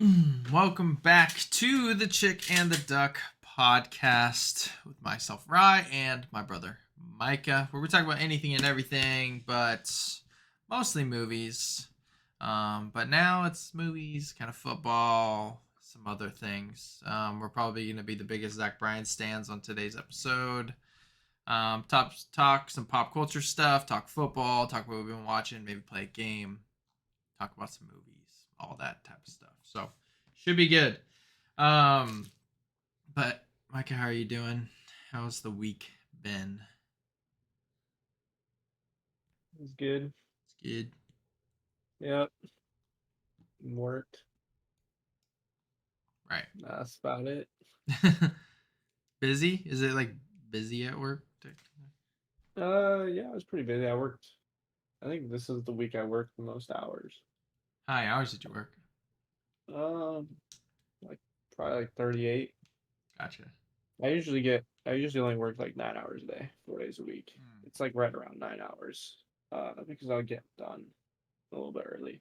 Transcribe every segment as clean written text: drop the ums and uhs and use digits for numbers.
Welcome back to the Chick and the Duck podcast with myself, Rye, and my brother, Micah, where we talk about anything and everything, but mostly movies. But now it's movies, kind of football, some other things. We're probably going to be the biggest Zach Bryan stands on today's episode. Talk some pop culture stuff, talk football, talk what we've been watching, maybe play a game, talk about some movies, all that type of stuff. So should be good. But Micah, how are you doing? How's the week been? It's good. It's good. Yep. Worked. Right. That's about it. Busy? Is it like busy at work? Yeah, I was pretty busy. I think this is the week I worked the most hours. How many hours did you work? Um, like probably like 38. Gotcha. I usually only work like 9 hours a day, 4 days a week. Hmm. It's like right around 9 hours. Because I'll get done a little bit early.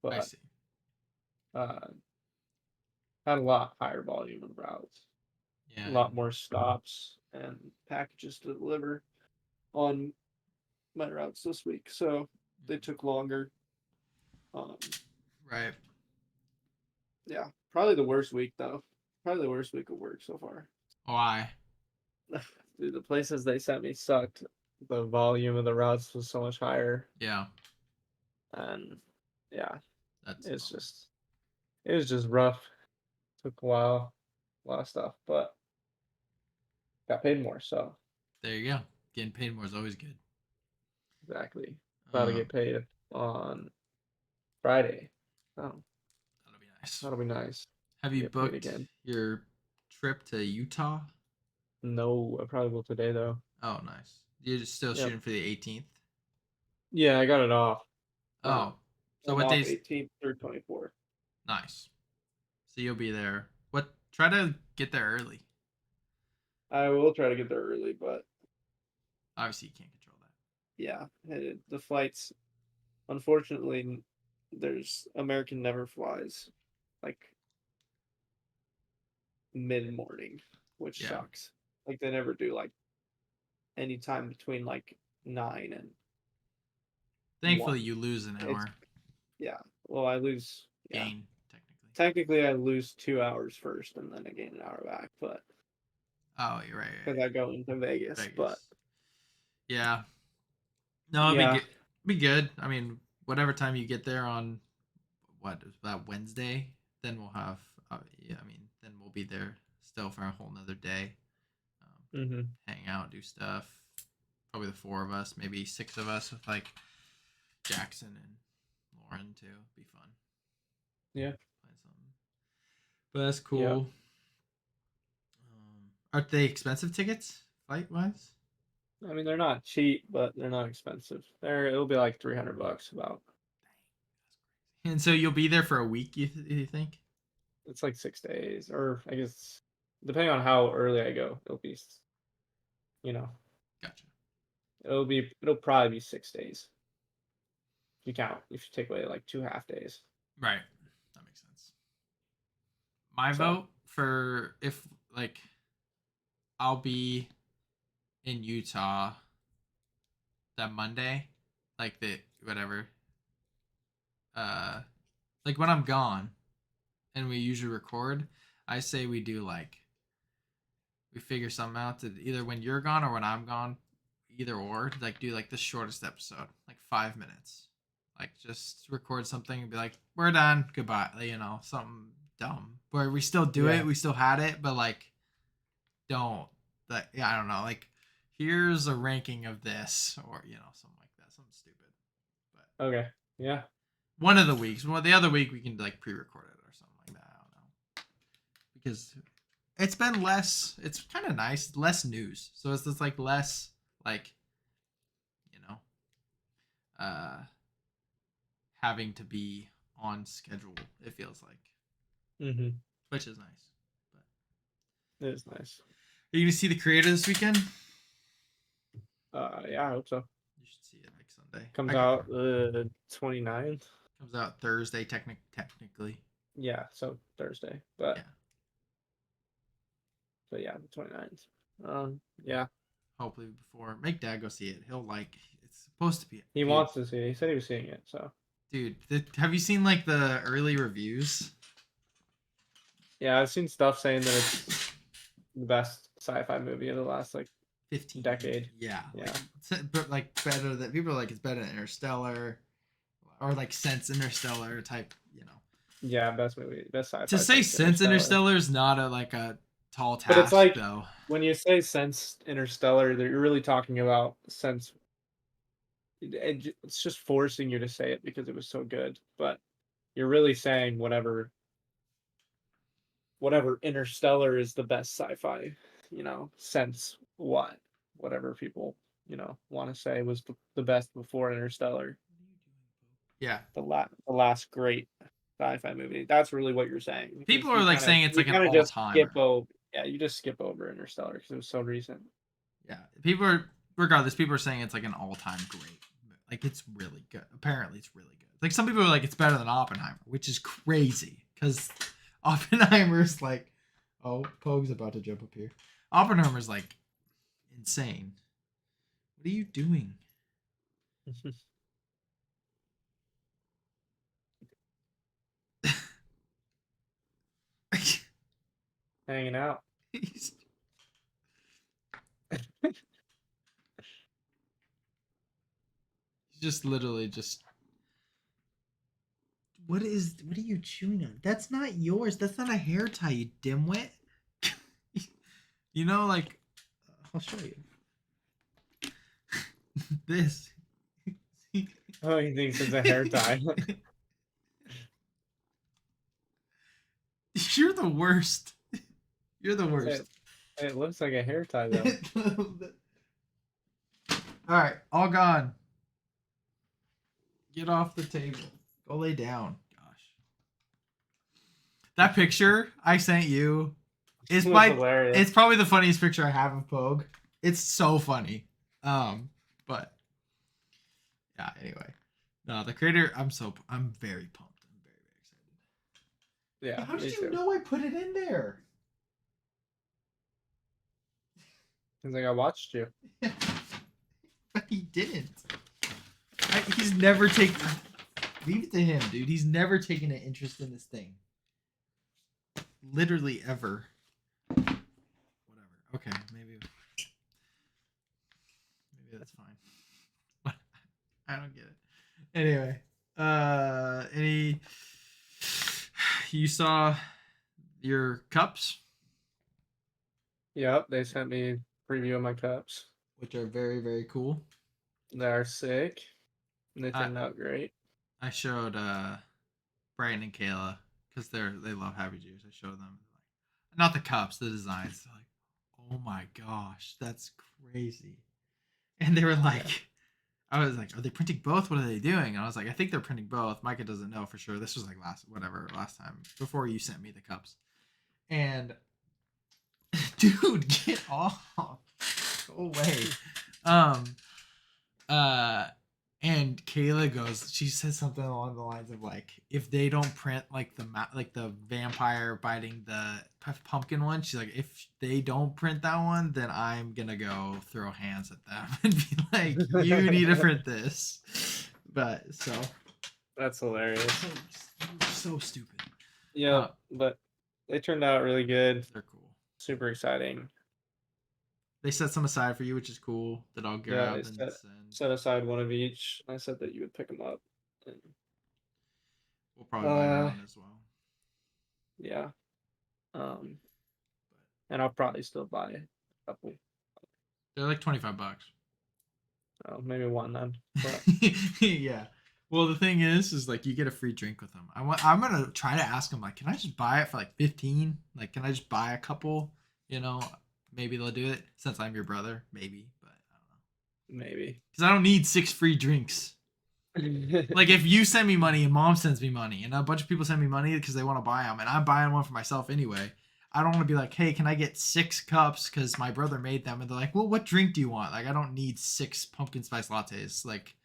I But see. uh had a lot higher volume of routes. A Yeah. lot more stops and packages to deliver on my routes this week, so they took longer. Um, Right. yeah, probably the worst week though. Probably the worst week of work so far. Why? Dude, the places they sent me sucked. The volume of the routes was so much higher, Yeah. and yeah, That's a it's bummer. just it was just rough. Took a lot of stuff, but got paid more. So There you go. Getting paid more is always good. exactly, about to Um, get paid on Friday. Oh, that'll be nice. that'll be nice. Have you Get paid booked again. your trip to Utah? No, I probably will today though. Oh, nice. You're still Yep. shooting for the 18th? Yeah, I got it off. Oh, so I'm what off days? 18th through 24th. Nice. So you'll be there. What? Try to get there early. I will try to get there early, but Obviously, you can't control that. yeah, the flights. Unfortunately, there's American never flies like mid morning, which Yeah. sucks. Like they never do like any time between like 9 and 1. Thankfully, you lose an It's hour. yeah. Well, I lose. Yeah, Gain technically. technically I lose 2 hours first, and then I gain an hour back, but Oh, you're right. because I go into Vegas. But Vegas. Yeah. No, it'll be yeah, good. Be good. I mean, whatever time you get there on what is that Wednesday, then we'll have. Yeah, I mean, then we'll be there still for a whole nother day. hmm Hang out, do stuff. Probably the four of us, maybe six of us with like Jackson and Lauren too. Be fun. yeah, Plan something. But that's yeah. cool. Aren't they expensive tickets, flight wise? I mean, they're not cheap, but they're not expensive. It'll be like $300 about. And so you'll be there for a week, you think? It's like 6 days, or I guess depending on how early I go, you know, Gotcha. it'll probably be 6 days. If you take away like 2 half days. Right. That makes sense. My So, vote for if like I'll be in Utah that Monday, like the whatever. Uh like when I'm gone and we usually record, I say we do like we figure something out to either when you're gone or when I'm gone, either or, like do like the shortest episode, like 5 minutes. Like just record something and be like, we're done, goodbye. Like, something dumb. Where we still do it, yeah. we still had it, but like don't like yeah, I don't know, like here's a ranking of this or something like that, something stupid. But Okay. Yeah. one of the weeks, well, the other week we can like pre-record it or something like that. I don't know because it's been less. It's kind of nice, less news. So it's just like less like you know uh having to be on schedule. It feels like, hmm which is nice. But It is nice. are you gonna see the creator this weekend? Yeah, I hope so. You should see it next Sunday. Comes I got out the 29th. comes out Thursday technically. Yeah, so Thursday, Yeah. but yeah, the 29th. Yeah, Hopefully before. Make Dad go see it. He'll like. It's supposed to be. he Dude, wants to see it. He said he was seeing it, so dude, have you seen like the early reviews? yeah, I've seen stuff saying that it's the best sci-fi movie of the last like 15 decade. Yeah, Yeah, but like better than people are like it's better than Interstellar or like Sense Interstellar type, yeah, best movie, best To sci-fi say since Sense Interstellar. Interstellar is not a tall But it's task like though. when you say sense Interstellar, you're really talking about sense. It's just forcing you to say it because it was so good, but you're really saying whatever Interstellar is the best sci-fi, since whatever people, want to say was the best before Interstellar, Yeah. the last great sci-fi movie. That's really what you're saying because People are like saying it's you like an kind of just skip all-timer. over. Yeah, you just skip over Interstellar because it was so recent. Yeah. People are regardless, people are saying it's like an all-time great. Like it's really good. Apparently it's really good. Like some people are like it's better than Oppenheimer, which is crazy cuz Oppenheimer's like oh, Pogue's about to jump up here. Oppenheimer's like insane. What are you doing? Hanging out. He's just literally just what are you chewing on? That's not yours. That's not a hair tie, you dimwit. Like I'll show you. This. Oh, he thinks it's a hair tie. You're the worst. You're the worst. It looks like a hair tie though. Alright, all gone. Get off the table. Go lay down. Gosh. That picture I sent you is Hilarious. it's probably the funniest picture I have of Pogue. It's so funny. But yeah, anyway. No, the creator, I'm very pumped. I'm very, very excited. Yeah. How did you too. know I put it in there? He's like, I watched you. But he didn't. He's never taken. Leave it to him, dude. He's never taken an interest in this thing. Literally ever. Whatever. Okay, maybe that's fine. I don't get it. Anyway, you saw your cups, Yep, they sent me a preview of my cups. which are very, very cool. They're sick. And they turned out great. I showed Brian and Kayla because they love Happy Juice. I showed them not the cups, the designs. They're like, oh my gosh, that's crazy. And they were like, I was like, are they printing both? What are they doing? And I was like, I think they're printing both. Micah doesn't know for sure. This was like last time before you sent me the cups. And dude, get off. Go away. And Kayla goes, she says something along the lines of like, if they don't print like the vampire biting the pumpkin one, she's like, if they don't print that one, then I'm gonna go throw hands at them and be like, you need to print this. But so That's hilarious. So stupid. Yeah, but they turned out really good. They're cool. Super exciting. They set some aside for you, which is cool. That I'll grab and set aside one of each. I said that you would pick them up. And, we'll probably buy our own as well. Yeah. And I'll probably still buy a couple. They're like $25. Oh, maybe one then. But... yeah. Well, the thing is like you get a free drink with them. I'm gonna try to ask them like, can I just buy it for like 15? Like, can I just buy a couple? Maybe they'll do it since I'm your brother. Maybe, but I don't know. Maybe because I don't need 6 free drinks. Like if you send me money and mom sends me money and a bunch of people send me money because they want to buy them and I'm buying one for myself anyway. I don't want to be like, hey, can I get 6 cups because my brother made them? And they're like, well, what drink do you want? Like, I don't need 6 pumpkin spice lattes. Like,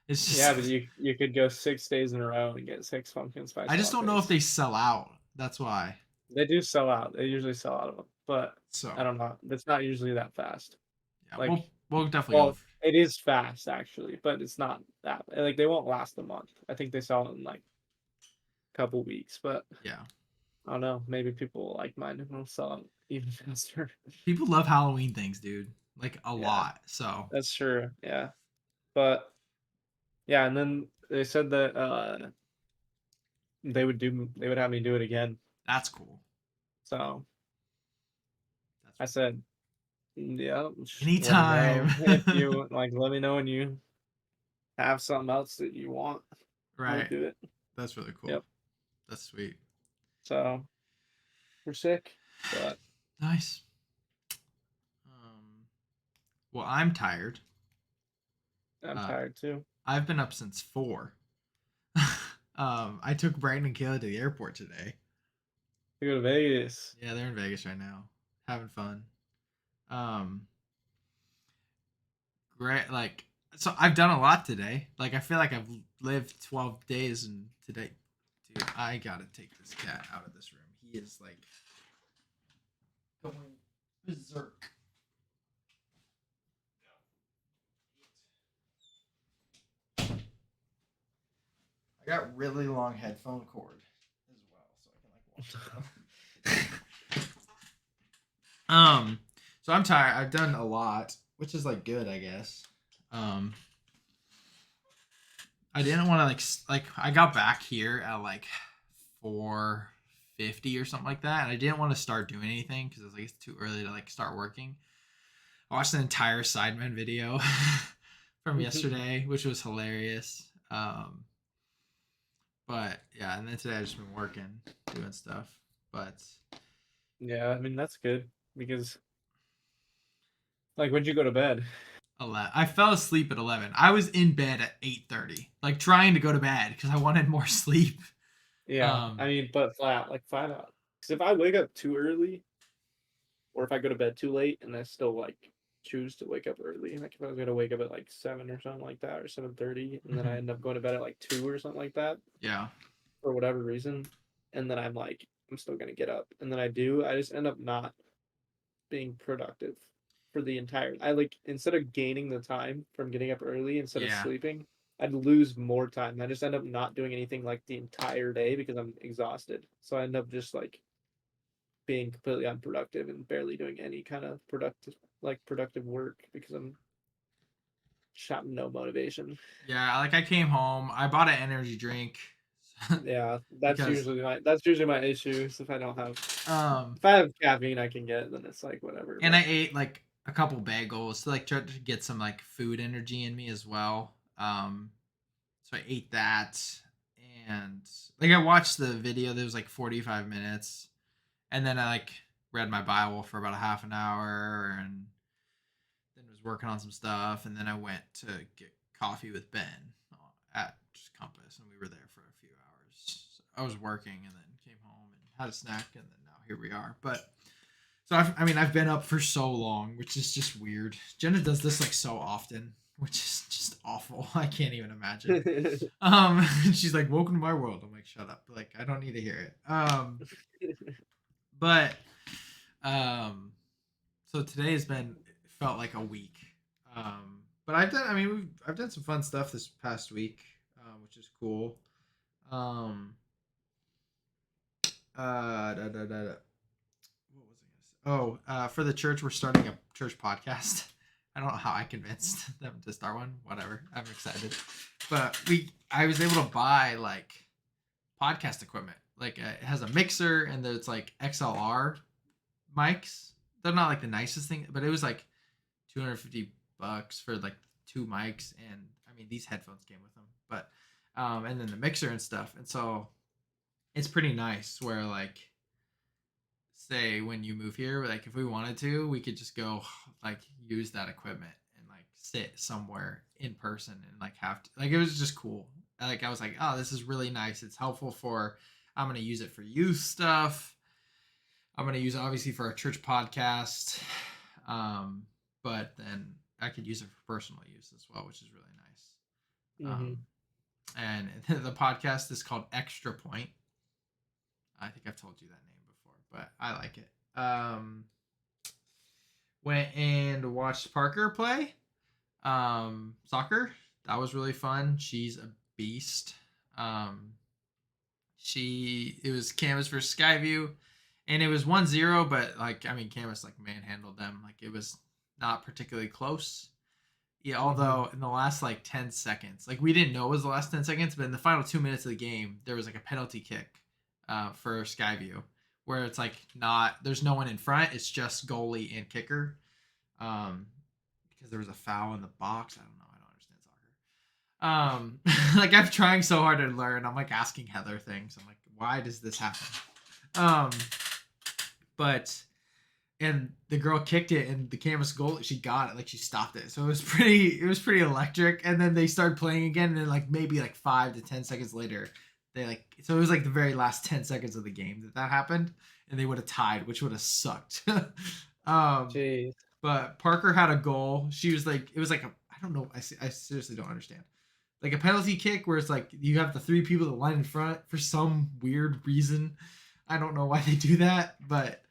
It's just Yeah, but you could go 6 days in a row and get 6 pumpkin spice I just don't know if lattes. they sell out. That's why. They do sell out. They usually sell out of them, but So I don't know. It's not usually that fast. yeah, Like, we'll definitely go. well, it is fast actually, but it's not that like they won't last a month. I think they sell it in like a couple weeks, but Yeah, I don't know. Maybe people like mine and will sell it even faster. people love Halloween things, dude. Like a Yeah, lot. So that's true. Yeah, but yeah, and then they said that they would have me do it again. that's cool. So That's I said, yeah, just let me anytime. know if you like. Let me know when you have something else that you want. I'll Right. do it. That's really cool. Yep. That's sweet. So we're sick, but Nice. Um, well, I'm tired. I'm Uh, tired too. I've been up since 4. I took Brandon and Kayla to the airport today. We go to Vegas. Yeah, they're in Vegas right now, having fun. Um, great. Like, so I've done a lot today. Like, I feel like I've lived 12 days, and today, dude, I gotta take this cat out of this room. He is like going berserk. I got really long headphone cord as well, so I can like walk around. So I'm tired. I've done a lot, which is like good, I guess. Um, I didn't want to like I got back here at like 4:50 or something like that, and I didn't want to start doing anything because it was like it's too early to like start working. I watched an entire Sidemen video from yesterday, which was hilarious. But yeah, and then today I've just been working, doing stuff. But Yeah, I mean that's good because like when'd you go to bed? 11, I fell asleep at 11. I was in bed at 8:30, like trying to go to bed because I wanted more sleep. Yeah, I Um, mean, but flat like 5 hours. Because if I wake up too early, or if I go to bed too late, and I still like choose to wake up early, like if I was gonna wake up at like 7 or something like that, or 7:30, and then I mhm, end up going to bed at like 2 or something like that, yeah, for whatever reason, and then I'm like, I'm still gonna get up, and then I just end up not being productive for the entire. I like instead of gaining the time from getting up early instead of yeah, sleeping, I'd lose more time. I just end up not doing anything like the entire day because I'm exhausted. So I end up just like being completely unproductive and barely doing any kind of productive work because I'm shot no motivation. yeah. Like I came home, I bought an energy drink Yeah, that's because usually my issue. Is um, if I have caffeine I can get, then it's like whatever. and I But ate like a couple bagels to like try to get some like food energy in me as well. So I ate that, and like I watched the video. There was like 45 minutes, and then I like read my Bible for about a half an hour, and then was working on some stuff, and then I went to get coffee with Ben at just Compass, and we were there for a few hours. So I was working, and then came home and had a snack, and then now here we are. But so I mean, I've been up for so long, which is just weird. Jenna does this like so often, which is just awful. I can't even imagine. She's like, "Welcome to my world." I'm like, "Shut up!" Like, I don't need to hear it. But so today has been felt like a week. But I've done. I mean, I've done some fun stuff this past week, which is cool. Um, what was I gonna say? Oh, for the church, we're starting a church podcast. I don't know how I convinced them to start one. Whatever, I'm excited. But I was able to buy like podcast equipment. Like it has a mixer and it's like XLR mics. They're not like the nicest thing, but it was like $250 for like 2 mics, and I mean these headphones came with them. But and then the mixer and stuff, and so it's pretty nice. Where like say when you move here, like if we wanted to, we could just go like use that equipment and like sit somewhere in person and like have to like it was just cool. Like I was like, oh, this is really nice. It's helpful for I'm gonna use it for youth stuff. I'm gonna use it obviously for a church podcast. Um, but then I could use it for personal use as well, which is really nice. Mm-hmm. And the podcast is called Extra Point. I think I've told you that name before, but I like it. Went and watched Parker play soccer. That was really fun. She's a beast. Um, it was Camus versus Skyview, and it was 1-0, but like I mean Camus like manhandled them. Like it was not particularly close. Yeah, although in the last like 10 seconds, like we didn't know it was the last 10 seconds, but in the final 2 minutes of the game, there was like a penalty kick for Skyview where it's like there's no one in front. It's just goalie and kicker because there was a foul in the box. I don't know. I don't understand soccer. Like I'm trying so hard to learn. I'm like asking Heather things. I'm like, why does this happen? But and the girl kicked it and the Camus goal she got it, like she stopped it, so it was pretty electric. And then they started playing again, and then like maybe like 5 to 10 seconds later they like, so it was like the very last 10 seconds of the game that happened, and they would have tied, which would have sucked. Jeez. But Parker had a goal. She was like, it was like I don't know, I seriously don't understand, like a penalty kick where it's like you have the three people that line in front for some weird reason. I don't know why they do that, but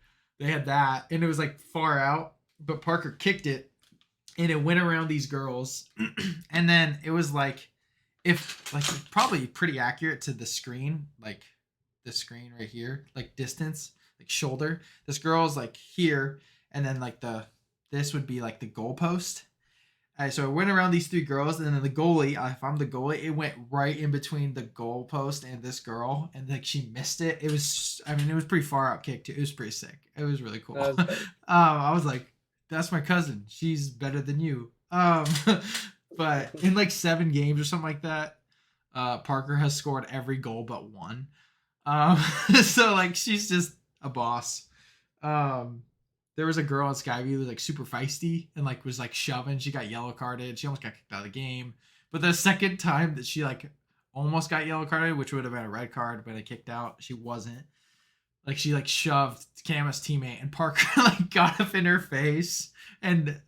they had that, and it was like far out, but Parker kicked it, and it went around these girls, and then it was like, if like probably pretty accurate to the screen, like the screen right here, like distance, like shoulder. This girl's like here, and then like this would be like the goalpost. So it went around these three girls, and then the goalie, if I'm the goalie, it went right in between the goalpost and this girl, and like she missed it. It was, I mean, it was pretty far out kick too. It was pretty sick. It was really cool. I was like, that's my cousin. She's better than you. But in like 7 games or something like that, Parker has scored every goal but one. So like she's just a boss. There was a girl at Skyview who was like super feisty and like was like shoving. She got yellow carded. She almost got kicked out of the game. But the second time that she like almost got yellow carded, which would have been a red card, but it kicked out, she wasn't. Like she like shoved Camus teammate, and Parker like got up in her face, and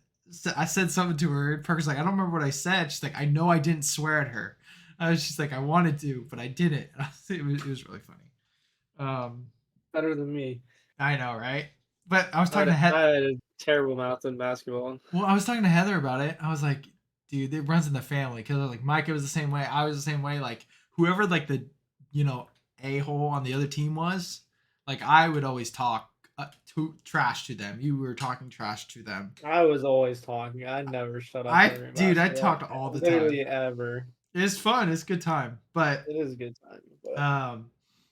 I said something to her. And Parker's like, I don't remember what I said. She's like, I know I didn't swear at her. She's like, I wanted to, but I didn't. It was really funny. Better than me. I know, right? But I was talking to I had a terrible mouth in basketball. Well, I was talking to Heather about it. I was like, dude, it runs in the family. Because like Micah was the same way. I was the same way. Like whoever like the, a-hole on the other team was, like I would always talk trash to them. You were talking trash to them. I was always talking. I never shut up. I talked all the time. Literally ever. It's fun. It's a good time. But it is a good time. But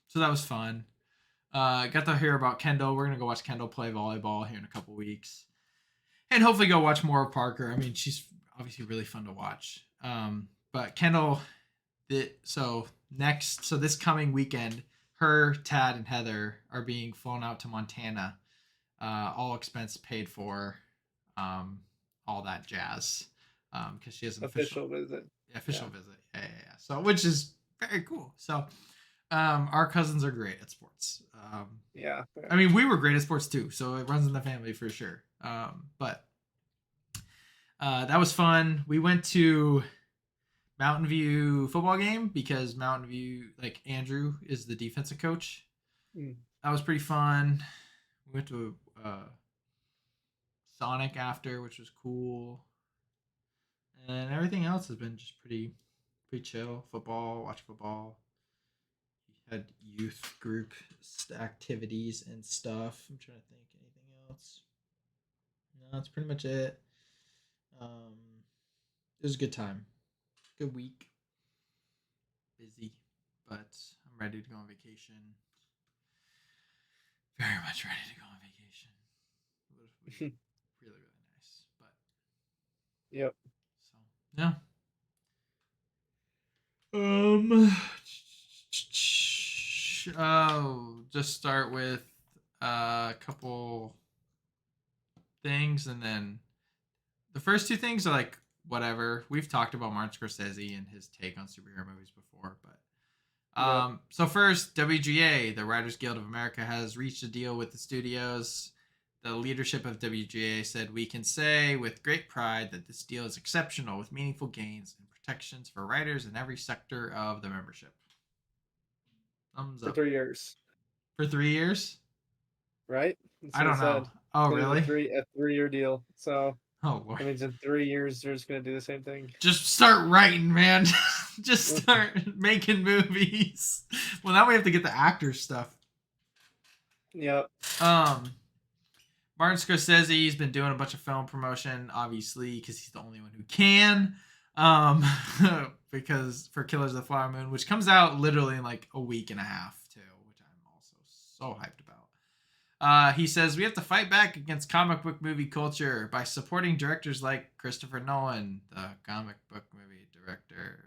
so that was fun. Got to hear about Kendall. We're gonna go watch Kendall play volleyball here in a couple weeks, and hopefully go watch more of Parker. I mean, she's obviously really fun to watch. But Kendall, so this coming weekend, her, Tad, and Heather are being flown out to Montana, all expense paid for, all that jazz, because she has an official visit. Official visit. Yeah. So, which is very cool. So, our cousins are great at sports. Yeah. I mean, we were great at sports too, so it runs in the family for sure. But that was fun. We went to Mountain View football game because Mountain View, like Andrew, is the defensive coach. That was pretty fun. We went to Sonic after, which was cool. And everything else has been just pretty chill. Watch football. Had youth group activities and stuff. I'm trying to think anything else. No, that's pretty much it. It was a good time. Good week. Busy, but I'm ready to go on vacation. Very much ready to go on vacation. Really, really nice. But yep. So yeah. Just start with a couple things, and then the first two things are like whatever. We've talked about Martin Scorsese and his take on superhero movies before, but so first, WGA, the Writers Guild of America, has reached a deal with the studios. The leadership of WGA said, "We can say with great pride that this deal is exceptional with meaningful gains and protections for writers in every sector of the membership. Thumbs For up. 3 years, For 3 years? right? That's I what it don't know. said. Oh, It's gonna be really? a 3-year deal. So Oh, Lord. that means in 3 years they're just gonna do the same thing. Just start writing, man. Just start making movies. Well, now we have to get the actor stuff. Yep. Um, Martin Scorsese's been doing a bunch of film promotion, obviously, because he's the only one who can. Um, because for Killers of the Flower Moon, which comes out literally in like a week and a half too, which I'm also so hyped about. He says we have to fight back against comic book movie culture by supporting directors like Christopher Nolan, the comic book movie director.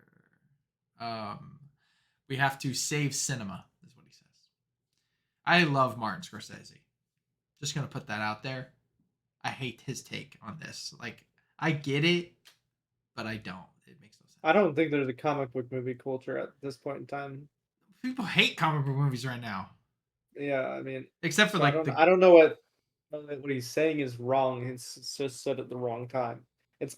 We have to save cinema, is what he says. I love Martin Scorsese. Just gonna put that out there. I hate his take on this. Like, I get it, but I don't. It makes no sense. I don't think there's a comic book movie culture at this point in time. People hate comic book movies right now, Yeah, I mean, except for so like the. I don't know what he's saying is wrong. It's just said at the wrong time. It's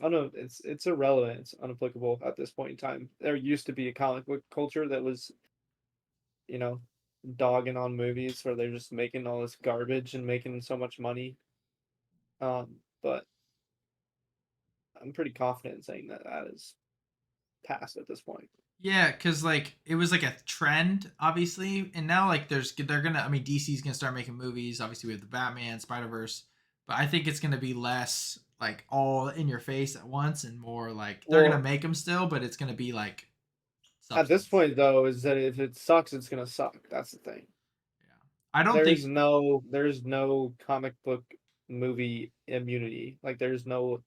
irrelevant. It's unapplicable at this point in time. There used to be a comic book culture that was, you know, dogging on movies where they're just making all this garbage and making so much money. But I'm pretty confident in saying that that is past at this point. Yeah, because like it was like a trend, obviously, and now like they're gonna. I mean, DC's gonna start making movies. Obviously, we have the Batman, Spider Verse, but I think it's gonna be less like all in your face at once and more like they're gonna Well, make them still, but it's gonna be like at this substance. point though, is that if it sucks, it's gonna suck. That's the thing. Yeah, I don't think. There's no comic book movie immunity. Like there's no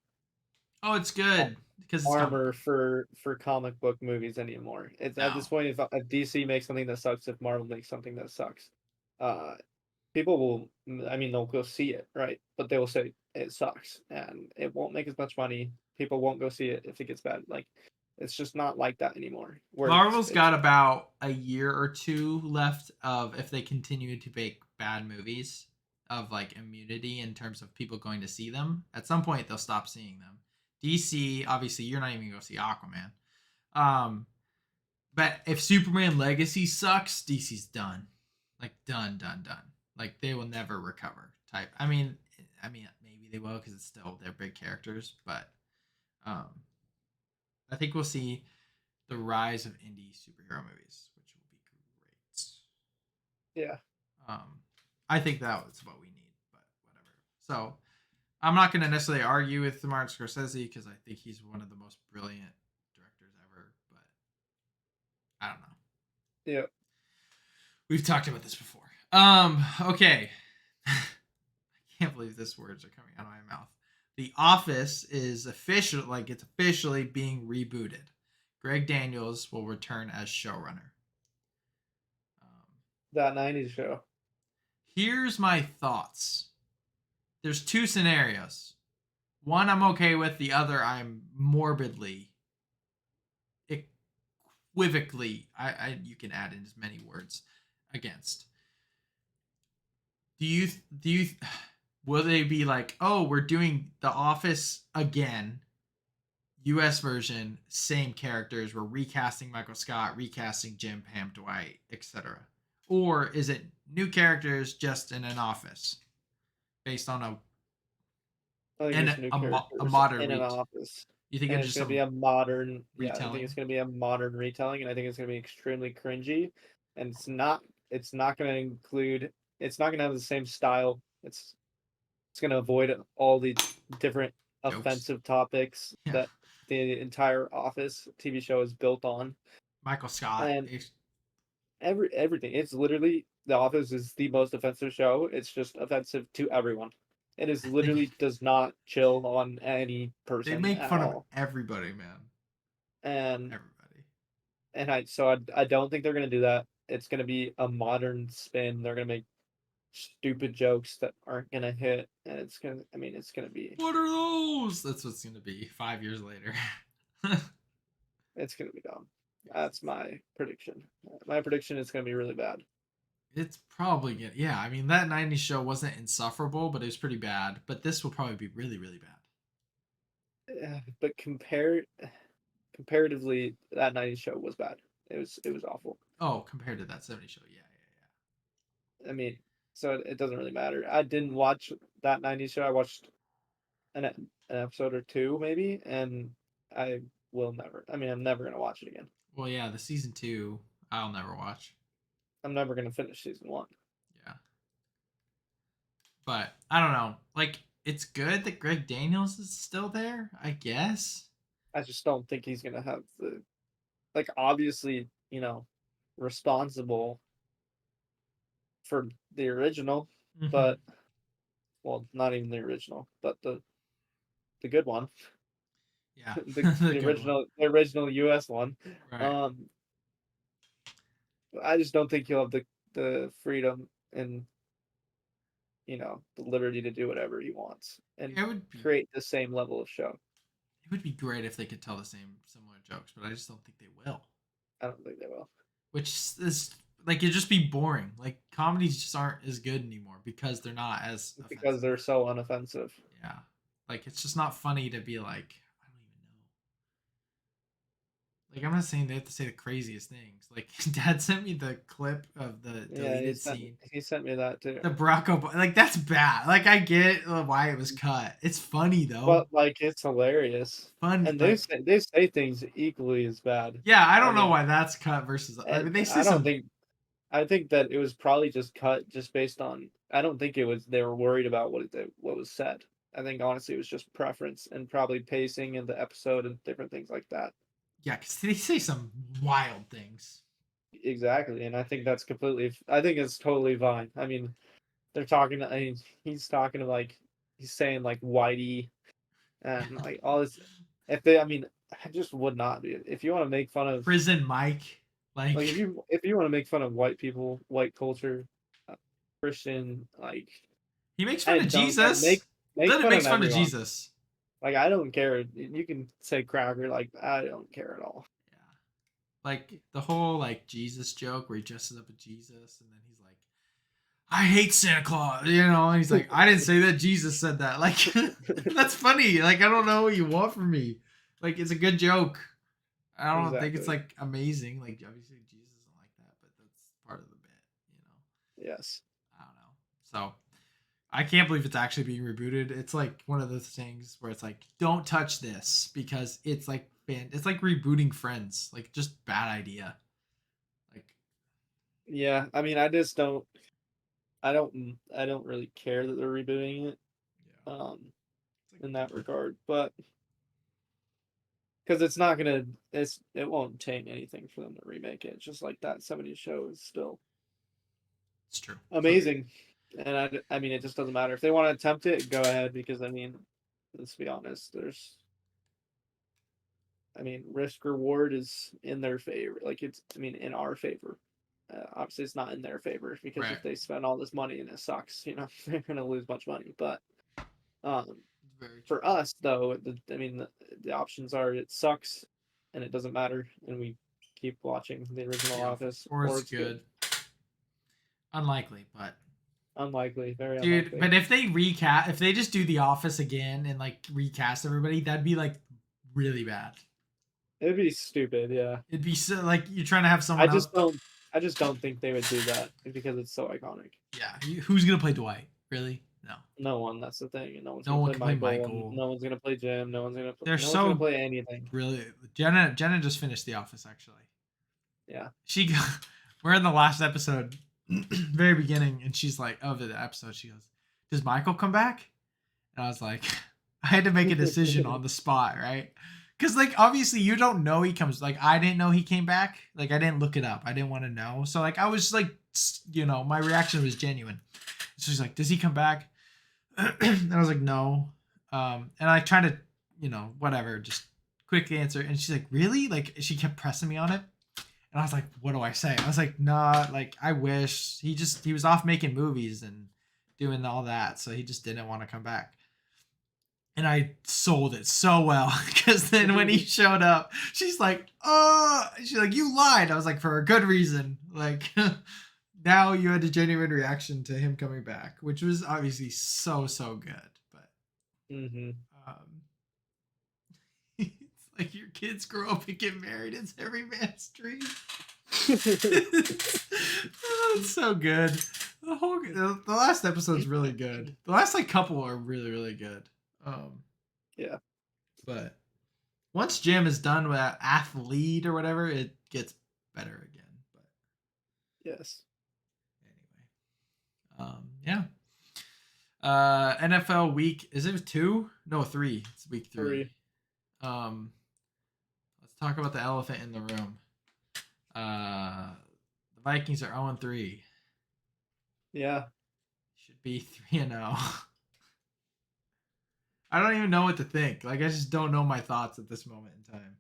Oh, it's good because it's comic armor book. for comic book movies anymore. It's at this No. point, if DC makes something that sucks, if Marvel makes something that sucks, uh, people will. I mean, they'll go see it, right? But they will say it sucks, and it won't make as much money. People won't go see it if it gets bad. Like, it's just not like that anymore. Where Marvel's it's got about a year or two left of if they continue to make bad movies of like immunity in terms of people going to see them. At some point, they'll stop seeing them. DC, obviously, you're not even gonna go see Aquaman. Um, but if Superman Legacy sucks, DC's done. Like done, done, done. Like they will never recover. Type. I mean, maybe they will because it's still they're big characters, but um, I think we'll see the rise of indie superhero movies, which will be great. yeah. Um, I think that was what we need, but whatever. So I'm not going to necessarily argue with Martin Scorsese because I think he's one of the most brilliant directors ever, but I don't know. Yeah. We've talked about this before. Okay. I can't believe these words are coming out of my mouth. The Office is it's officially being rebooted. Greg Daniels will return as showrunner. Um, That '90s show. Here's my thoughts. There's two scenarios. One I'm okay with, the other I'm morbidly, equivocally, you can add in as many words, against. Do you will they be like, "Oh, we're doing The Office again, US version, same characters, we're recasting Michael Scott, recasting Jim, Pam, Dwight, etc." Or is it new characters just in an office based on I think it's new a characters modern in an office. You think And it's it's just gonna a be a modern, yeah, I think it's retelling? gonna be a modern retelling, and I think it's gonna be extremely cringy. And it's not gonna include, it's not gonna have the same style. It's gonna avoid all the different Jokes? offensive topics Yeah. that the entire Office TV show is built on. Michael Scott. And everything. It's literally The Office is the most offensive show. It's just offensive to everyone. It is They literally does not chill on any they person make at fun of all. everybody, man. And Everybody. I don't think they're gonna do that. It's gonna be a modern spin. They're gonna make stupid jokes that aren't gonna hit, and it's gonna be What are those? That's what's gonna be 5 years later. dumb. That's my prediction. My prediction is gonna be really bad. It's probably gonna. Yeah, I mean that '90s show wasn't insufferable, but it was pretty bad. But this will probably be really, really bad. But compare. comparatively, that 90s show was bad. It was awful. Oh, compared to that 70 show, yeah. I mean, so it doesn't really matter. I didn't watch that 90s show. I watched an episode or two maybe, and I will never. I mean, I'm never gonna watch it again. Well, yeah, the season 2 I'll never watch. I'm never gonna finish season 1. Yeah. But I don't know. Like, it's good that Greg Daniels is still there, I guess. I just don't think he's gonna have obviously, responsible for the original, Mm-hmm. but well, not even the original, but the good one. Yeah. the original US one. Right. Um I just don't think he'll have the freedom and the liberty to do whatever he wants and It would be create the same level of show. it would be great if they could tell the same similar jokes, but I just don't think they will. I don't think they will. Which is like it'd just be boring. Like comedies just aren't as good anymore because they're not as Because offensive. they're so unoffensive. Yeah. Like it's just not funny to be like, I don't even know. Like I'm not saying they have to say the craziest things. Like Dad sent me the clip of the Yeah, deleted scene. he sent me that too. The Barack Obama, like that's bad. Like I get why it was cut. It's funny though. But it's hilarious. Fun, And like they say things equally as bad. yeah. I I don't know mean, why that's cut versus. I mean, and they say I don't some. think I think that it was probably just cut just based on. I don't think it was they were worried about what was said. I think honestly it was just preference and probably pacing in the episode and different things like that. Yeah, because they say some wild things. Exactly, and I think that's completely. I think it's totally fine. I mean, they're talking. I mean, he's talking to he's saying Whitey and all this. If they, I mean, I just would not be. If you want to make fun of Prison Mike, like if you want to make fun of white people, white culture, Christian, he makes fun of and don't and Jesus. make Then it fun makes of fun of everyone. Jesus. I don't care. You can say cracker. I don't care at all. Yeah, like the whole like Jesus joke where he dresses up as Jesus and then he's like, "I hate Santa Claus," and he's like, "I didn't say that. Jesus said that." Like that's funny. Like I don't know what you want from me. Like it's a good joke. I don't think it's Exactly. like amazing. Like obviously Jesus isn't like that, but that's part of the bit. Yes. I don't know. So I can't believe it's actually being rebooted. It's like one of those things where it's like, don't touch this because it's like it's like rebooting Friends. Like just bad idea. Like Yeah. I mean, I just don't. I don't really care that they're rebooting it. yeah. In that regard, but because it's not gonna, it won't change anything for them to remake it. Just like that '70s show is still It's true. So amazing, and I mean, it just doesn't matter if they want to attempt it. Go ahead, because I mean, let's be honest. I mean, risk reward is in their favor. I mean, in our favor. Obviously, it's not in their favor because right. if they spend all this money and it sucks, they're gonna lose much money. But um, Very true. for us, though, I mean, the options are it sucks and it doesn't matter, and we keep watching the original The Office. Office, Or or it's it's good. good. Unlikely, but Unlikely, very dude, unlikely. but if they just do The Office again and like recast everybody, that'd be like really bad. It'd be stupid, yeah. It'd be so like you're trying to have I someone else. just don't. I just don't think they would do that because it's so iconic. Yeah, who's gonna play Dwight? Really? No. No one. That's the thing. And no one's No gonna one play can play Michael, and Michael. no one's gonna play Jim. They're No one's gonna so play anything. brilliant. Jenna just finished The Office actually. Yeah. We're in the last episode, very beginning, and she's like, of the episode, she goes, "Does Michael come back?" And I was like, I had to make a decision on the spot, right? Because like obviously you don't know he comes. Like I didn't know he came back. Like I didn't look it up. I didn't want to know. So like I was like, my reaction was genuine. So she's like, "Does he come back?" And I was like, "No." And I tried to, whatever, just quick answer. And she's like, "Really?" Like she kept pressing me on it. And I was like, what do I say? I was like, nah, like I wish he was off making movies and doing all that. So he just didn't want to come back. And I sold it so well because then when he showed up, she's like, "Oh," she's like, "You lied." I was like, "For a good reason." Like, now you had a genuine reaction to him coming back, which was obviously so good. But Mm-hmm. it's Like your kids grow up and get married. It's every man's dream. Oh, it's so good. The last episode's really good. The last like couple are really really good. Yeah. But once Jim is done with athlete or whatever, it gets better again. But Yes. anyway, yeah. NFL week, is it 2? No, 3. It's week 3. 3. Let's talk about the elephant in the room. The Vikings are 0-3. Yeah. Should be 3-0. I don't even know what to think. Like I just don't know my thoughts at this moment in time.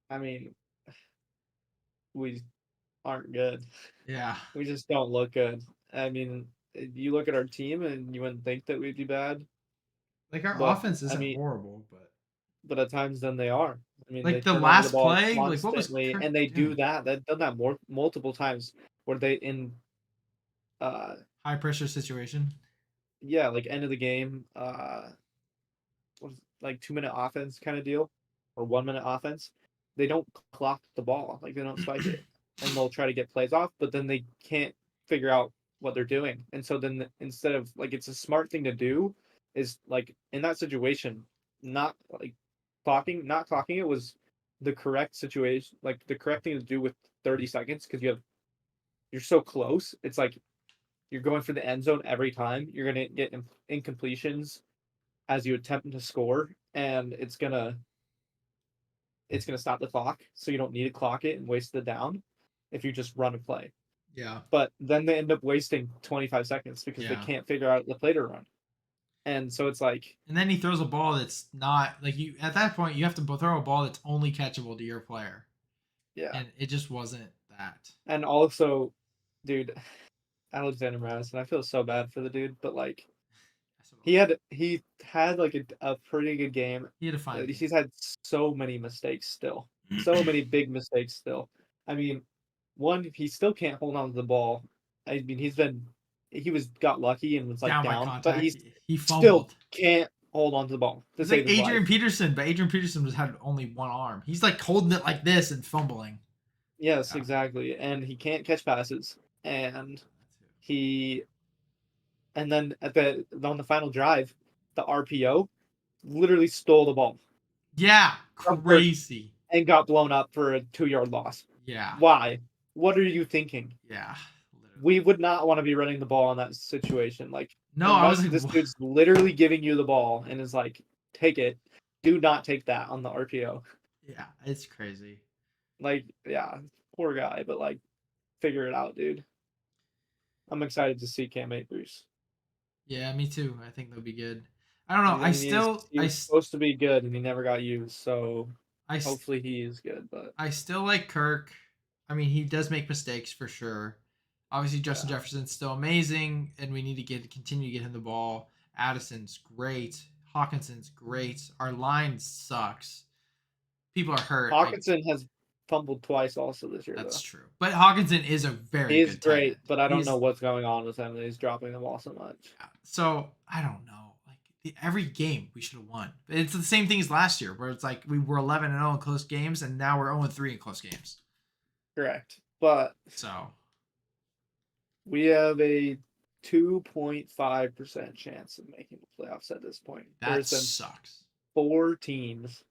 I mean, we aren't good. Yeah. We just don't look good. I mean, you look at our team and you wouldn't think that we'd be bad, Like our but offense I isn't mean, horrible, but at times then they are. I mean, they like the turn over the last ball play, like what was constantly, Kirk and they do doing? that. They've done that multiple times where they uh High pressure situation. yeah, like end of the game, like 2-minute offense kind of deal, or 1-minute offense. They don't clock the ball, like they don't spike it, and they'll try to get plays off, but then they can't figure out what they're doing, and so then instead of like it's a smart thing to do, is like in that situation, not like not clocking it was the correct situation, like the correct thing to do with 30 seconds because you're so close. It's like you're going for the end zone every time. You're gonna get incompletions as you attempt to score, and it's gonna stop the clock, so you don't need to clock it and waste the down if you just run a play. Yeah. But then they end up wasting 25 seconds because they Yeah. can't figure out the play to run. And so it's like, And then he throws a ball that's not like you at that point you have to throw a ball that's only catchable to your player. yeah. And it just wasn't that. And also, dude, Alexander Madison, I feel so bad for the dude, but like he had like a pretty good game. He had a fine game. He's had so many mistakes still. So many big mistakes still. I mean, one, he still can't hold on to the ball. I mean, he got lucky and was like Down by down, but contact. He still fumbled. can't hold on to the ball to He's save like his life. Adrian Peterson, but Adrian Peterson just had only one arm. He's like holding it like this and fumbling. Yes, Yeah. exactly. And he can't catch passes. And he and then on the final drive, the RPO literally stole the ball Yeah, from first crazy. and got blown up for a 2-yard loss. Yeah, Why? What are you thinking? yeah, literally. We would not want to be running the ball in that situation. Like, No, I was unless like, this what? dude's literally giving you the ball and is like, take it, do not take that on the RPO. Yeah, it's crazy. Like, yeah, poor guy, but like, figure it out, dude. I'm excited to see Cam Akers. Yeah, me too. I think they'll be good. I don't know. I mean, he was supposed to be good and he never got used, so I, hopefully he is good. But I still like Kirk. I mean, he does make mistakes for sure. Obviously, Justin yeah. Jefferson's still amazing, and we need to continue to get him the ball. Addison's great. Hawkinson's great. Our line sucks. People are hurt. Hawkinson has fumbled twice also this year, That's though. true. But Hawkinson is a very He is good tight end. great, but I don't know what's going on with him. He's dropping the ball so much. So I don't know. Like every game we should have won. It's the same thing as last year, where it's like we were 11-0 in close games, and now we're 0-3 in close games. Correct, but So we have a 2.5% chance of making the playoffs at this point. that There's been sucks. 4 teams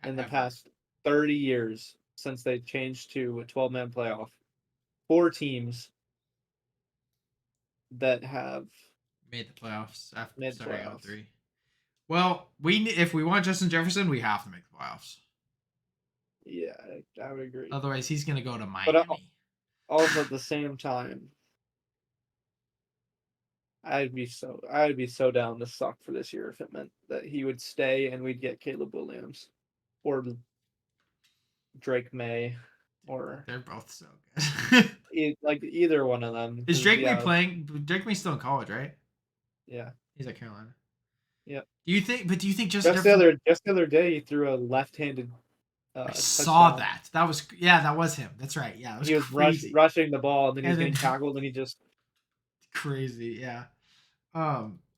in the Ever. past 30 years since they changed to a 12-man playoff. 4 teams that have Made the playoffs after made starting playoffs. 0-3. Well, if we want Justin Jefferson, we have to make the playoffs. Yeah, I would agree. Otherwise, he's gonna go to Miami. But also at the same time, I'd be so down to suck for this year if it meant that he would stay and we'd get Caleb Williams or Drake May or They're both so good. like either one of them. Is 'cause, Drake May yeah, playing? Drake May's still in college, right? yeah, He's at Carolina. yep. Do you think Justin Just Jefferson? the other day he threw a left-handed I saw touchdown. that. That was him. That's right. Yeah, it was He was crazy. rushing the ball and then he was And getting then tackled and he just crazy. Yeah.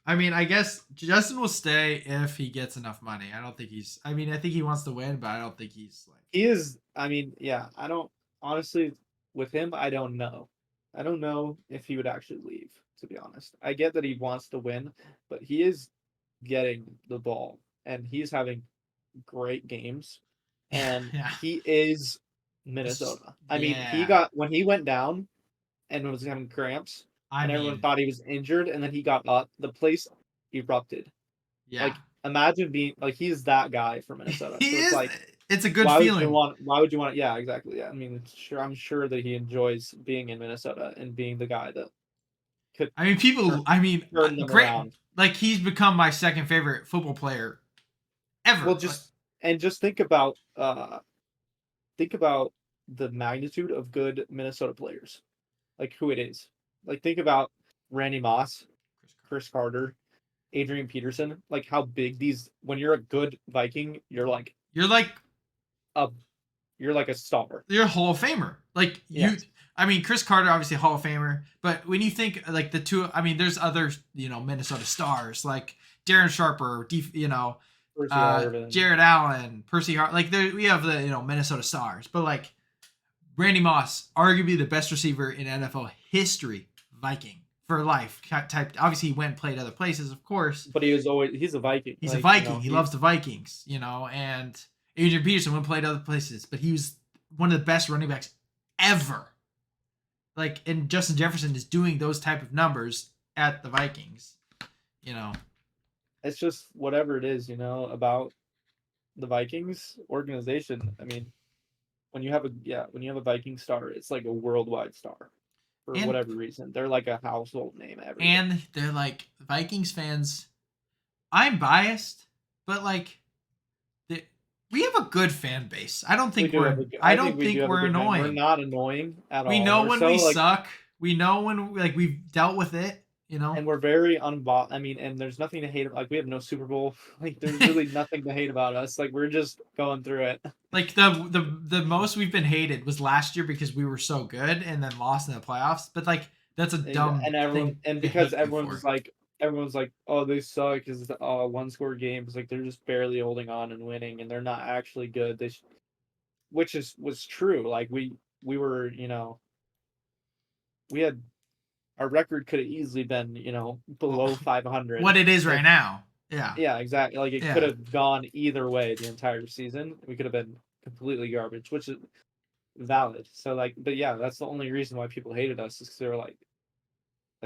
I mean, I guess Justin will stay if he gets enough money. I don't think he's. I mean, I think he wants to win, but I don't think he's like. He is. I mean, yeah. I don't honestly with him. I don't know. I don't know if he would actually leave. To be honest, I get that he wants to win, but he is getting the ball and he's having great games, and Yeah. he is Minnesota. I mean, he Yeah. got when he went down and was having cramps, I and everyone mean, thought he was injured, and then he got up. The place erupted. yeah. Like imagine being like he's that guy for Minnesota. He So it's is. like It's a good why would you feeling. want? Why would you want? Yeah, exactly. Yeah, I mean, I'm sure that he enjoys being in Minnesota and being the guy that could I mean, turn, people. I mean, turn them great. around. Like he's become my second favorite football player Well, ever. Like, just think about the magnitude of good Minnesota players, like who it is. Like think about Randy Moss, Chris Carter, Adrian Peterson. Like how big these. When you're a good Viking, you're like a you're like a star. you're a Hall of Famer. Like you. Yes, I mean, Chris Carter, obviously Hall of Famer, but when you think like the two, I mean, there's other Minnesota stars like Darren Sharper, Percy Harvin. Jared Allen, Percy Hart. Like there, we have the Minnesota stars, but like Randy Moss, arguably the best receiver in NFL history, Viking for life type. Obviously, he went and played other places, of course. But he's a Viking. He's a Like Viking. He loves the Vikings, and Adrian Peterson went and played other places, but he was one of the best running backs ever. Like, and Justin Jefferson is doing those type of numbers at the Vikings. It's just whatever it is, about the Vikings organization. I mean, when you have a Viking star, it's like a worldwide star for and whatever reason. They're like a household name everywhere. and they're like Vikings fans. I'm biased, but like we have a good fan base. I don't think we're. I don't think we're annoying. We're not annoying at all. We know We're when so, we like, suck. We know when we've dealt with it. and we're very unbought. I mean, and there's nothing to hate. Like we have no Super Bowl. Like there's really nothing to hate about us. Like we're just going through it. Like the most we've been hated was last year because we were so good and then lost in the playoffs. But like that's a dumb And everyone thing and to because hate you for. everyone's like, oh, they suck because one score games. Like they're just barely holding on and winning, and they're not actually good. Which was true. Like we were, we had our record could have easily been, below 500. What it is Like, right now. Yeah. yeah, exactly. Like it Yeah. could have gone either way the entire season. We could have been completely garbage, which is valid. So like, but yeah, that's the only reason why people hated us is because they were like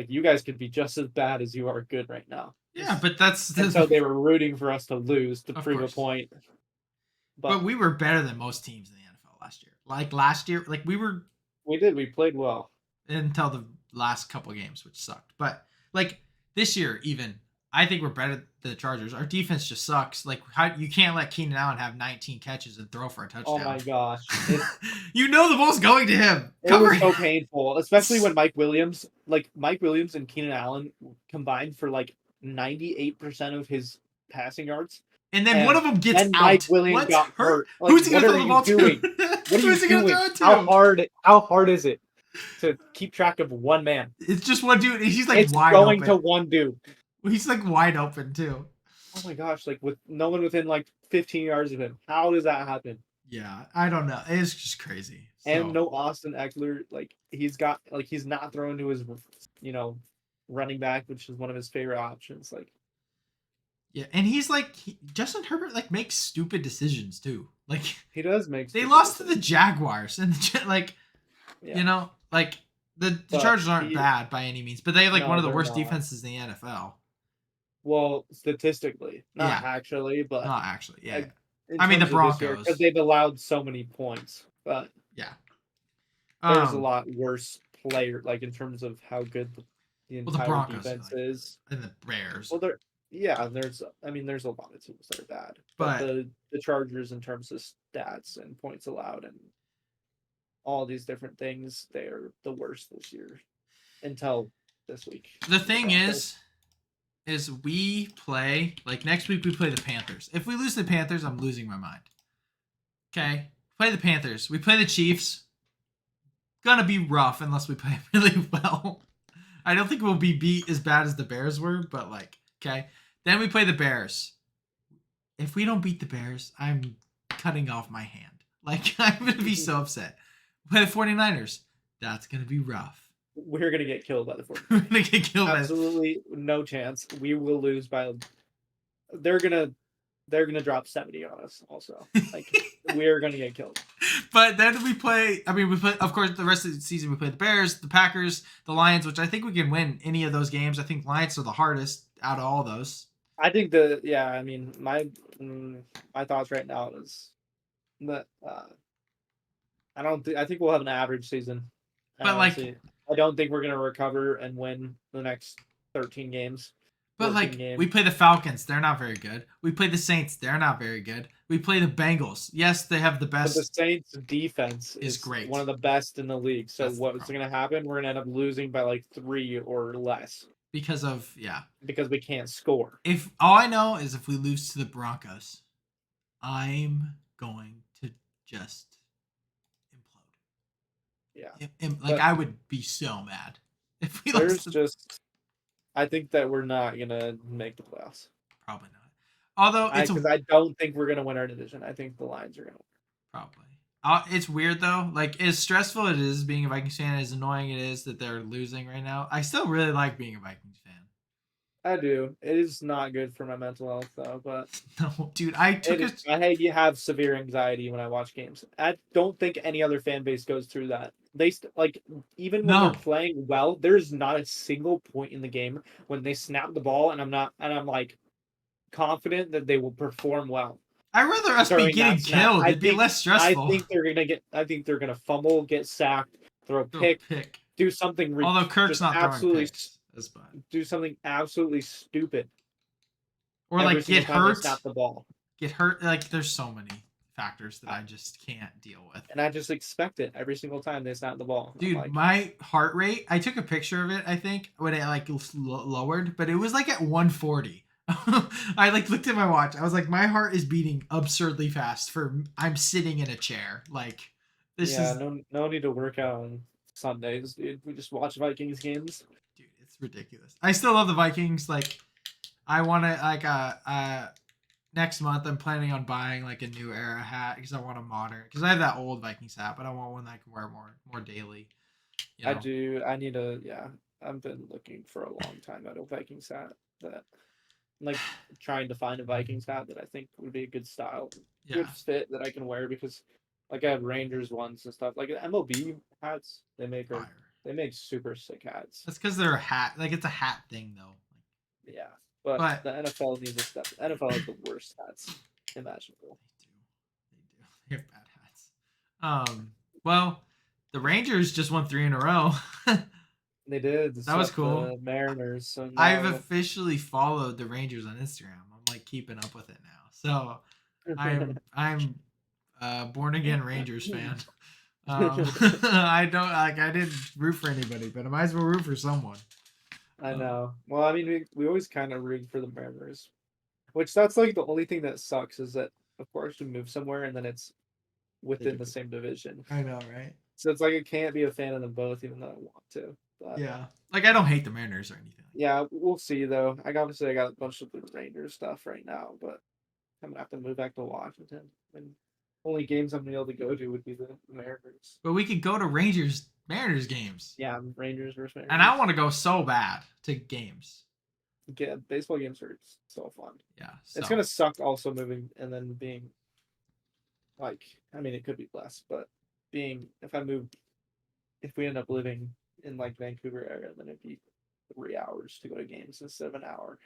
you guys could be just as bad as you are good right now. Yeah, but that's And so they were rooting for us to lose to Of prove course. a point. But we were better than most teams in the NFL last year. Like last year, like we were we did. We played well. until the last couple of games, which sucked. But like this year, even I think we're better than the Chargers. Our defense just sucks. Like you can't let Keenan Allen have 19 catches and throw for a touchdown. Oh my gosh. The ball's going to him. It was so painful, especially when Mike Williams and Keenan Allen combined for like 98% of his passing yards. And then one of them gets out. Mike Williams got hurt. Like, Who's he going to throw the ball doing? to? What are Who's you he going doing? to throw it to? How hard is it to keep track of one man? It's just one dude. He's like it's wide going open. to one dude. He's like wide open too. Oh my gosh! Like with no one within like 15 yards of him. How does that happen? Yeah, I don't know. It's just crazy. And no Austin Eckler. Like he's not throwing to his, running back, which is one of his favorite options. Like. Yeah, and he's like Justin Herbert like makes stupid decisions too. Like he does make. They lost to the Jaguars and yeah. Like the Chargers aren't bad by any means, but they have like one of the worst not. defenses in the NFL. Well, statistically, not actually, but not actually. Yeah, I mean the Broncos because they've allowed so many points, but yeah, there's a lot worse player like in terms of how good the entire Broncos defense is, and the Bears. Well, there's a lot of teams that are bad, but the Chargers in terms of stats and points allowed and all these different things, they're the worst this year until this week. The thing is we play like next week we play the Panthers. If we lose the Panthers, I'm losing my mind. Okay, play the Panthers. We play the Chiefs. Gonna be rough unless we play really well. I don't think we'll be beat as bad as the Bears were, but like Okay. Then we play the Bears. If we don't beat the Bears, I'm cutting off my hand. Like, I'm going to be so upset. We play the 49ers. That's going to be rough. We're gonna get killed by the 49ers. We're going to get killed Absolutely no chance. We will lose by. They're gonna drop 70 on us. Also, like we're gonna get killed. But then we play. I mean, we play. Of course, the rest of the season we play the Bears, the Packers, the Lions, which I think we can win any of those games. I think Lions are the hardest out of all those. I think I mean, my thoughts right now is that I think we'll have an average season. But I don't think we're gonna recover and win the next 13 games. But we play the Falcons, they're not very good. We play the Saints, they're not very good. We play the Bengals. Yes, they have the best. But the Saints defense is great, one of the best in the league. So what's going to happen? We're going to end up losing by like 3 or less because we can't score. If all I know is if we lose to the Broncos, I'm going to just implode. Yeah, I would be so mad if we lost. I think that we're not gonna make the playoffs. Probably not. Although because I don't think we're gonna win our division. I think the Lions are gonna win. Probably. It's weird though. Like, as stressful it is being a Vikings fan, as annoying it is that they're losing right now, I still really like being a Vikings fan. I do. It is not good for my mental health though, but no, dude, I have severe anxiety when I watch games. I don't think any other fan base goes through that. They even when they're playing well, there's not a single point in the game when they snap the ball and I'm like confident that they will perform well. I'd rather us be getting killed. It'd be less stressful. I think they're gonna fumble, get sacked, throw a pick, do something. Although Kirk's not throwing picks. Do something absolutely stupid. Or like get hurt. Snap the ball. Get hurt. Like, there's so many factors that I just can't deal with. And I just expect it every single time they snap the ball. Dude, my heart rate, I took a picture of it, I think, when it like lowered, but it was like at 140. I looked at my watch. I was like, my heart is beating absurdly fast I'm sitting in a chair. Like, this is no need to work out on Sundays, dude. We just watch Vikings games. Dude, it's ridiculous. I still love the Vikings. Like, I want to next month I'm planning on buying like a new era hat because I want a modern. Because I have that old Vikings hat, but I want one that I can wear more daily. You know? I do. I need a I've been looking for a long time at a Vikings hat that, like, trying to find a Vikings hat that I think would be a good style, good fit that I can wear because, like, I have Rangers ones and stuff. Like MLB hats, they make super sick hats. That's because they're a hat. Like, it's a hat thing though. Yeah. But the NFL needs a step. The NFL has the worst hats imaginable. They do. They have bad hats. Well, the Rangers just won 3 in a row. They did. That was cool. The Mariners. So I've officially followed the Rangers on Instagram. I'm like keeping up with it now. So I'm born again Rangers fan. I didn't root for anybody, but I might as well root for someone. I know. Well, I mean, we always kind of root for the Mariners, which that's like the only thing that sucks is that, of course, we move somewhere and then it's within the same division. I know, right? So it's like I can't be a fan of them both, even though I want to. But, yeah, like I don't hate the Mariners or anything. Yeah, we'll see though. I got a bunch of the Rangers stuff right now, but I'm gonna have to move back to Washington. And only games I'm gonna be able to go to would be the Mariners. But we could go to Mariners games. Yeah, Rangers versus Mariners. And I want to go so bad to games. Yeah, baseball games are so fun. Yeah. It's gonna suck also moving and then being like, I mean, it could be less, but if we end up living in like Vancouver area, then it'd be 3 hours to go to games instead of an hour.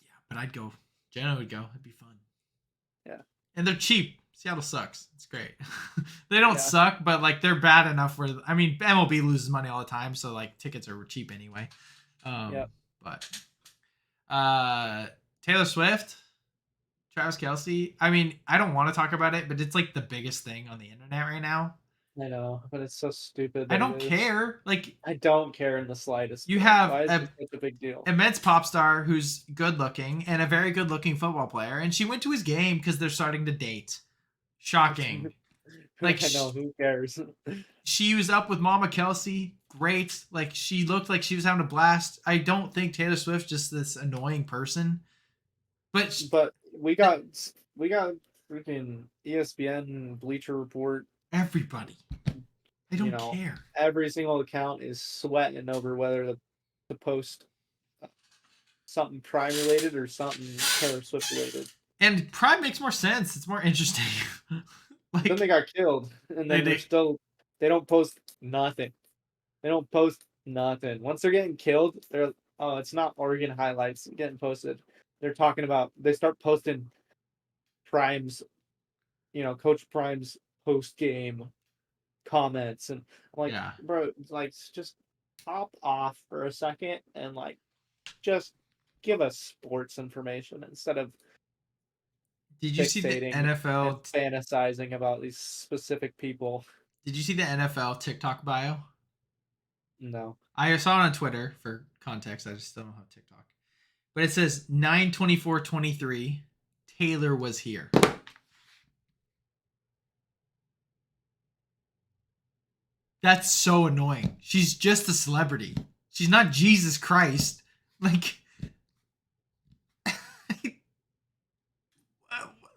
Yeah, but I'd go. Jenna would go. It'd be fun. Yeah. And they're cheap. Seattle sucks. It's great. They don't suck, but like they're bad enough where MLB loses money all the time, so like tickets are cheap anyway. But Taylor Swift, Travis Kelce. I mean, I don't want to talk about it, but it's like the biggest thing on the internet right now. I know, but it's so stupid. I don't care. Like, I don't care in the slightest. You have such a big deal. Immense pop star who's good looking and a very good looking football player, and she went to his game because they're starting to date. Shocking. Like I know, who cares? she was up with Mama Kelsey. Great. Like she looked like she was having a blast. I don't think Taylor Swift's just this annoying person, but But we got freaking ESPN, Bleacher Report. everybody. I You don't know, care. every single account is sweating over whether to post something Prime related or something Taylor Swift related. And Prime makes more sense. It's more interesting. Then they Like got killed, and they then did. they don't post nothing. They don't post nothing. Once they're getting killed, they're oh, it's not Oregon highlights getting posted. They're talking about they start posting Prime's, Coach Prime's post game comments, and I'm like, Yeah. bro, like just hop off for a second and like just give us sports information instead of Did you see the fixating and NFL? fantasizing about these specific people. Did you see the NFL TikTok bio? No. I saw it on Twitter for context. I just still don't have TikTok. But it says 9/24/23. Taylor was here. That's so annoying. She's just a celebrity. She's not Jesus Christ. Like,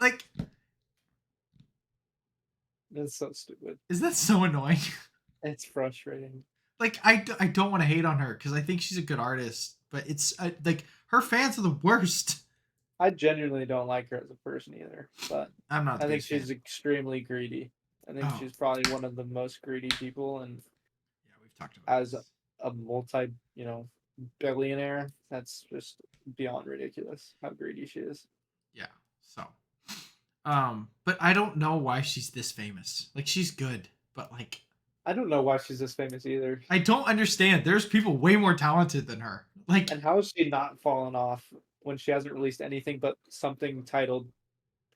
like, It's so stupid. is that so annoying? It's frustrating. Like, I don't want to hate on her because I think she's a good artist, but it's like her fans are the worst. I genuinely don't like her as a person either, but I'm not the I think biggest she's fan. extremely greedy. I think Oh, she's probably one of the most greedy people, and yeah, we've talked about as this. a multi, billionaire, that's just beyond ridiculous how greedy she is. Yeah. So, but I don't know why she's this famous. Like, she's good, but like, I don't know why she's this famous either. I don't understand. There's people way more talented than her. Like, And how has she not fallen off when she hasn't released anything but something titled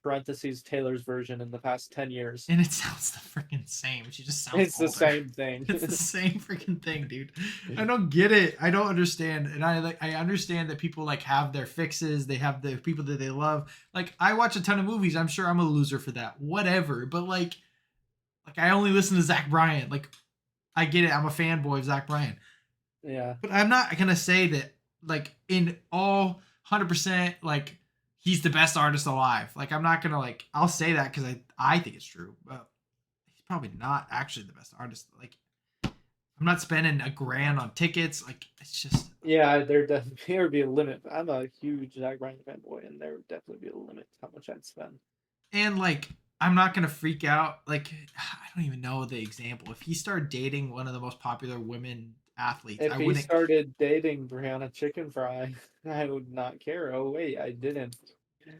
parentheses Taylor's version in the past 10 years? and it sounds the freaking same. She just sounds It's the older. same thing. It's the same freaking thing, dude. I don't get it. I don't understand. And I understand that people like have their fixes. They have the people that they love. Like I watch a ton of movies. I'm sure I'm a loser for that. Whatever. But like I only listen to Zach Bryan. Like I get it. I'm a fanboy of Zach Bryan. Yeah. But I'm not gonna say that like in all 100% like he's the best artist alive. Like I'm not gonna like I'll say that because I think it's true, but he's probably not actually the best artist. Like I'm not spending $1,000 on tickets. Like it's just Yeah, there would be a limit. I'm a huge Zach Bryan fanboy, and there would definitely be a limit to how much I'd spend. and like I'm not gonna freak out. Like I don't even know the example. If he started dating one of the most popular women athletes, If I he wouldn't started dating Brianna Chicken Fry, I would not care. Oh wait, I didn't.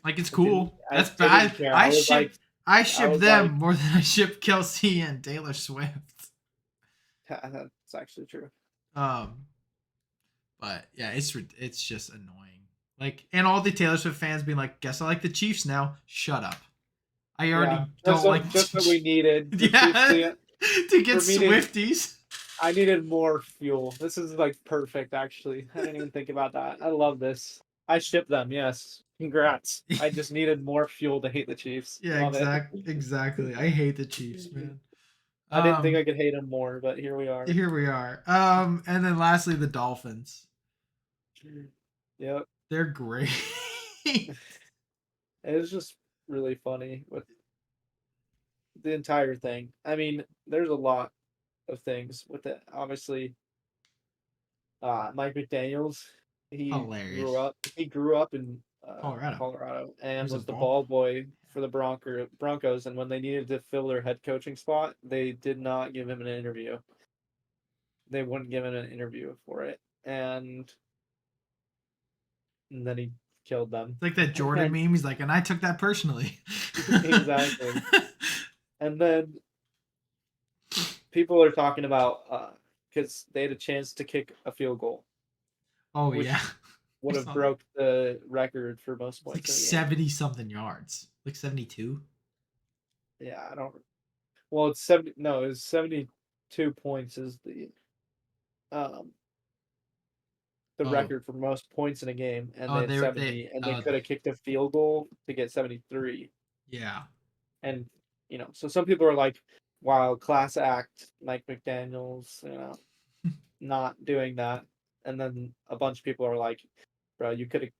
like it's I didn't. cool. I That's didn't bad. care. I was like, I I ship was them like, more than I ship Kelsey and Taylor Swift. yeah, that's actually true. Um, but yeah, it's just annoying. Like, and all the Taylor Swift fans being like, "Guess I like the Chiefs now." Shut up. I Yeah, already don't like. just what we needed. The Chiefs Yeah, to get for me to Swifties. I needed more fuel. This is like perfect, actually. I didn't even think about that. I love this. I ship them. Yes, congrats. I just needed more fuel to hate the Chiefs. Yeah, Love it. exactly. I hate the Chiefs, man. I didn't think Um, I could hate them more, but here we are. here we are. And then lastly, the Dolphins. Yep. They're great. It was just really funny with the entire thing. I mean, there's a lot of things with it. Obviously, Mike McDaniel's, Hilarious. he grew up in Colorado. Colorado He and was a was the ball. ball boy for the Broncos. And when they needed to fill their head coaching spot, they did not give him an interview. They wouldn't give him an interview for it, and then he killed them. It's like that Jordan And meme. He's like, and I took that personally. exactly. And then people are talking about because they had a chance to kick a field goal, Oh yeah, which would I have saw that. broke the record for most It's like points in a game. 70 something yards, like 72. Yeah, I don't. Well, it's 70. No, it's 72 points is um the Oh, record for most points in a game, and they oh, had they 70, and they could have kicked a field goal to get 73. yeah. And So some people are like, wow, class act, Mike McDaniels, not doing that. And then a bunch of people are like, bro, you could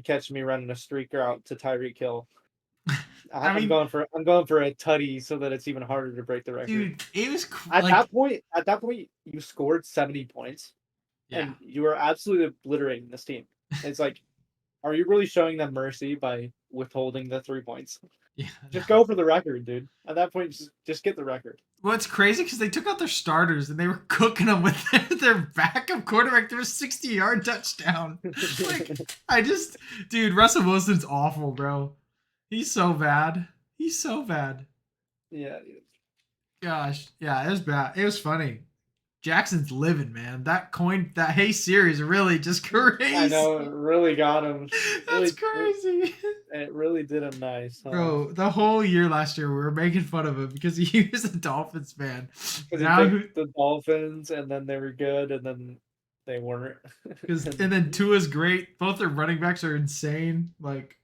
catch me running a streaker out to Tyreek Hill. I I'm mean, going for a tutty so that it's even harder to break the record. dude, it was At that point, you scored 70 points yeah, and you were absolutely obliterating this team. It's like, are you really showing them mercy by withholding the 3 points? yeah. Just go for the record, dude. At that point, just get the record. Well, it's crazy because they took out their starters and they were cooking them with their backup quarterback. There was 60-yard touchdown. Like, dude, Russell Wilson's awful, bro. He's so bad. He's so bad. Yeah, Gosh, yeah, it was bad. It was funny. Jackson's living, man. That Hay series really just I know crazy. it really got him. That's Really, crazy. it really did him nice, huh? Bro, the whole year last year we were making fun of him because he was a Dolphins fan. Because he Now, picked the Dolphins, and then they were good, and then they weren't. and then Tua's great. Both their running backs are insane. Like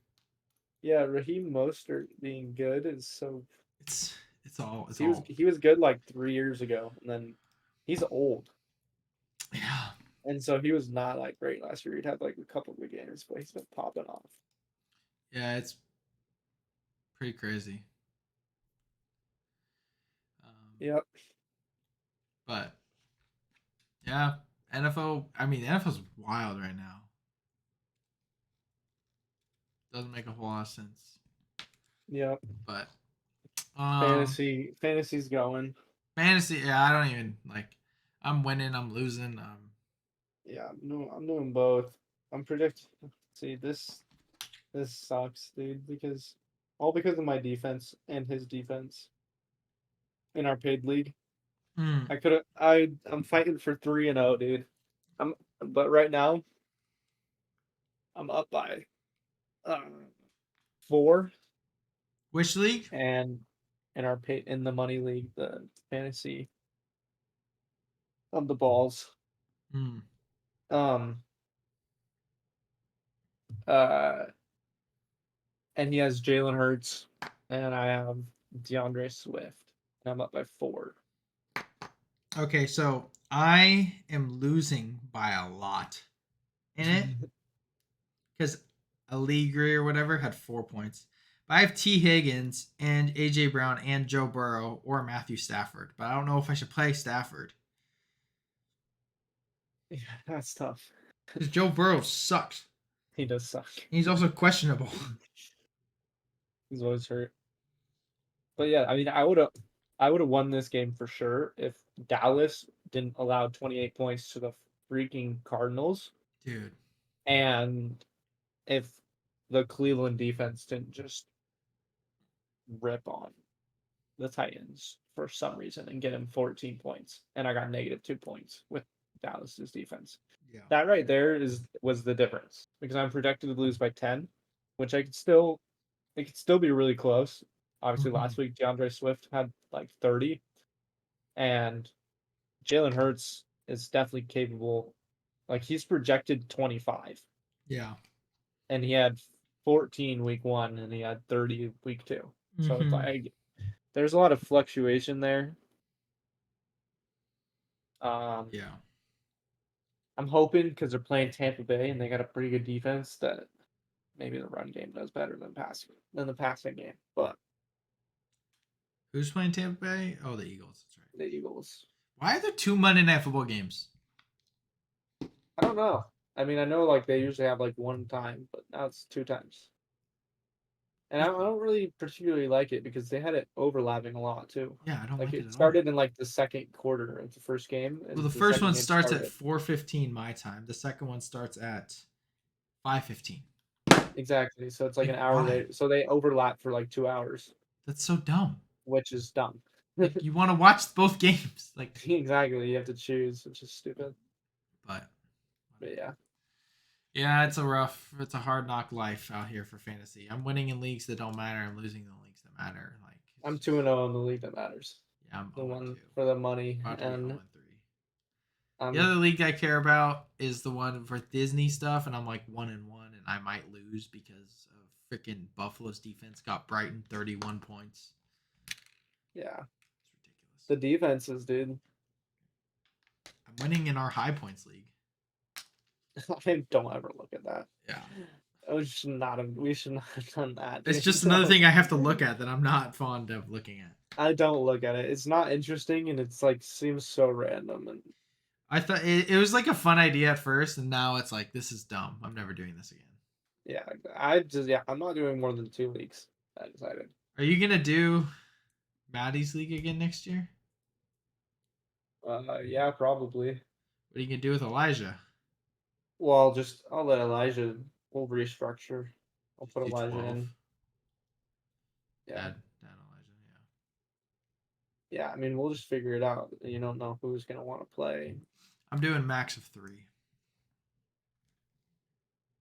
Yeah, Raheem Mostert being good is so. it's it's He was all he was good like 3 years ago, and then he's old, yeah. and so he was not like great last year. He'd had like a couple good games, but he's been popping off. Yeah, it's pretty crazy. Um, Yep. but yeah, NFL. I mean, NFL's wild right now. Doesn't make a whole lot of sense. Yep. But Fantasy's going. fantasy. Yeah, I don't even like. I'm winning. I'm losing. Yeah, no, I'm doing both. I'm predicting. See, this sucks, dude, because because of my defense and his defense in our paid league. Mm, I'm fighting for 3-0, dude. But right now I'm up by uh, 4, which league? and in the money league, the fantasy of the balls. Mm, Um uh and he has Jalen Hurts, and I have DeAndre Swift, and I'm up by 4. okay, so I am losing by a lot in it because Allegri or whatever had 4 points. But I have T. Higgins and AJ Brown and Joe Burrow or Matthew Stafford. But I don't know if I should play Stafford Yeah, that's tough. because Joe Burrow sucks. He does suck. He's also questionable. He's always hurt. But yeah, I mean, I would have won this game for sure if Dallas didn't allow 28 points to the freaking Cardinals, Dude. and if the Cleveland defense didn't just rip on the Titans for some reason and get him 14 points, and I got -2 points with Dallas's defense. Yeah. That right there was the difference, because I'm projected to lose by 10, which it could still be really close. Obviously, Mhm. last week DeAndre Swift had like 30, and Jalen Hurts is definitely capable. Like, he's projected 25, Yeah. and he had 14 week 1, and he had 30 week 2. So it's Mm-hmm. like there's a lot of fluctuation there. Um, Yeah. I'm hoping, because they're playing Tampa Bay and they got a pretty good defense, that maybe the run game does better than the passing game. But Who's playing Tampa Bay? Oh, the Eagles. That's right. the Eagles, Why are there 2 Monday Night Football games? I don't know. I mean, I know like they usually have like one time, but now it's 2 times. And I don't really particularly like it because they had it overlapping a lot too. Yeah, I don't Like, like it it at all. started in like the second quarter of the first game, Well, the and the first second one game starts at started 4:15 my time. The second one starts at 5:15. exactly. So it's like Like an hour why? later. So they overlap for like 2 hours, That's so dumb. which is dumb. Like you want to watch both games. Like Exactly. You have to choose, which is stupid. but But yeah, yeah, it's a hard knock life out here for fantasy. I'm winning in leagues that don't matter. I'm losing in leagues that matter. Like it's I'm just 2-0 in the league that matters. yeah, I'm The 0 and one 2. for the money, About to be 0 and and 3. The I'm other league I care about is the one for Disney stuff, and I'm like 1 and 1, and I might lose because of freaking Buffalo's defense got Brighton 31 points. Yeah, It's the ridiculous. defenses, dude. I'm winning in our high points league. I don't ever look at that. Yeah. We should not have done that, It's dude. just another thing I have to look at that I'm not fond of looking at. I don't look at it. It's not interesting, and it's like seems so random. And I thought it was like a fun idea at first, and now it's like, this is dumb. I'm never doing this again. yeah, I'm not doing more than 2 weeks. I decided. Are you gonna do Maddie's league again next year? Yeah, probably. What are you gonna do with Elijah? Well, just I'll let Elijah. We'll restructure. I'll put Do Elijah 12. in. Yeah, Dad Elijah, yeah. I mean, we'll just figure it out. You don't know who's gonna want to play. I'm doing max of 3.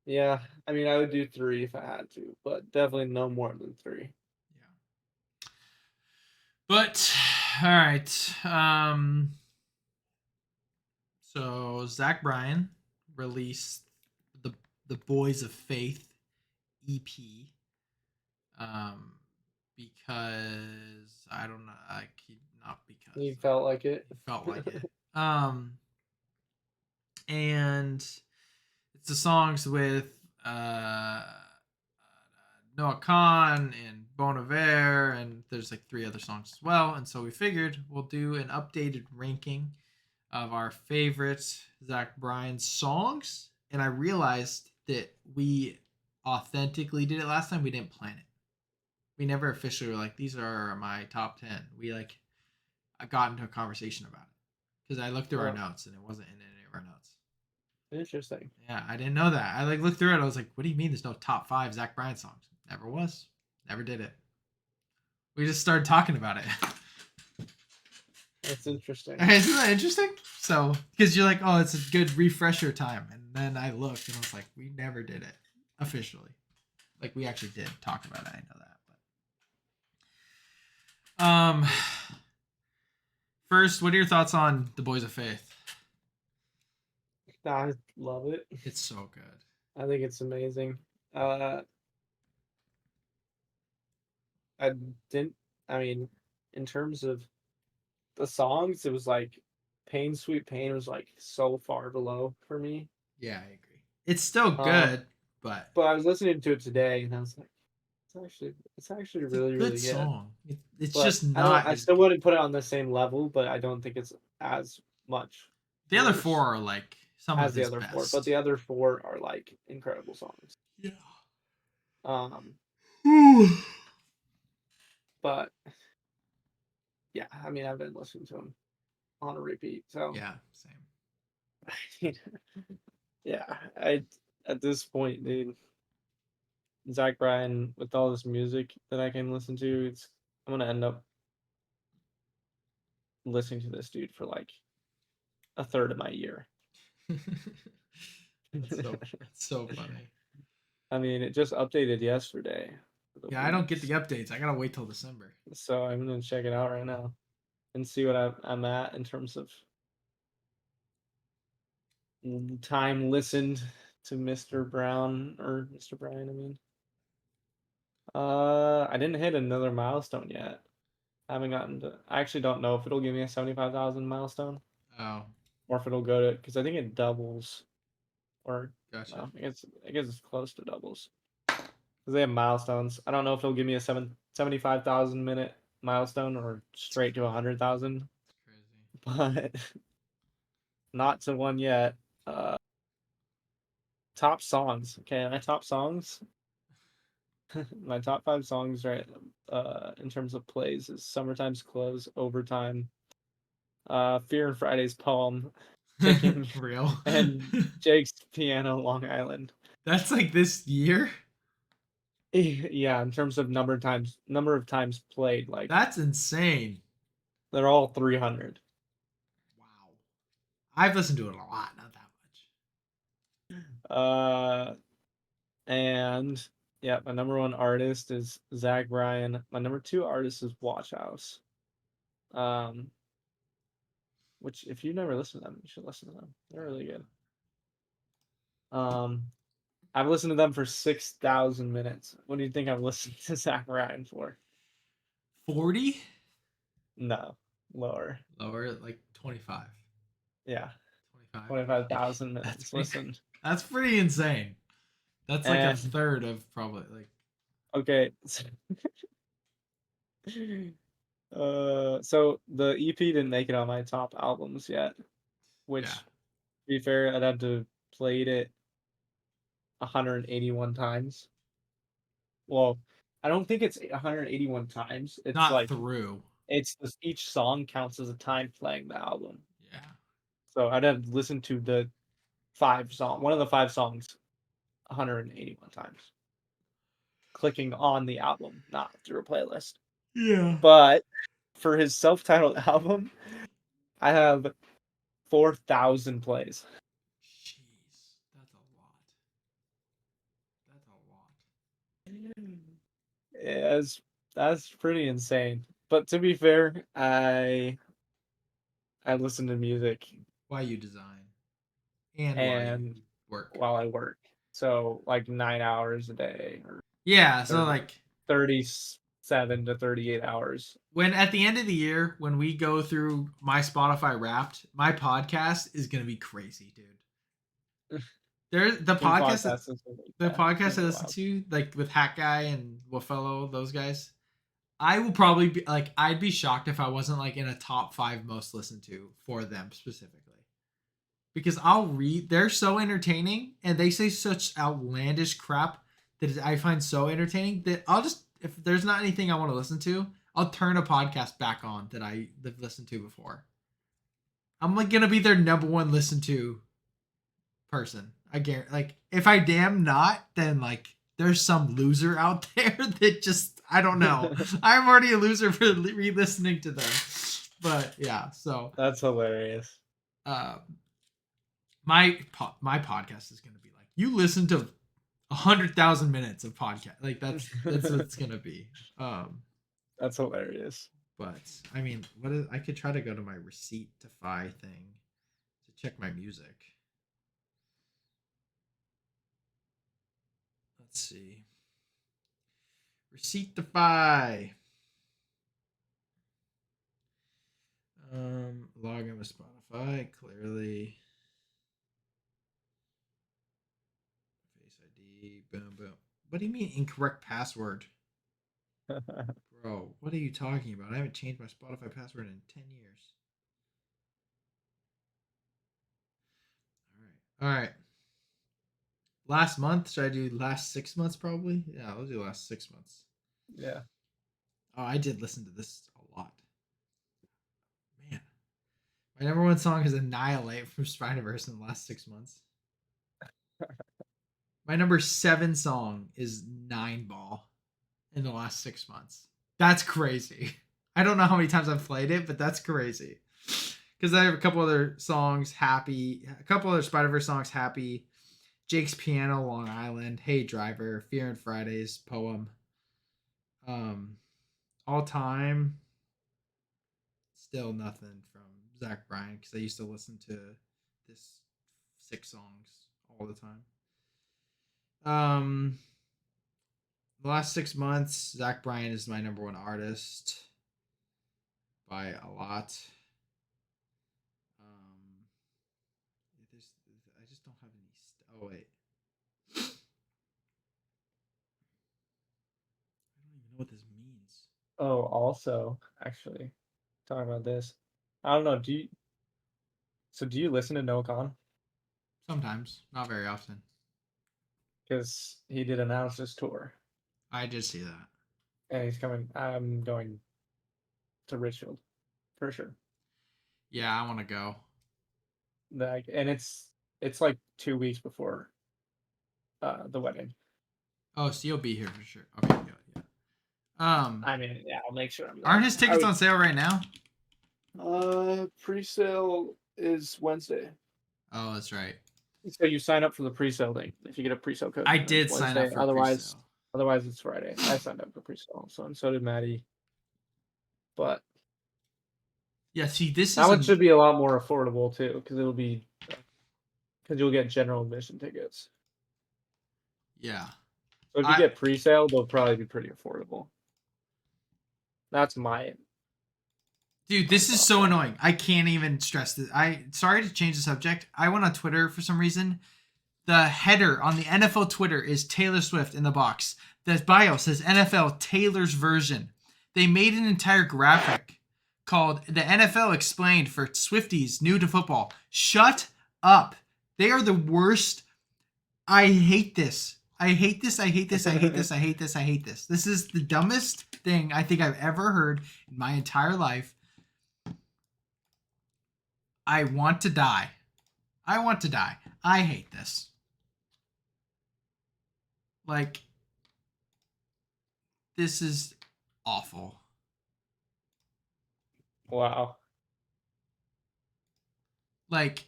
Yeah, I mean, I would do 3 if I had to, but definitely no more than 3. Yeah. But all right. So Zach Bryan released the Boys of Faith EP. Um, because I don't know, not because You felt like it. he felt like it. And it's the songs with uh, Noah Khan and Bon Iver, and there's like 3 other songs as well. And so we figured we'll do an updated ranking of our favorite Zach Bryan songs. And I realized that we authentically did it last time. We didn't plan it. We never officially were like, these are my top 10. We like, I got into a conversation about it because I looked through our Oh, notes and it wasn't in any of our notes. interesting. Yeah, I didn't know that. I like looked through it. I was like, what do you mean there's no top 5 Zach Bryan songs? Never was. Never did it. We just started talking about it. That's interesting. Isn't that interesting? So, because you're like, oh, it's a good refresher time. And then I looked and I was like, we never did it officially. Like, we actually did talk about it. I know that. But, first, what are your thoughts on The Boys of Faith? I love it. It's so good. I think it's amazing. Uh, I didn't. I mean, in terms of the songs, it was like "Pain, Sweet Pain" was like so far below for me. Yeah, I agree. It's still Um, good, but but I was listening to it today, and I was like, it's actually it's a really good really good. song. It's But just I don't. not I as still good. wouldn't put it on the same level, but I don't think it's as much The other 4 worse are like some of as the his other four. But best. the other four are like incredible songs. Yeah. Um, but yeah, I mean, I've been listening to them on a repeat, so Yeah, same. yeah, I at this point, dude, Zach Bryan with all this music that I can listen to, I'm gonna end up listening to this dude for like a third of my year. That's so funny. I mean, it just updated yesterday for the Yeah, I don't get the weeks, updates. I gotta wait till December. so I'm gonna check it out right now and see what I'm at in terms of time listened to Mr. Brown or Mr. Bryan. I mean, I didn't hit another milestone yet. I haven't gotten to. I actually don't know if it'll give me a 75,000 milestone Oh, or if it'll go to because I think it doubles or gotcha. no, I guess it's close to doubles because they have milestones. I don't know if it'll give me a 75,000 minute milestone or straight to 100,000, Crazy. but not to one yet. Uh, top songs. Okay, my top songs. My top 5 songs, right? In terms of plays, is "Summertime's Close," "Overtime," "Fear and Friday's Poem," "Ticking," Real. and Jake's Piano, "Long Island." That's like this year. Yeah, in terms of number of times played, like That's insane. they're all 300. Wow. I've listened to it a lot, not that Uh, and yeah, my number one artist is Zach Bryan. My number two artist is Watch House. Um, which if you've never listened to them, you should listen to them. They're really good. Um, I've listened to them for 6,000 minutes. What do you think I've listened to Zach Bryan for? much. 40? No, lower. Lower, like 25. Yeah, 25. 25,000 That's minutes pretty. listened. That's pretty insane. That's like a And third of probably like. okay, so the EP didn't make it on my top albums yet, Yeah. which, to be fair, I'd have to played it 181 times. Well, I don't think it's 181 times. It's Not like through. it's just each song counts as a time playing the album. Yeah. So I'd have listened to one of the 5 songs 181 times, clicking on the album, not through a playlist. Yeah. But for his self-titled album, I have 4,000 plays. Jeez, that's a lot. That's a lot. Yes, that's pretty insane. But to be fair, I listen to music Why you design and why you and work. while I work. So like 9 hours a day or Yeah. So 30, like 37 to 38 hours. when at the end of the year when we go through my Spotify Wrapped, my podcast is gonna be crazy, dude. There's the Two podcast podcasts this week. the Yeah, it's podcast I gonna be listen wild. to, like with Hack Guy and Wafello, those guys. I will probably be like, I'd be shocked if I wasn't like in a top 5 most listened to for them specifically. Because I'll read, they're so entertaining and they say such outlandish crap that I find so entertaining that I'll just, if there's not anything I want to listen to, I'll turn a podcast back on that I've listened to before. I'm like gonna be their number one listened to person. I guarantee. Like, if I damn not, then like there's some loser out there that just, I don't know. I'm already a loser for re-listening to them. But yeah, so That's hilarious. uh, my podcast is gonna be like, you listen to 100,000 minutes of podcast. Like that's what it's gonna be. Um, That's hilarious. but I mean, what is? I could try to go to my Receipt-Defy thing to check my music. Let's see. Receipt-Defy. Log in with Spotify. Clearly. Face ID. Boom, boom. What do you mean incorrect password? Bro, what are you talking about? I haven't changed my Spotify password in 10 years. All right. All right. Last month? Should I do last 6 months probably? Yeah, I'll do last 6 months. Yeah. Oh, I did listen to this a lot. Man. My number one song is Annihilate from Spider-Verse in the last 6 months. My number 7 song is 9 Ball in the last 6 months. That's crazy. I don't know how many times I've played it, but that's crazy. Because I have a couple other songs, Happy, a couple other Spider-Verse songs, Happy, Jake's Piano, Long Island, Hey Driver, Fear and Fridays, Poem. All time, still nothing from Zach Bryan because I used to listen to this 6 songs all the time. The last 6 months, Zach Bryan is my number one artist by a lot. I just don't have any. Oh wait, I don't even know what this means. Oh, also, actually, talking about this, I don't know. Do you listen to No Con? Sometimes, not very often. Because he did announce his tour, I did see that. and he's coming. I'm going to Richfield for sure. Yeah, I want to go. Like, and it's like 2 weeks before the wedding. Oh, so you'll be here for sure. Okay, yeah. I mean, yeah, I'll make sure I'm Aren't there. his tickets on sale right now? Pre-sale is Wednesday. Oh, that's right. So you sign up for the pre-sale thing. If you get a pre-sale code, I then did it's sign Wednesday. up for Otherwise, pre-sale. it's Friday. I signed up for pre-sale, and so did Maddie. But Yeah, see, this that is one should be a lot more affordable too, because you'll get general admission tickets. yeah. So if you get pre-sale, they'll probably be pretty affordable. That's my Dude, this is so annoying. I can't even stress this. Sorry to change the subject. I went on Twitter for some reason. The header on the NFL Twitter is Taylor Swift in the box. The bio says NFL Taylor's version. They made an entire graphic called The NFL Explained for Swifties New to Football. Shut up. They are the worst. I hate this. I hate this. I hate this. I hate this. I hate this. I hate this. This is the dumbest thing I think I've ever heard in my entire life. I want to die. I want to die. I hate this. Like, this is awful. Wow. Like,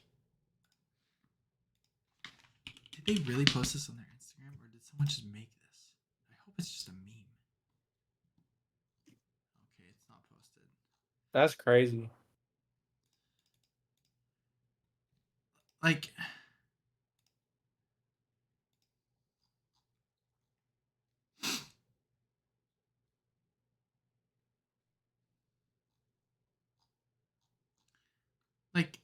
did they really post this on their Instagram, or did someone just make this? I hope it's just a meme. Okay, it's not posted. That's crazy. Like, like,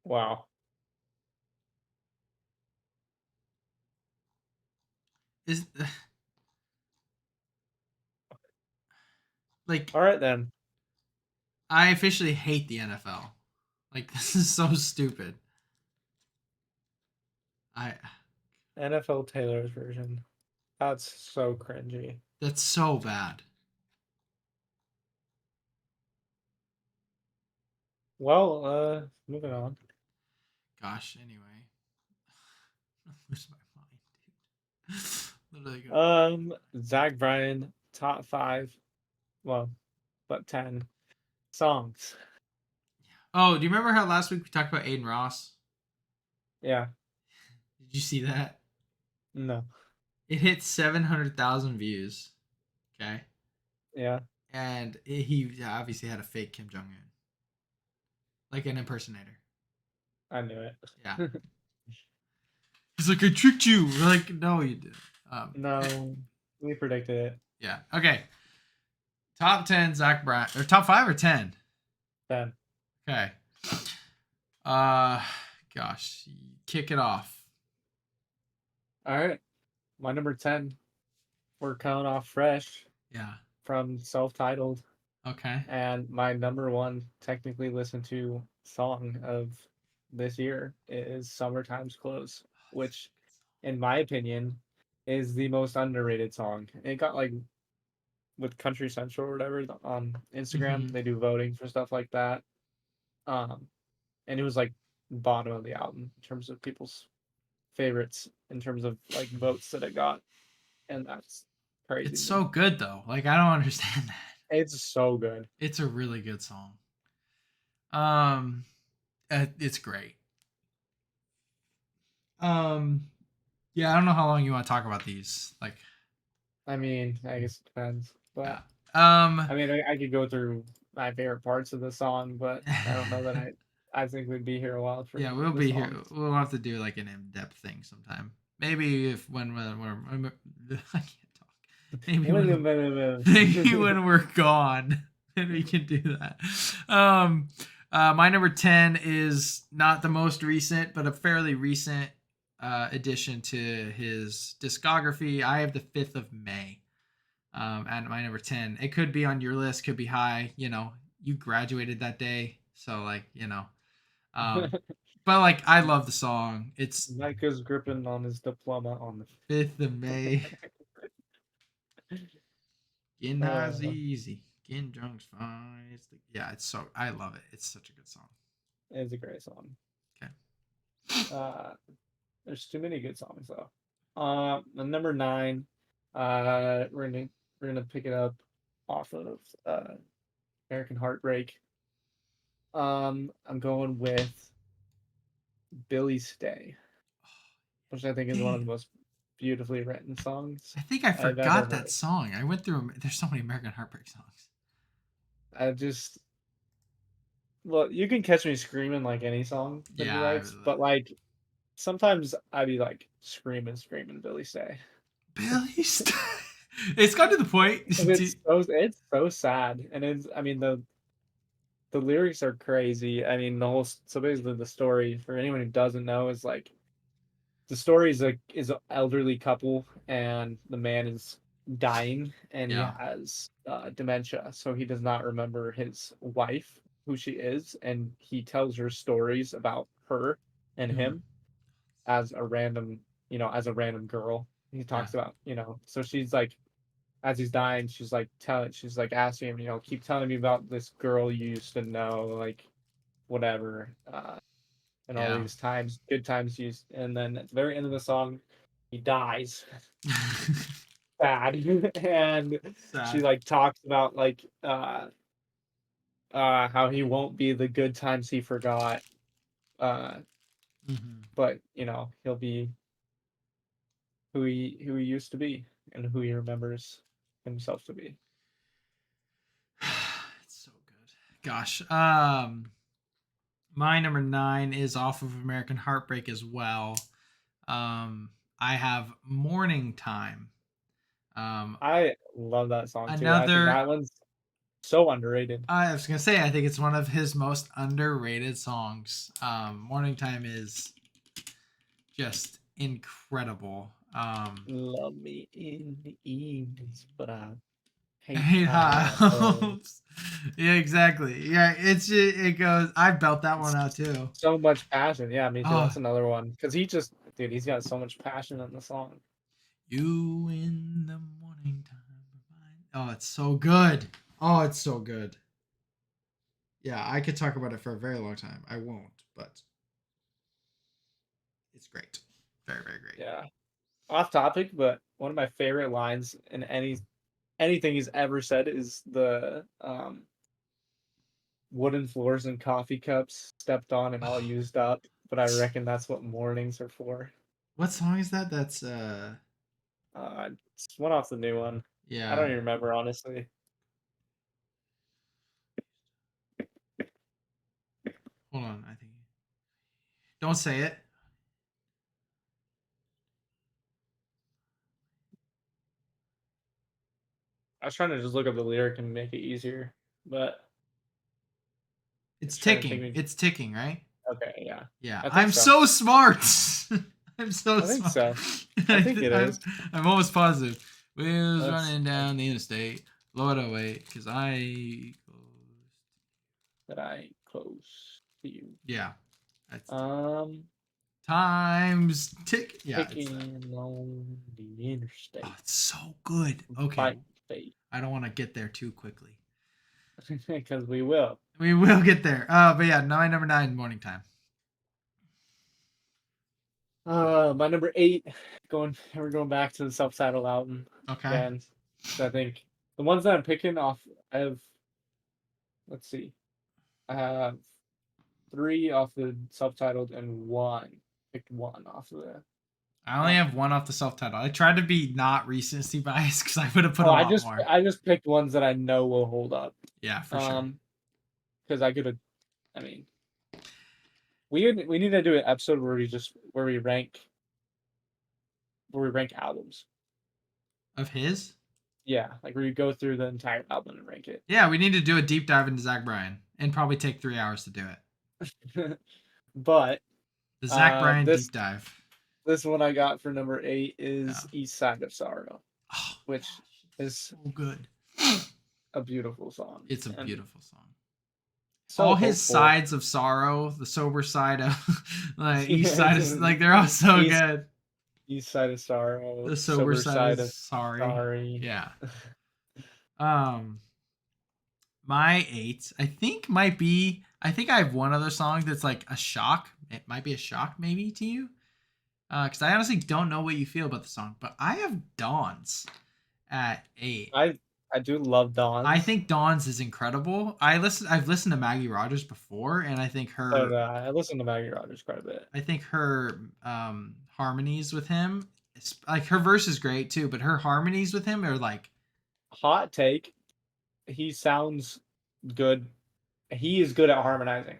Wow. is like, All right then. I officially hate the NFL. Like, this is so stupid. NFL Taylor's version. That's so cringy. That's so bad. Well, moving on. Gosh, anyway. I lose my mind, dude. Literally Zach Bryan, top 5, well, but 10 songs. Oh, do you remember how last week we talked about Aiden Ross? Yeah. Did you see that? No. It hit 700,000 views. Okay. Yeah. And he obviously had a fake Kim Jong Un, like an impersonator. I knew it. Yeah. He's like, I tricked you. We're like, no, you didn't. No, we predicted it. Yeah. Okay. Top 10 Zach Bryan, or top 5 or 10? 10. Okay. Gosh, kick it off. All right. My number 10. We're coming off fresh Yeah. from self-titled, Okay. and my number 1 technically listened to song of this year is "Summertime's Close," which, in my opinion, is the most underrated song. It got like with Country Central or whatever on Instagram, Mhm. they do voting for stuff like that. And it was like bottom of the album in terms of people's favorites in terms of like votes that it got, and that's crazy It's to me. so good though. Like, I don't understand that. It's so good. It's a really good song. It's great. Yeah, I don't know how long you want to talk about these. Like, I mean, I guess it depends, yeah. but Um, I mean, I could go through my favorite parts of the song, but I don't know that I think we'd be here a while for yeah, we'll the be here. songs. We'll have to do like an in-depth thing sometime. Maybe if when I can't talk. Maybe when we're gone, then we can do that. My number 10 is not the most recent, but a fairly recent addition to his discography. I have the 5th of May. And my number 10. It could be on your list, could be high. You know, you graduated that day. So, like, you know. But, like, I love the song. It's Micah's gripping on his diploma on the 5th of May. Getting high's uh, easy. Getting drunk's fine. Yeah, it's so. I love it. It's such a good song. it's a great song. Okay. There's too many good songs though. Number 9, we're gonna pick it up off of American Heartbreak. I'm going with Billy Stay, which I think is one of the most beautifully written songs I think I I've ever forgot that heard. song. I went through. There's so many American Heartbreak songs. I just Well, you can catch me screaming like any song that he Yeah, writes, but like sometimes I'd be like screaming Billy Stay. Billy Stay. It's got to the point. It's so sad, and it's I mean the lyrics are crazy. I mean the whole so basically the story for anyone who doesn't know is like the story is an elderly couple and the man is dying and he Yeah. has dementia, so he does not remember his wife, who she is, and he tells her stories about her and Mhm. him as a random, as a random girl. He Yeah. talks about, so she's like, as he's dying, she's like asking him, keep telling me about this girl you used to know, like whatever, and all Yeah. these times, good times used. And then at the very end of the song, he dies. Bad. And she Sad. like talks about like how he won't be the good times he forgot, uh, Hmm. but he'll be who he used to be and who he remembers himself to be. It's so good. Gosh. My number 9 is off of American Heartbreak as well. I have Morning Time. Um, I love that song too. I think another. that one's so underrated. I was gonna say I think it's one of his most underrated songs. Morning Time is just incredible. Love me in the evenings, but I hate Hate high high hopes. hopes. Yeah, exactly. Yeah, it goes. I belt that one It's out too. so much passion. Yeah, me too. Oh, That's another one. Because dude, he's got so much passion in the song. you in the morning time. Oh, it's so good. Oh, it's so good. Yeah, I could talk about it for a very long time. I won't, but it's great. Very, very great. Yeah. Off topic, but one of my favorite lines in anything he's ever said is the wooden floors and coffee cups stepped on and all used up. But I reckon that's what mornings are for. What song is that? That's It's one off the new one. I don't yeah. even remember honestly. Hold on, I think. Don't say it. I was trying to just look up the lyric and make it easier, but It's it's trying to take ticking. me. It's ticking, right? Okay, yeah, Yeah. I think I'm so. so smart. I'm so I think smart. so. I think it I'm is. I'm almost positive. Wheels That's running down the interstate. Lord, oh wait, because I. that I close to you. Yeah, that's Um, times tick. Yeah, it's that. Picking on the Oh, interstate, it's so good. Okay, fighting fate, I don't want to get there too quickly. because we will. We will get there. But yeah, number 9, morning time. My number 8, we're going back to the self-titled album Okay. again. So I think the ones that I'm picking off, I have, let's see, I have 3 off the self-titled and picked one off of the. I only Uh, have one off the self title. I tried to be not recency biased because I would have put oh, a I lot just more. I just picked ones that I know will hold up. Yeah, for sure. Because I could have, I mean, we need to do an episode where we rank albums. Of his? Yeah, like where you go through the entire album and rank it. Yeah, we need to do a deep dive into Zach Bryan and probably take 3 hours to do it. But The Zach Bryan this deep dive. this one I got for number 8 Yeah. is East Side of Sorrow, Oh which gosh, it's is so good. a beautiful song It's a and beautiful song. so All his hopeful. sides of sorrow, the sober side of like east Yeah, side of like they're all so East good. East Side of Sorrow, The sober Sober side Side is of sorry. Sorry. Yeah. Um my 8, I think might be I think I have one other song that's like a shock. It might be a shock maybe to you. Because I honestly don't know what you feel about the song, but I have Dawns at 8. I I do love I Dawn's. think Dawns is incredible. I've listened to Maggie Rogers before, and So I listen to Maggie Rogers quite a bit. I think her harmonies with him, like her verse is great too, but her harmonies with him are like, Hot take, he sounds good. He is good at harmonizing.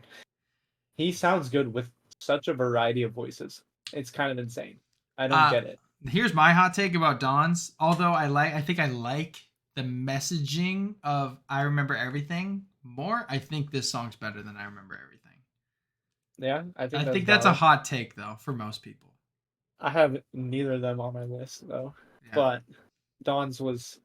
He sounds good with such a variety of voices. It's kind of insane. I don't uh, get it. Here's my hot take about Dawn's. Although I think I like the messaging of I Remember Everything more. I think this song's better than I Remember Everything. Yeah, I I think that's think that's a valid. hot take though for most people. I have neither of them on my list though, Yeah, but Dawn's was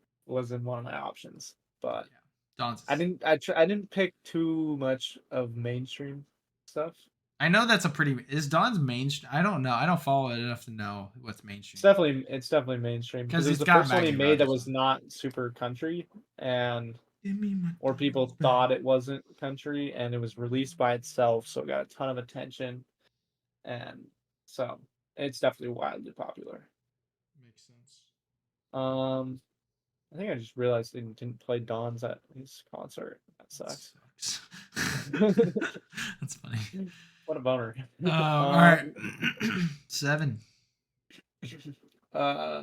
in one of my options. But yeah. Dawn's. I didn't pick too much of mainstream stuff. I know that's a pretty. Is Dawn's mainstream? I don't know. I don't follow it enough to know what's mainstream It's definitely mainstream because because it was it's the got first one he Maggie made that Rogers was on not super country, and it. Give me my or people things back. thought it wasn't country, and it was released by itself, so it got a ton of attention, and so it's definitely wildly popular. Makes sense. Um, I think I just realized they didn't play Don's at his concert. That That sucks. sucks. That's funny. What a bummer. All right, 7. uh,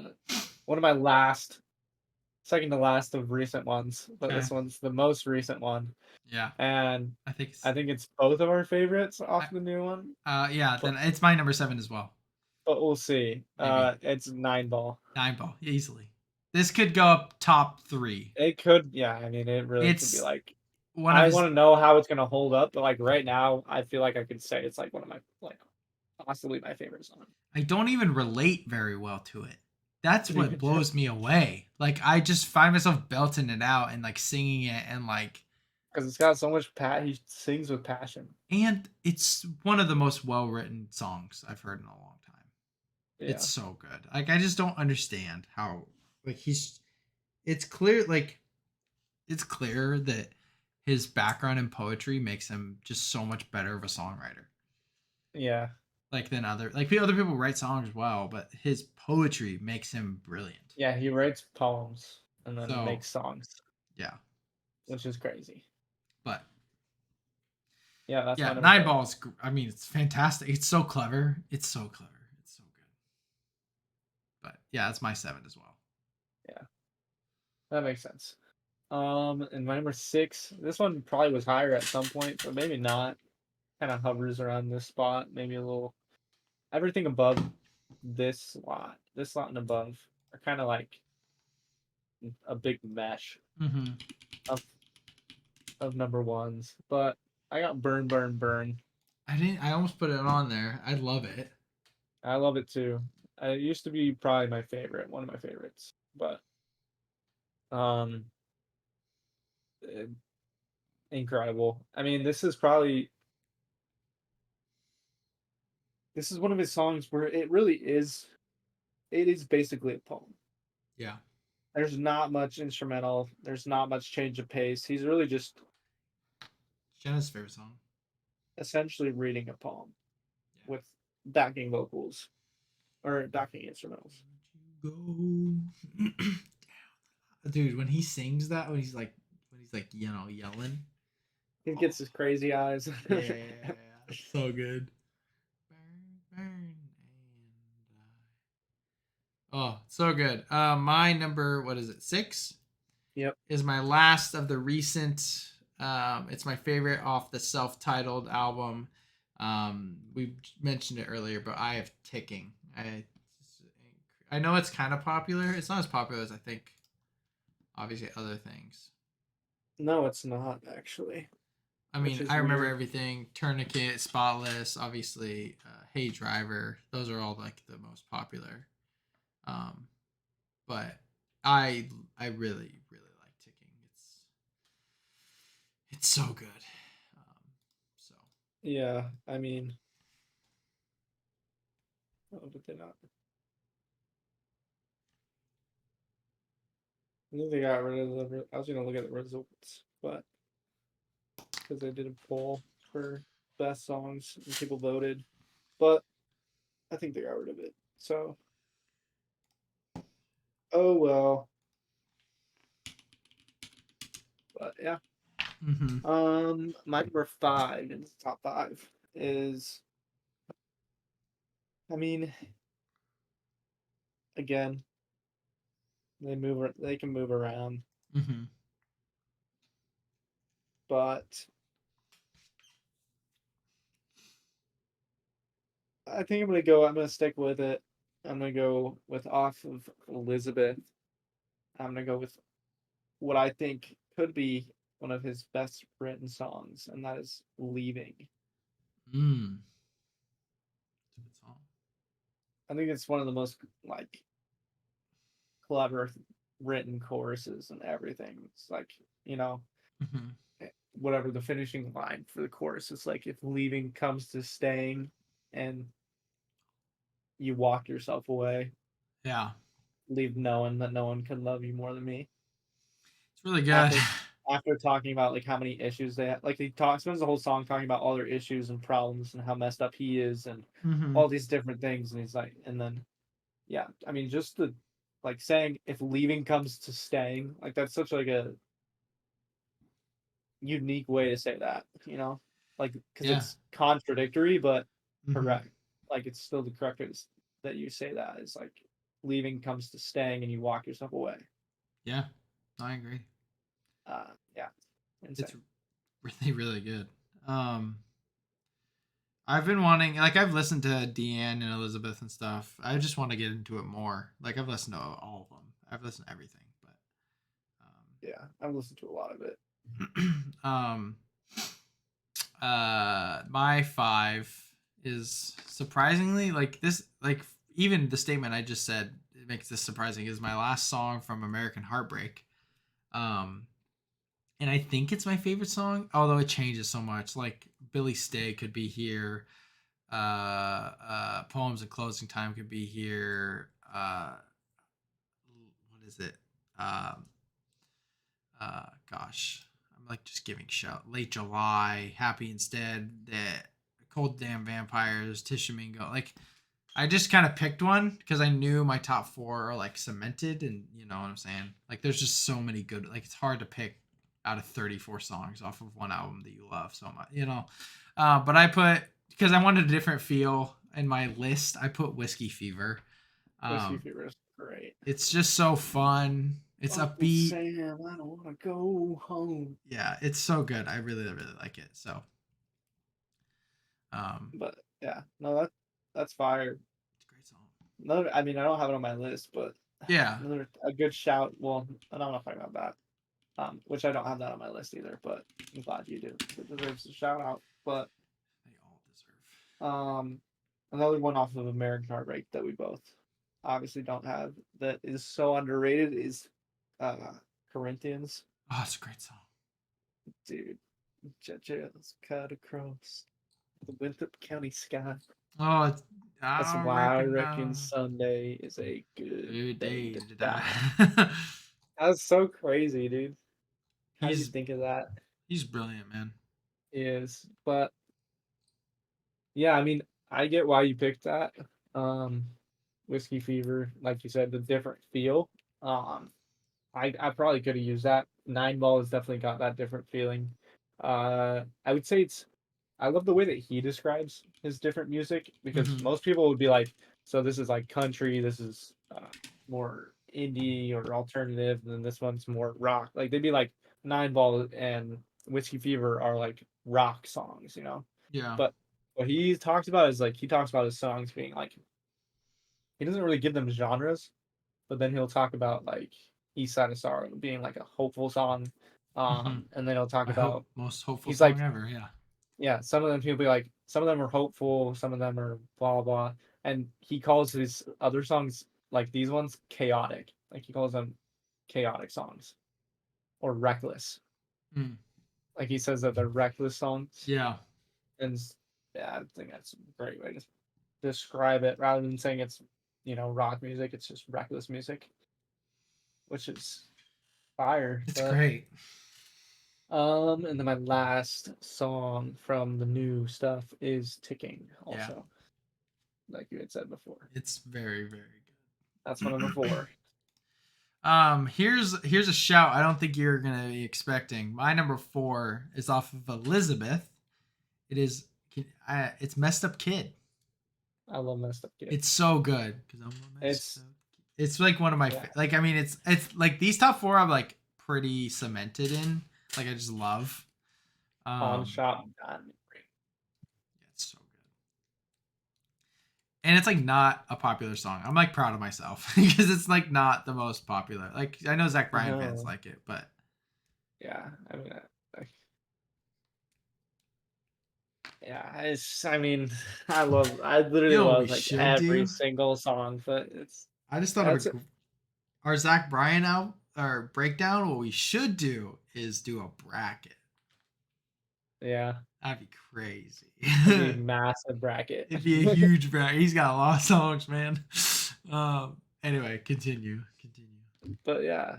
one of my second to last of recent ones, but Okay. this one's the most recent one, Yeah, and I think. I think it's both of our favorites I, off the new one, yeah, but then it's my number 7 as well. we'll see. Maybe It's 9 ball. 9 ball easily. This could go up top 3. It could, yeah. I mean, it really could be It's like. one of I his. want to know how it's gonna hold up, but like right now, I feel like I could say it's like one of my like possibly my favorite song. I don't even relate very well to it. That's what blows me away. Like I just find myself belting it out and like singing it and like Because it's got so much he sings with passion. and it's one of the most well-written songs I've heard in a long time. It's Yeah, so good. Like I just don't understand how like he's it's clear like it's clear that his background in poetry makes him just so much better of a songwriter. yeah, Like than other people write songs well, but his poetry makes him brilliant. yeah. He writes poems and then So makes songs, yeah. So which is crazy. but Yeah, that's my yeah, number nine seven. balls. I mean, it's fantastic. It's so clever. It's so clever. It's so good. But yeah, that's my 7 as well. Yeah, that makes sense. And my number six. This one probably was higher at some point, but maybe not. Kind of hovers around this spot. Maybe a little. Everything above this slot and above, are kind of like a big mesh Mm-hmm. of number ones. But I got Burn, Burn, Burn. I didn't. I almost put it on there. I love it. I love it too. It used to be probably my favorite, one of my favorites. But um, eh, incredible. I mean, this is one of his songs where it really is. It is basically a poem. Yeah. There's not much instrumental. There's not much change of pace. He's really just Jenna's favorite song. essentially reading a poem Yeah. with backing vocals or backing instrumentals. Go. Dude, when he sings that, when he's like yelling. He Oh, gets his crazy eyes. yeah, so good. Burn, burn, and oh, so good. My number, what is it? 6 Yep. is my last of the recent. It's my favorite off the self-titled album. We mentioned it earlier, but I have Ticking. I know it's kind of popular. It's not as popular as I think. Obviously, other things. No, it's not actually, I which mean, is I remember weird. everything. Tourniquet, Spotless, obviously. Hey Driver. Those are all like the most popular. Um, but I really really like Ticking. It's so good. So Yeah, I mean, oh, but they're not. I think they got rid of the. I was gonna look at the results, but because they did a poll for best songs and people voted, but I think they got rid of it. So, oh well. But yeah. mm-hmm. My number five in the top five is. I mean, again, They can move around, Mm-hmm. but I think I'm gonna go. I'm gonna stick with it. I'm gonna go with off of Elizabeth. I'm gonna go with what I think could be one of his best written songs, and that is "Leaving." Mm. It's a good song. I think it's one of the most like clever written choruses and everything. It's like, you know, Hmm. whatever the finishing line for the chorus is like, if leaving comes to staying and you walk yourself away, Yeah, leave knowing that no one can love you more than me. it's really good. After talking about like how many issues they have, like he talks spends the whole song talking about all their issues and problems and how messed up he is and Hmm. all these different things, and he's like, and then yeah, I mean just the like saying if leaving comes to staying, like that's such like a unique way to say that, you know, like because Yeah. it's contradictory but Hmm. correct. Like it's still the correct way that you say that is like leaving comes to staying and you walk yourself away. Yeah, I agree. Yeah, It's insane. really, really good. Um, I've been wanting, like, I've listened to Deanne and Elizabeth and stuff. I just want to get into it more. Like, I've listened to all of them. I've listened to everything, but Yeah, I've listened to a lot of it. um, my five is surprisingly like this. Like, even the statement I just said, it makes this surprising. Is my last song from American Heartbreak. Um, and I think it's my favorite song, although it changes so much. Like Billy Stay could be here. Poems and Closing Time could be here. What is it? Um, Gosh, I'm like just giving shout. Late July, Happy Instead, that Cold Damn Vampires, Tishomingo. Like, I just kind of picked one because I knew my top four are like cemented, and you know what I'm saying. Like, there's just so many good. Like, it's hard to pick out of 34 songs off of one album that you love so much, you know. But I put because I wanted a different feel in my list. I put Whiskey Fever. Whiskey Um, Fever is great. it's just so fun. It's Uncle upbeat. Sam, I don't want to go home. Yeah, it's so good. I really, really like it. So, um, But yeah, no, that's fire. it's a great song. Another, I mean, I don't have it on my list, but Yeah. another a good shout. Well, I don't know if I got that. Which I don't have that on my list either, but I'm glad you do. It deserves a shout out. But They all deserve. um, another one off of American Heartbreak that we both obviously don't have that is so underrated is uh Corinthians. Oh, it's a great song. Dude, just cut across the Winthrop County sky. Oh, it's, That's I why I reckon reckon Sunday is a good good day day to to die. die. That's so crazy, dude. How do you he's think of that? he's brilliant, man. Is but yeah, I mean, I get why you picked that. Um, Whiskey Fever, like you said, the different feel. Um, I probably could have used that. Nine Ball has definitely got that different feeling. I would say it's. I love the way that he describes his different music because Hmm. most people would be like, so this is like country, this is more indie or alternative, and then this one's more rock. Like they'd be like Nine Ball and Whiskey Fever are like rock songs, you know. Yeah. But what he talks about is like he talks about his songs being like he doesn't really give them genres, but then he'll talk about like East Side of Sorrow being like a hopeful song. Hmm. And then he'll talk I hope about most hopeful he's song like, ever. Yeah. yeah, some of them he'll be like, some of them are hopeful, some of them are blah blah. And he calls his other songs like these ones chaotic. Like he calls them chaotic songs or reckless. Mm. Like he says that they're reckless songs. Yeah. And yeah, I think that's a great way to describe it rather than saying it's, you know, rock music, it's just reckless music, which is fire. It's But great. and then my last song from the new stuff is Ticking, Yeah. also, like you had said before. It's very, very That's my number good. four. Here's a shout I don't think you're gonna be expecting. My number four is off of Elizabeth. It is it's Messed Up Kid. I love Messed Up Kid. It's so good because I'm a messed It's up. It's like one of my yeah, like. I mean, it's like these top four I'm like pretty cemented in. Like I just love. Pawn Um, Shop Diamond Ring. yeah, it's so good. and it's like not a popular song. I'm like proud of myself because it's like not the most popular. Like I know Zach Bryan fans No. like it, but Yeah, I mean, yeah, I mean, I you literally know what we love like should every do? single song, but I just thought of that's our Zach Bryan out or breakdown. What we should do is do a bracket. yeah, That'd be crazy. it'd be a massive bracket. It'd be a huge bracket. He's got a lot of songs, man. Anyway, continue. But yeah,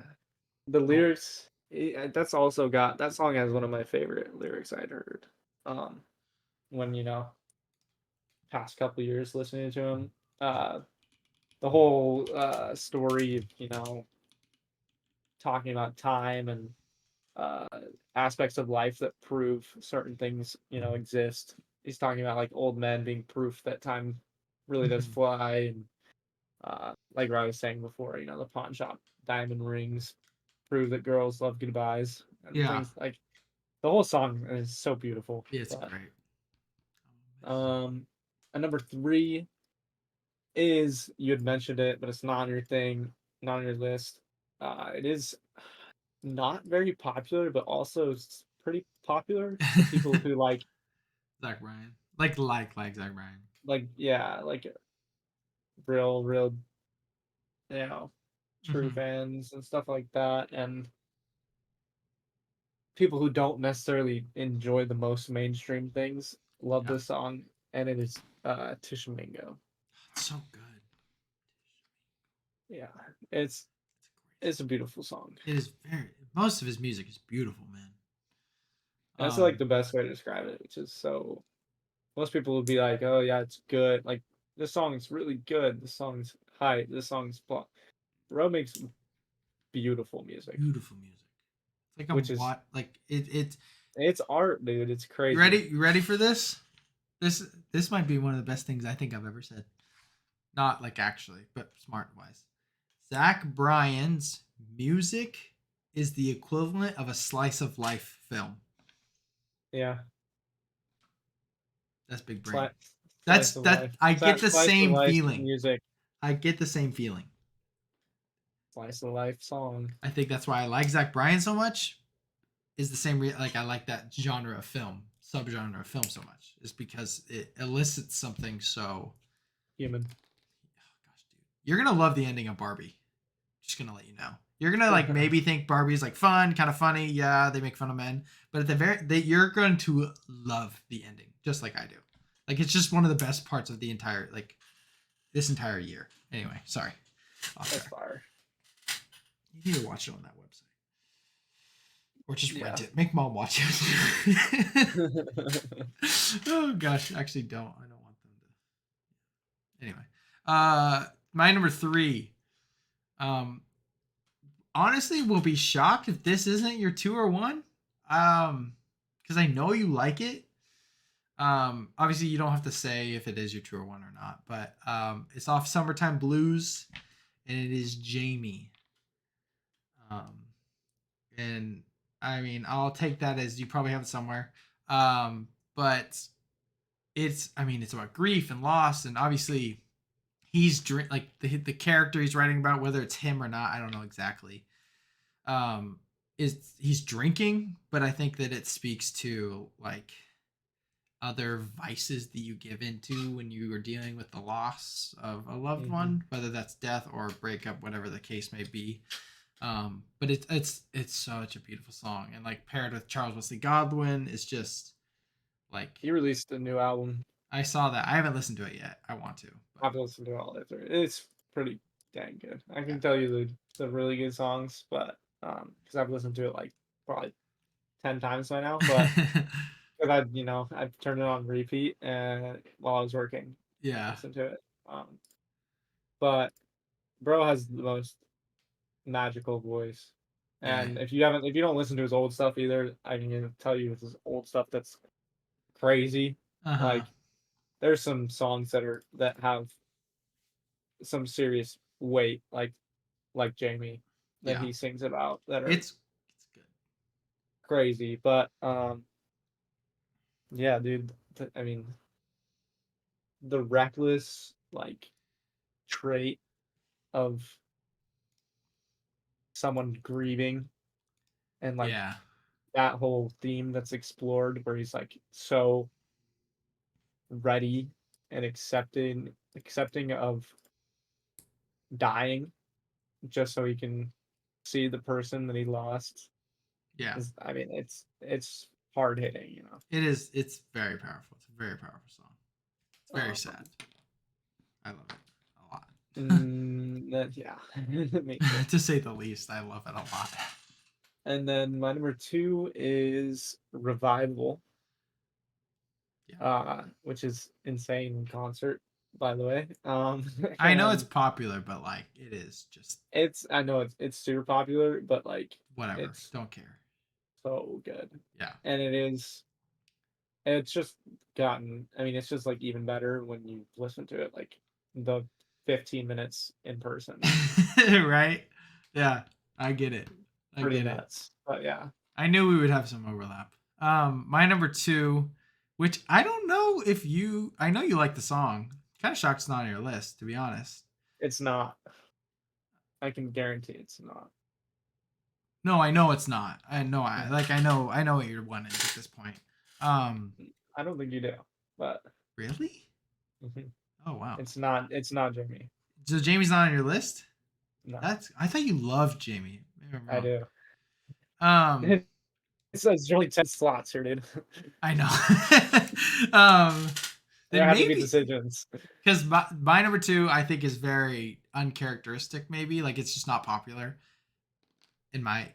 the Oh, lyrics, that's also got that song has one of my favorite lyrics I'd heard. Um, when past couple years listening to him, uh, the whole story of talking about time and uh, aspects of life that prove certain things exist. He's talking about like old men being proof that time really does mhm. fly, and like I was saying before, the pawn shop diamond rings prove that girls love goodbyes and Yeah, things like the whole song is so beautiful. it's But great. um, and number three is you had mentioned it, but it's not on your thing, not on your list. It is not very popular, but also pretty popular to people who Zach Bryan, like Zach Bryan. yeah, like real, you know, true Hmm. fans and stuff like that, and people who don't necessarily enjoy the most mainstream things love Yeah, this song, and it is Tishomingo. it's so good. Yeah, it's It's it's a beautiful song. a great. It is very. Most of his music is beautiful, man. That's like Um, the best way to describe it, which is so most people would be like, "Oh yeah, it's good." Like this song is really good. This song's hype. This song's blah. Bro makes beautiful music, beautiful music. It's like which is like it. it's art, dude. It's You crazy. ready? You ready for this? This this might be one of the best things I think I've ever said. Not like actually, but smart wise. Zach Bryan's music is the equivalent of a slice of life film. Yeah, That's big brain. slice slice of That life. I get the Slice of same life feeling. music. I get the same feeling. Slice of life song. I think that's why I like Zach Bryan so much. Is the same like I like that genre of film, subgenre of film so much. Is because it elicits something so. Human. Oh gosh, dude, you're gonna love the ending of Barbie. Just gonna let you know. You're gonna like maybe think Barbie's like fun, kind of funny. Yeah, they make fun of men, but at the you're going to love the ending, just like I do. Like it's just one of the best parts of the entire this entire year. Anyway, sorry, off That's track. fire. You need to watch it on that website, or just Yeah. rent it. Make mom watch it. Oh gosh, actually, don't. I don't want them to. Anyway, my number three. Um, honestly will be shocked if this isn't your two or one. Because I know you like it. Obviously you don't have to say if it is your two or one or not, but it's off Summertime Blues, and it is Jamie. Um, and I mean I'll take that as you probably have it somewhere. But it's about grief and loss, and obviously like the character he's writing about, whether it's him or not, I don't know exactly. um is he's drinking, but I think that it speaks to like other vices that you give into when you are dealing with the loss of a loved hmm one, whether that's death or breakup, whatever the case may be. But it's such a beautiful song, and like paired with Charles Wesley Godwin, it's just like He released a new album. I saw that. I haven't listened to it yet. I want to, but I've listened to all of it. It's pretty dang good. I yeah. can tell you the really good songs, but because I've listened to it like probably 10 times by now, but because I've turned it on repeat and while I was working, Yeah. listened to it. Um, but bro has the most magical voice. Yeah. And if you don't listen to his old stuff either, I can tell you his old stuff that's crazy. Uh-huh. Like there's some songs that have some serious weight, like Jamie, that Yeah. he sings about that are It's good. crazy. But yeah, dude. I mean, the reckless. like trait of someone grieving and like Yeah. that whole theme that's explored where he's like so ready and accepting of dying just so he can see the person that he lost Yeah. is, I mean, it's hard hitting, you know. It is. It's very powerful. It's a very powerful song. It's very Um, sad. I love it a lot. yeah, me too. To say the least, I love it a lot. And then my number two is Revival, Yeah. which is insane in concert, by the way. I know it's And popular, but like it is just I know it's super popular, but like whatever. it's Don't care. so good. Yeah. And it's just gotten, I mean, it's just like even better when you listen to it like the 15 minutes in person. Right? Yeah. I get it. I Pretty get it. nuts. But yeah. I knew we would have some overlap. My number two, which I don't know if I know you like the song. Kind of shocked it's not on your list, to be honest. It's not. I can guarantee it's not. No, I know it's not. I know Mhm. I know what your one is at this point. Um, I don't think you do, but really? mhm. Oh wow. It's not Jimmy. So Jamie's not on your list? No, I thought you loved Jamie. Maybe I'm I wrong. do. Um, It says there's only 10 slots here, dude. I know. There Then have to be maybe decisions. because my number two I think is very uncharacteristic. Maybe like it's just not popular in my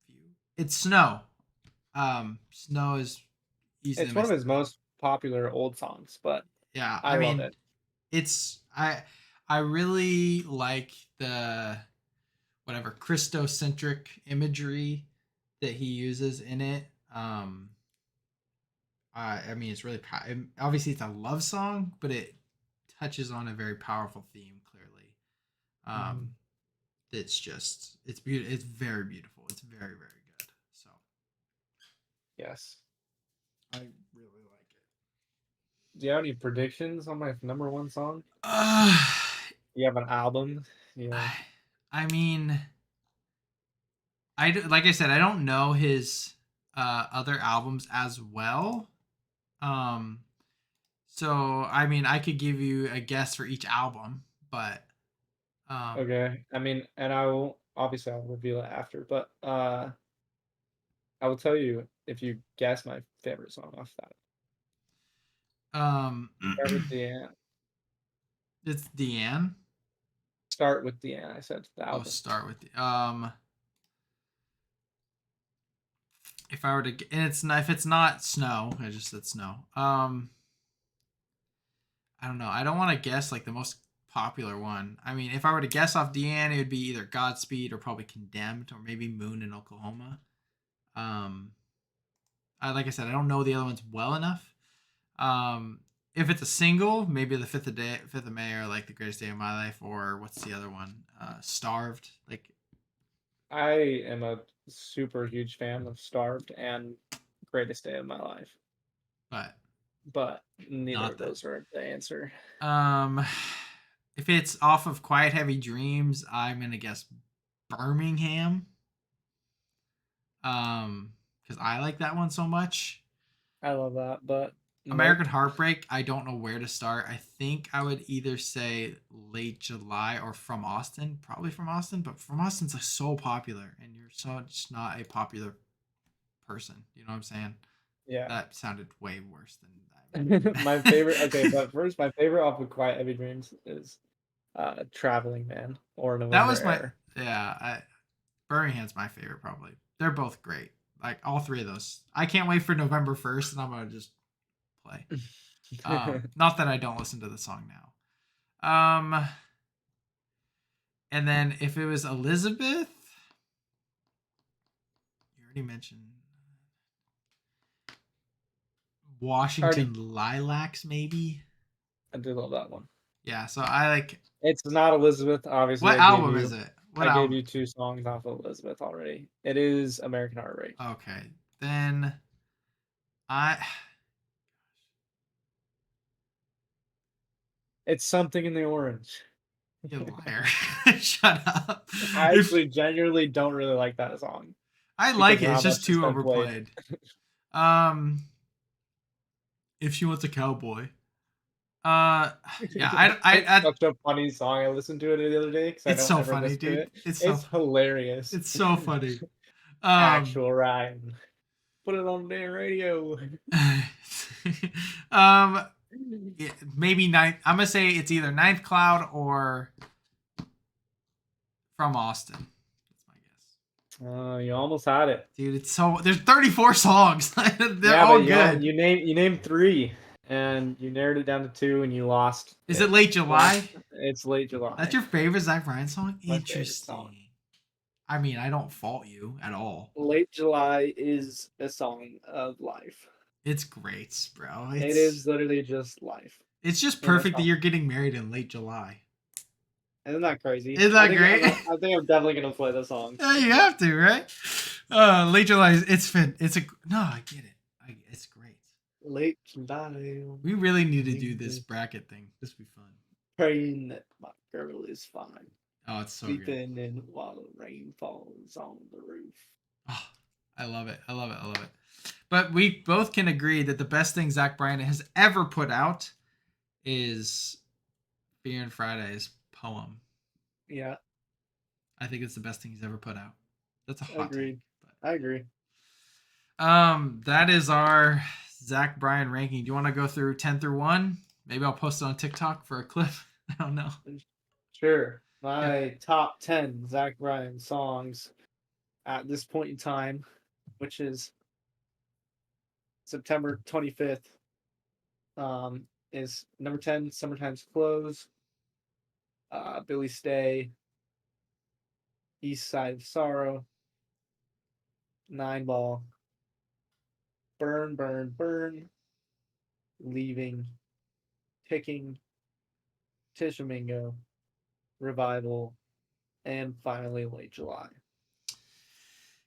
view. It's Snow. Snow is easily It's my one of his most popular old songs, but yeah. I I love mean, it. it's I really like the whatever Christocentric imagery that he uses in it. I mean, it's really obviously it's a love song, but it touches on a very powerful theme. Clearly, Mhm. um, it's just it's beautiful. It's very beautiful. It's very very good. So Yes. I really like it. Do you have any predictions on my number one song? Uh, You have an album? Yeah. I mean, like I said, I don't know his other albums as well. Um, so I mean, I could give you a guess for each album, but Okay. I mean, and I'll reveal it after, but I will tell you if you guess my favorite song off that. um, Start with the it's Deanne. Start with the I said the Oh, album. start with the if I were to, and it's not if it's not Snow, I just said Snow. I don't know. I don't want to guess like the most popular one. I mean, if I were to guess off Deanne, it would be either Godspeed or probably Condemned or maybe Moon in Oklahoma. Um, like I said, I don't know the other ones well enough. Um, if it's a single, maybe the Fifth of May, or like the Greatest Day of My Life, or what's the other one? Starved. Like, I am a super huge fan of Starved and Greatest Day of My Life, but but neither not of that. those are the answer. Um, if it's off of Quiet Heavy Dreams, I'm gonna guess Birmingham. Because I like that one so much. I love that, but nope. American Heartbreak, I don't know where to start. I think I would either say Late July or From Austin. Probably From Austin, but From Austin's like so popular, and you're so just not a popular person. You know what I'm saying? Yeah. That sounded way worse than My favorite, okay, that. but first, my favorite off of Quiet Heavy Dreams is Traveling Man or That November was my Air. yeah. Birmingham's my favorite probably. They're both great. Like all three of those. I can't wait for November 1st, and I'm gonna just play. Not that I don't listen to the song now. And then if it was Elizabeth, you already mentioned Already, Washington Lilacs, maybe. I do love that one. Yeah, so I like. It's not Elizabeth. Obviously, What album is it? What I gave album? you two songs off of Elizabeth already. It is American Heartbreak. Okay, then I It's something in the orange. You liar. Shut up. I If actually genuinely don't really like that song I because like of it, how it's much just it's too been played. overplayed. Um, if she wants a cowboy. Yeah, It's I such a funny song. I listened to it the other day because I it's don't so ever funny, listen to dude. it. It's so It's hilarious. it's so funny. Um, Actual Ryan. Put it on the damn radio. um, yeah, maybe ninth. I'm gonna say it's either Ninth Cloud or From Austin. That's my guess. You almost had it. Dude, it's so there's 34 songs. They're Yeah, all but good. you named three, and you narrowed it down to two, and you lost Is it it. Late Well, July? it's late That's July. your favorite Zach Bryan song? My favorite song. Interesting. I mean, I don't fault you at all. Late July is a song of life. It's great, bro. It is literally just life It's just in a perfect that song. you're getting married in late July. Isn't that crazy? Isn't that great? I think I'm definitely gonna play the song. Yeah, you have to, right? Late July. It's a no. I get it. It's great. Late July. We really need to do this bracket thing. This would be fun. Praying that my girl is fine. Oh, it's so good. Sleeping in while the rain falls on the roof. Oh, I love it. I love it. I love it. But we both can agree that the best thing Zach Bryan has ever put out is Fear and Friday's poem. Yeah, I think it's the best thing he's ever put out. That's a hot agreed. take. I agree. That is our Zach Bryan ranking. Do you want to go through 10 through 1? Maybe I'll post it on TikTok for a clip. I don't know. Sure. My top 10 Zach Bryan songs at this point in time, which is September 25th, is number 10, Summertime's Close, Billy Stay, East Side of Sorrow, Nine Ball, Burn, Burn, Burn, Leaving, Ticking, Tishomingo, Revival, and finally Late July.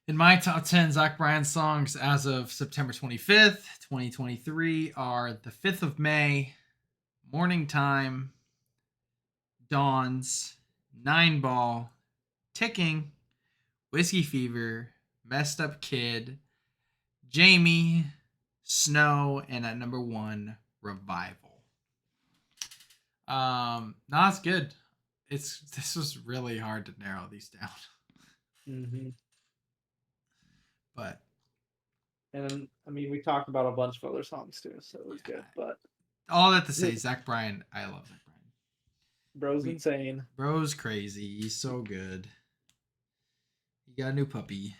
In my top 10 Zach Bryan songs as of September 25th, 2023 are The 5th of May, Morning Time, Dawns, Nine Ball, Ticking, Whiskey Fever, Messed Up Kid, Jamie, Snow, and at number 1, Revival. No, it's good. This was really hard to narrow these down. Mm-hmm. But and I mean, we talked about a bunch of other songs too, so it was good. But all that to say, Zach Bryan, I love Zach Bryan. Bro's insane. Bro's crazy. He's so good. He got a new puppy.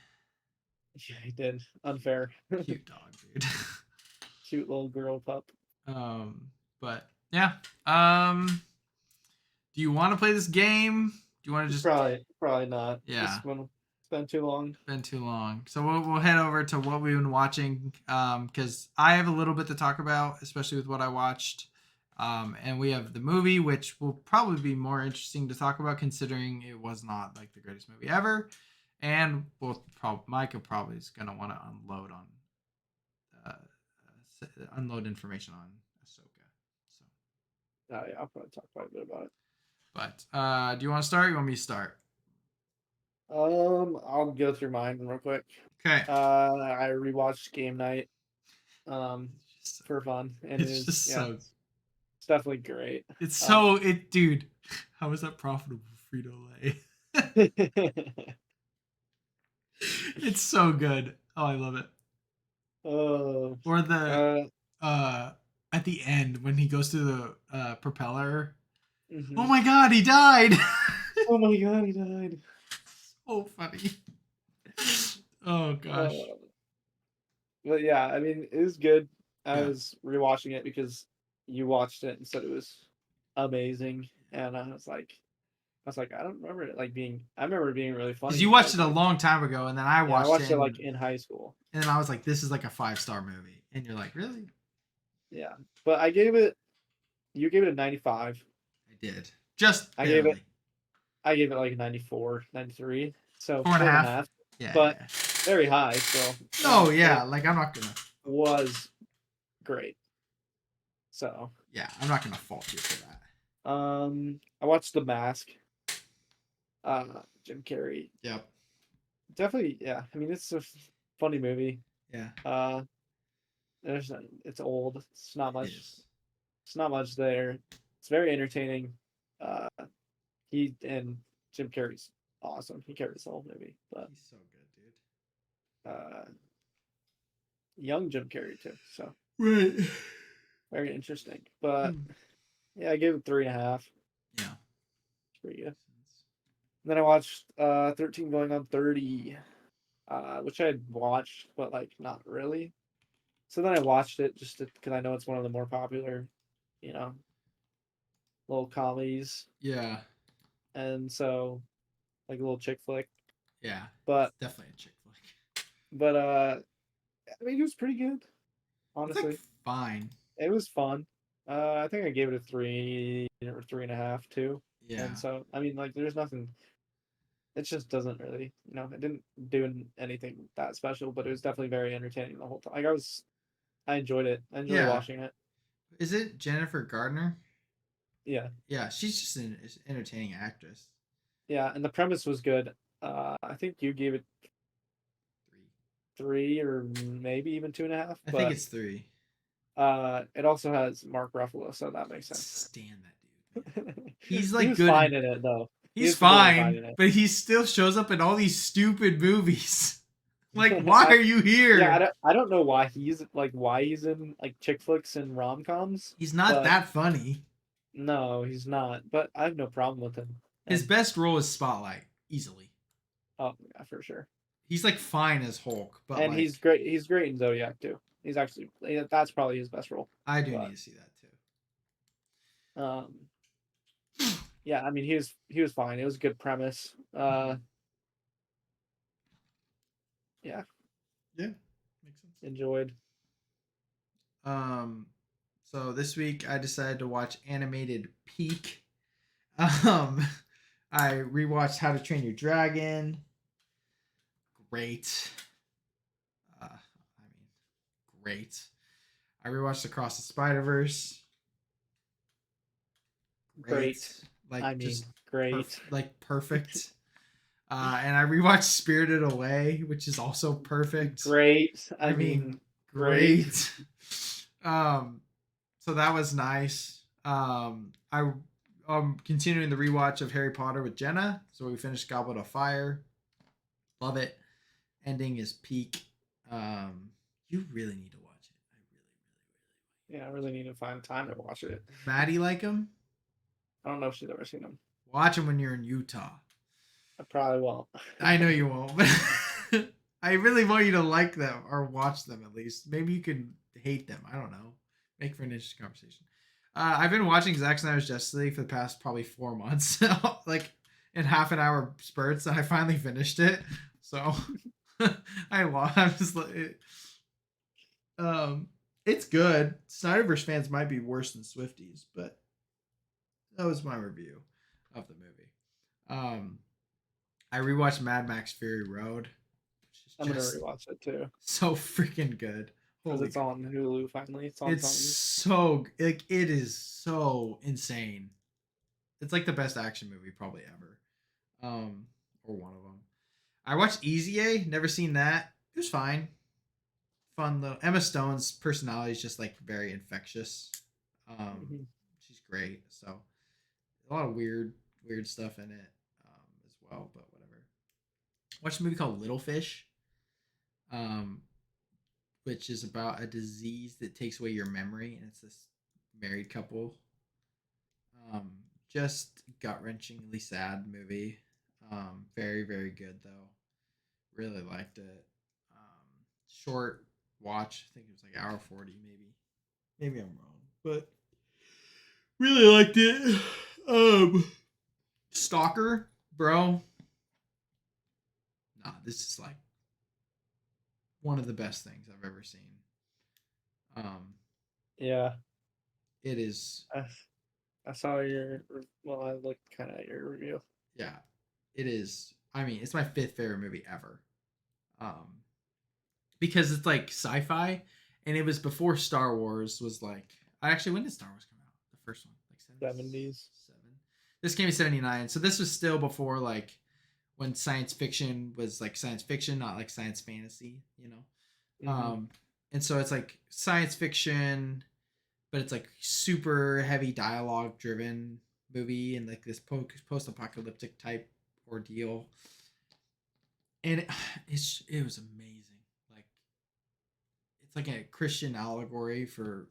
Yeah, he did. Unfair. Cute dog, dude. Cute little girl pup. But yeah. Do you want to play this game? Do you want to just probably not? Yeah. It's been too long. Been too long. So we'll head over to what we've been watching. Because I have a little bit to talk about, especially with what I watched. And we have the movie, which will probably be more interesting to talk about, considering it was not like the greatest movie ever. And Micah probably is gonna want to unload information on Ahsoka. So. Yeah, I'll probably talk quite a bit about it. But do you want to start? Or you want me to start? I'll go through mine real quick. Okay. I rewatched Game Night, for fun, and it's definitely great. It's so dude. How is that profitable, Frito Lay? It's so good. Oh, I love it. Or the at the end when he goes to the propeller. Mm-hmm. Oh my god, he died! Oh my god, he died. So funny. Oh gosh. But yeah, I mean, it was good. I was rewatching it because you watched it and said it was amazing, and I was like, I don't remember it I remember it being really funny. Because you watched it a long time ago, and then I watched it like in high school. And then I was like, this is like a 5-star movie. And you're like, really? Yeah. But you gave it a 95. I did. Just barely. I gave it like 94, 93. So 4.5. Yeah. But very high, so. No, yeah. Like, I'm not going to. Was great. So. Yeah, I'm not going to fault you for that. I watched The Mask. Jim Carrey. Yep. Definitely, yeah. I mean, it's a funny movie. Yeah. Uh, it's old. It's not It much. is. It's not much there. It's very entertaining. Uh, he and Jim Carrey's awesome. He carries the whole movie. But He's so good, dude. uh, young Jim Carrey too. So Right. very interesting. But Hmm. yeah, I gave it 3.5. Yeah. It's pretty good. And then I watched 13 Going on 30, which I had watched, but like not really. So then I watched it just because I know it's one of the more popular, you know, little comedies, Yeah. and so like a little chick flick. Yeah. But It's definitely a chick flick. I mean, it was pretty good. It's like Honestly, fine. it was fun. I think I gave it a 3 or 3.5 too. And Yeah. so I mean, like, there's nothing. It just doesn't really, it didn't do anything that special, but it was definitely very entertaining the whole time. Like I enjoyed it. I enjoyed Yeah. watching it. Is it Jennifer Gardner? Yeah, Yeah, she's just an entertaining actress. yeah, and the premise was good. I think you gave it Three. 3 or maybe even 2.5, I think but it's three. it also has Mark Ruffalo, so that makes sense. Stand that dude, man. He's He like was good fine in in it though. He he's was completely fine fine, in it. but he still shows up in all these stupid movies. Like, why are you Yeah, here? I don't know why he's in like chick flicks and rom coms, He's not but that funny. no, he's not. But I have no problem with him. His And best role is Spotlight, easily. oh yeah, for sure. He's like fine as Hulk, but And like he's great. He's great in Zodiac too. He's actually that's probably his best role. I do need But to see that too. um, yeah, I mean he was fine. It was a good premise. Yeah, Yeah, makes sense. enjoyed. Um, so this week I decided to watch animated Peak. Um, I rewatched How to Train Your Dragon. Great. Great. I rewatched Across the Spider Verse. Great. Great. I Like mean, just great. perfect. And I rewatched Spirited Away, which is also perfect. Great. I I mean, mean, great. great. So that was nice. I'm continuing the rewatch of Harry Potter with Jenna. So we finished Goblet of Fire. Love it. Ending is peak. You really need to watch it. I really, Yeah, I really need to find time to watch it. does Maddie like him? I don't know if she's ever seen them. Watch him when you're in Utah. I probably won't. I know you won't, but I really want you to like them or watch them at least. Maybe you can hate them. I don't know. Make for an interesting conversation. I've been watching Zack Snyder's Justice League for the past probably 4 months, like in half an hour spurts, and I finally finished it. So I'm just like, it's good. Snyderverse fans might be worse than Swifties, but that was my review of the movie. I rewatched Mad Max Fury Road, which is I'm gonna just rewatch it too so freaking good. because Holy it's on Hulu finally. It's on it's something. so like it is so insane. It's like the best action movie probably ever. Or one of them. I watched Easy A, never seen that. It was fine. Fun though. Emma Stone's personality is just like very infectious. Mm-hmm. She's great. So a lot of weird stuff in it as well, but whatever. Watched a movie called Little Fish, um, which is about a disease that takes away your memory, and it's this married couple. Um, just gut wrenchingly sad movie. Very very good though. Really liked it. Short watch. I think it was like hour 40 maybe. Maybe I'm wrong, but really liked it. Stalker, bro. Nah, this is like one of the best things I've ever seen. Um, Yeah, it is, I saw your. Well, I looked kind of at your review. yeah, it is. I mean, it's my fifth favorite movie ever. Um, because it's like sci-fi, and it was before Star Wars was like. I actually, when did Star Wars come out? The first one, like 70s. This came in 79. So this was still before like when science fiction was like science fiction, not like science fantasy, you know? And so it's like science fiction, but it's like super heavy dialogue driven movie and like this post apocalyptic type ordeal. And it was amazing. Like it's like a Christian allegory for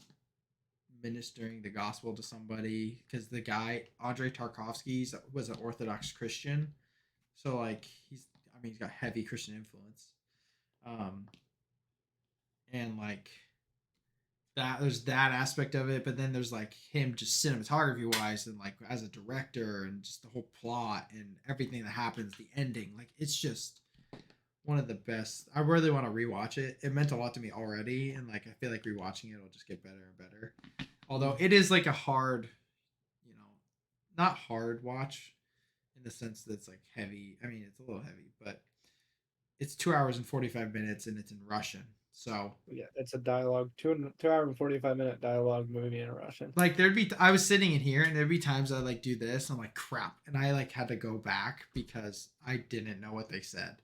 ministering the gospel to somebody because the guy Andrei Tarkovsky was an Orthodox Christian, so like he's got heavy Christian influence, um, and like that there's that aspect of it, but then there's like him just cinematography wise and like as a director and just the whole plot and everything that happens, the ending, like it's just one of the best. I really want to rewatch it. It meant a lot to me already, and like I feel like rewatching it will just get better and better. Although it is like a hard, not hard watch in the sense that it's like heavy. I mean, it's a little heavy, but it's 2 hours and 45 minutes and it's in Russian. So yeah, it's a dialogue 2 hour and 45 minute dialogue movie in Russian. like I was sitting in here and there'd be times I like do this. And I'm like crap, and I like had to go back because I didn't know what they said.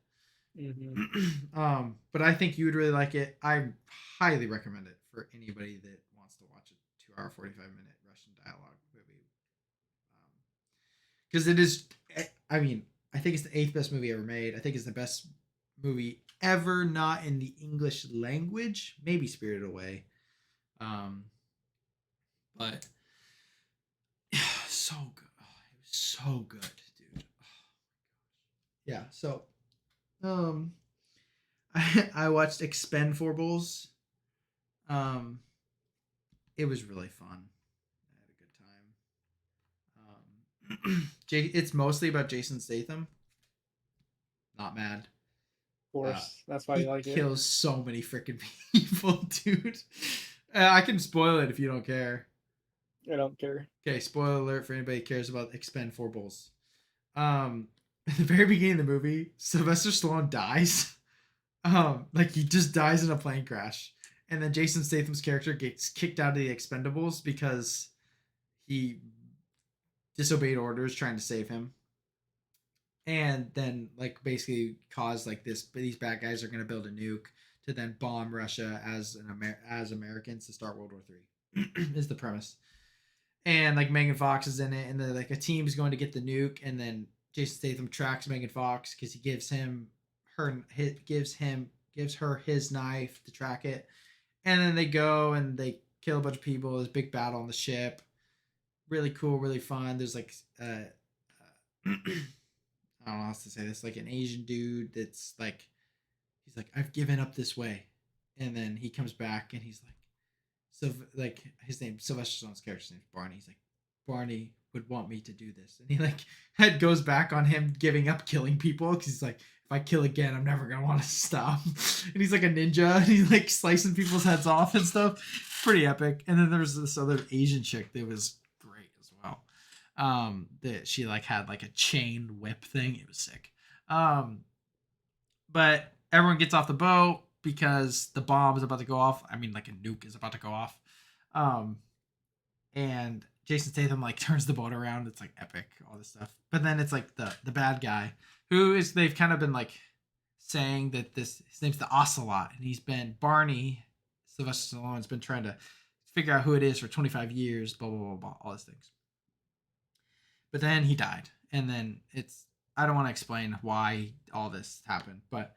But I think you would really like it. I highly recommend it for anybody that wants to watch a 2 hour 45 minute Russian dialogue movie. Because it is, I mean, I think it's the 8th best movie ever made. I think it's the best movie ever not in the English language. Maybe Spirited Away. But so good. Oh, it was so good, dude. Oh, yeah. So, I watched Expendables. It was really fun. I had a good time. It's mostly about Jason Statham. Not mad. Of course, that's why you like it. He kills so many freaking people, dude. I can spoil it if you don't care. I don't care. Okay, spoiler alert for anybody who cares about Expendables. At the very beginning of the movie, Sylvester Stallone dies. Like he just dies in a plane crash, and then Jason Statham's character gets kicked out of the Expendables because he disobeyed orders trying to save him, and then like basically caused like these bad guys are going to build a nuke to then bomb Russia as as Americans to start World War III is the premise. And like Megan Fox is in it, and then like a team is going to get the nuke, and then Jason Statham tracks Megan Fox because he gives her his knife to track it, and then they go and they kill a bunch of people. There's a big battle on the ship. Really cool, really fun. There's like I don't know how to say this, like an Asian dude that's like he's like I've given up this way, and then he comes back and he's like so like his name Sylvester Stallone's character's name's Barney. He's like Barney would want me to do this, and he like head goes back on him giving up killing people because he's like if I kill again I'm never gonna want to stop. And he's like a ninja and he's like slicing people's heads off and stuff. Pretty epic. And then there's this other Asian chick that was great as well. That she like had like a chain whip thing. It was sick. But everyone gets off the boat because the bomb is about to go off. I mean, like a nuke is about to go off. And Jason Statham like turns the boat around. It's like epic, all this stuff. But then it's like the bad guy who is they've kind of been like saying that his name's the Ocelot, and he's been Barney. Sylvester Stallone's been trying to figure out who it is for 25 years. Blah blah blah blah, all these things. But then he died, and then I don't want to explain why all this happened, but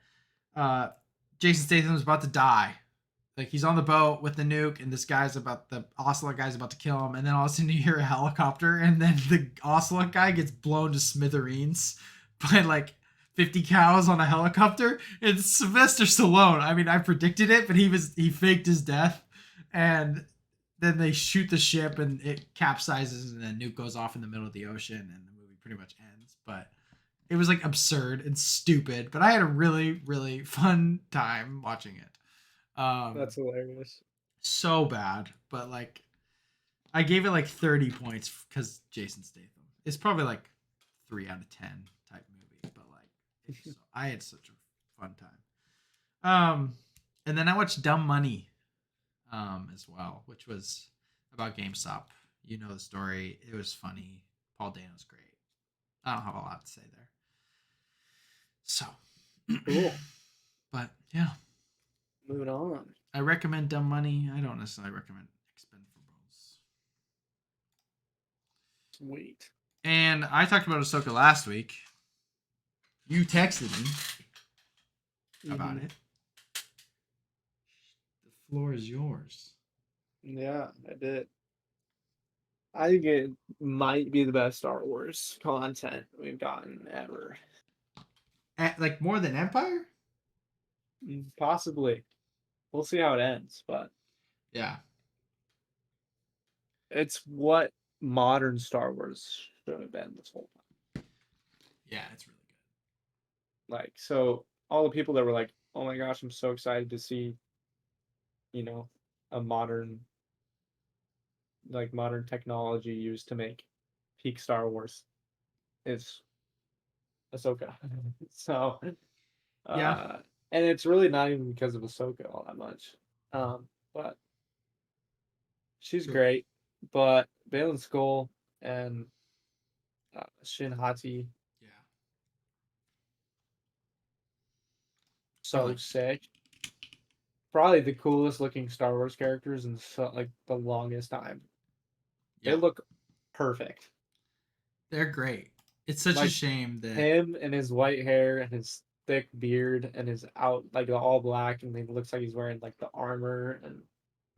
Jason Statham's about to die. Like he's on the boat with the nuke, and the Ocelot guy's about to kill him, and then all of a sudden you hear a helicopter, and then the Ocelot guy gets blown to smithereens by like 50 cows on a helicopter. It's Sylvester Stallone. I mean, I predicted it, but he faked his death, and then they shoot the ship, and it capsizes, and then nuke goes off in the middle of the ocean, and the movie pretty much ends. But it was like absurd and stupid, but I had a really, really fun time watching it. That's hilarious. So bad, but like I gave it like 30 points because Jason Statham. It's probably like 3 out of 10 type movie, but like I had such a fun time. And then I watched Dumb Money, as well, which was about GameStop. You know the story. It was funny. Paul Dano's great. I don't have a lot to say there. So, Cool. but yeah, Moving on. I recommend Dumb Money. I don't necessarily recommend Expendables. Sweet. And I talked about Ahsoka last week. You texted me about Mhm. it. The floor is yours. Yeah, I did. I think it might be the best Star Wars content we've gotten ever. Like more than Empire? Possibly. We'll see how it ends, but Yeah. it's what modern Star Wars should have been this whole time. Yeah, it's really Like, so all the people that were like, "Oh my gosh, I'm so excited to see, you know, a modern technology used to make peak Star Wars," is Ahsoka. So, good. Yeah. uh, and it's really not even because of Ahsoka all that much. But she's True. great. But Baylan Skoll and Shin Hati, Yeah. I so like. sick. Probably the coolest looking Star Wars characters in so, like the longest time. They Yeah. look perfect. They're great. It's such a Like shame that. him and his white hair and his thick beard and his out like the all black and he looks like he's wearing like the armor and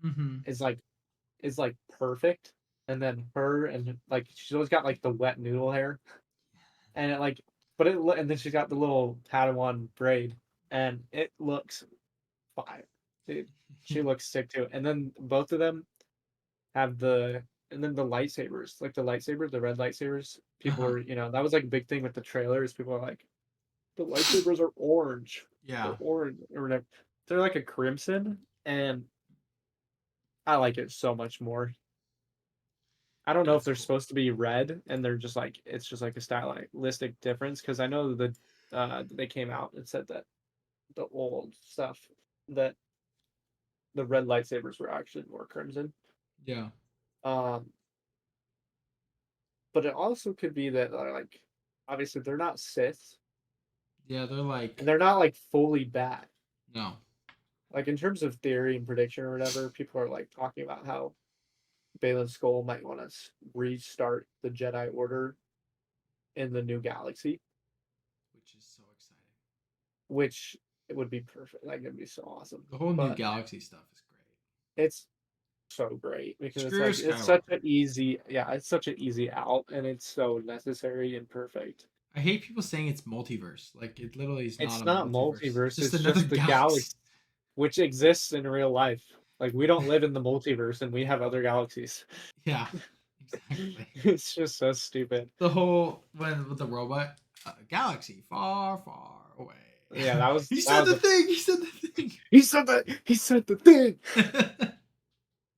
Mm-hmm. is like perfect. And then her and like she's always got like the wet noodle hair and it like and then she's got the little Padawan braid and it looks fire. Dude, she looks sick too. And then both of them have and then the lightsabers, like the red lightsabers. People Uh-huh. were, that was like a big thing with the trailers. People are like, the lightsabers are orange. They're Yeah. orange or whatever. They're like a crimson, and I like it so much more. I don't know if That's they're cool. supposed to be red, and they're just like it's just like a stylistic difference. Because I know they came out and said that the old stuff that the red lightsabers were actually more crimson. Yeah. Um, but it also could be that like obviously they're not Sith Yeah, they're and like they're not like fully bad. no. Like in terms of theory and prediction or whatever, people are like talking about how Baylan Skoll might want to restart the Jedi Order in the new galaxy, Which is so exciting. which it would be perfect. Like it'd be so awesome. The whole new But galaxy stuff is great. it's so great because it's Screw like Skywalker. it's such an easy out and it's so necessary and perfect. I hate people saying it's multiverse. Like it literally is not It's a not multiverse. It's multiverse, just it's another just the galaxy. galaxy which exists in real life. Like we don't live in the multiverse and we have other galaxies. Yeah, exactly. It's just so stupid. The whole when with the robot, galaxy far, far away. Yeah, that was He that said was the a thing. He said the thing. he said the thing.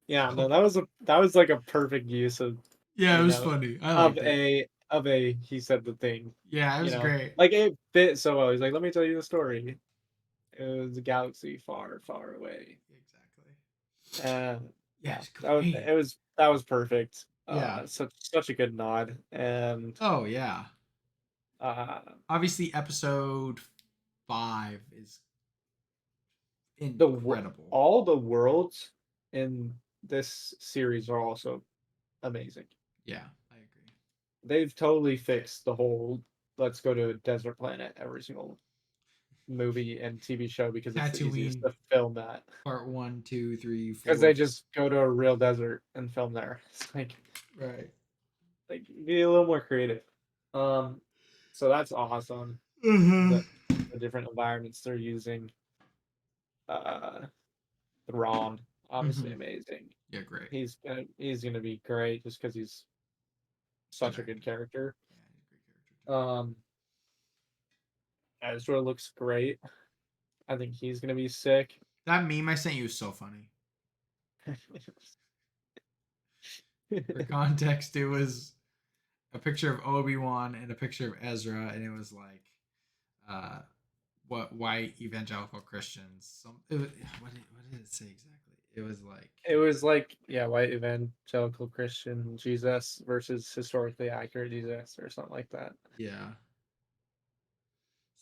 Yeah, no, So that was like a perfect use of yeah, it you was know funny. I liked it. of a he said the thing. Yeah, it was great. Like it fit so well. He's like, let me tell you the story. It was a galaxy far, far away. Exactly. Uh, Yeah, yeah, it's great. that was perfect. Yeah. Such a good nod, and Oh yeah. uh, Obviously, episode 5 is the incredible. all the worlds in this series are also amazing. Yeah, I agree. They've totally fixed the whole let's go to a desert planet every single movie and TV show because it's the easiest Tatooine to film that. part one, two, three, Because four. they just go to a real desert and film there. It's Right. like be a little more creative. Um, so that's awesome. Uh-huh. The the different environments they're using. Uh, Thrawn, obviously Mm-hmm. amazing. Yeah, great. He's gonna be great just because he's Good such a good actor. character. Yeah, he's a great character too. Um, Ezra looks great. I think he's gonna be sick. That meme I sent you is so funny. For context, it was a picture of Obi-Wan and a picture of Ezra, and it was like, what white evangelical Christians. What did it say exactly? It was like, It was like, yeah, white evangelical Christian Jesus versus historically accurate Jesus or something like that. yeah,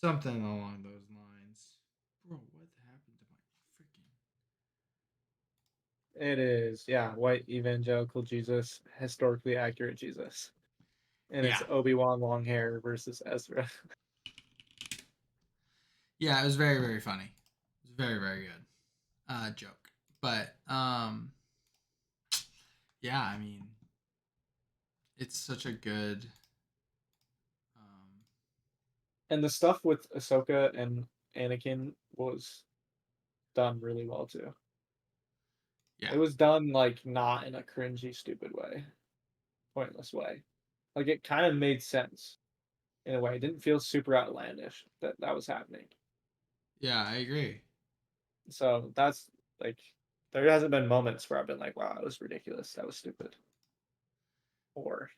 something along those lines. Bro, what happened to my freaking? It is, yeah, white evangelical Jesus, historically accurate Jesus. And it's Yeah, Obi-Wan long hair versus Ezra. yeah, it was very very funny. It was very very good. Joke, but yeah, I mean, it's such a good And the stuff with Ahsoka and Anakin was done really well too. yeah, It was done like not in a cringy, stupid way, pointless way. Like it kind of made sense in a way. It didn't feel super outlandish that that was happening. yeah, I agree. So that's like there hasn't been moments where I've been like, wow, that was ridiculous, that was stupid, or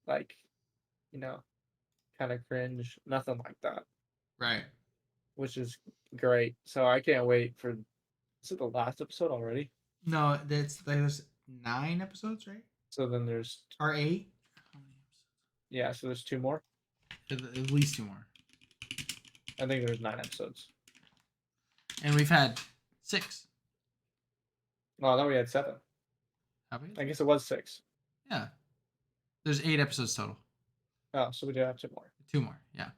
like you know, kind of cringe. Nothing like that, Right. which is great. So I can't wait for. Is it the last episode already? No, there's 9 episodes, right? So then there's Or 8? How many yeah. So there's two more. episodes? At least 2 more. I think there's 9 episodes. And we've had 6. Oh, I thought we had seven. Have we? I guess it was six. Yeah. There's 8 episodes total. Oh, so we do have two more. 2 more. Yeah.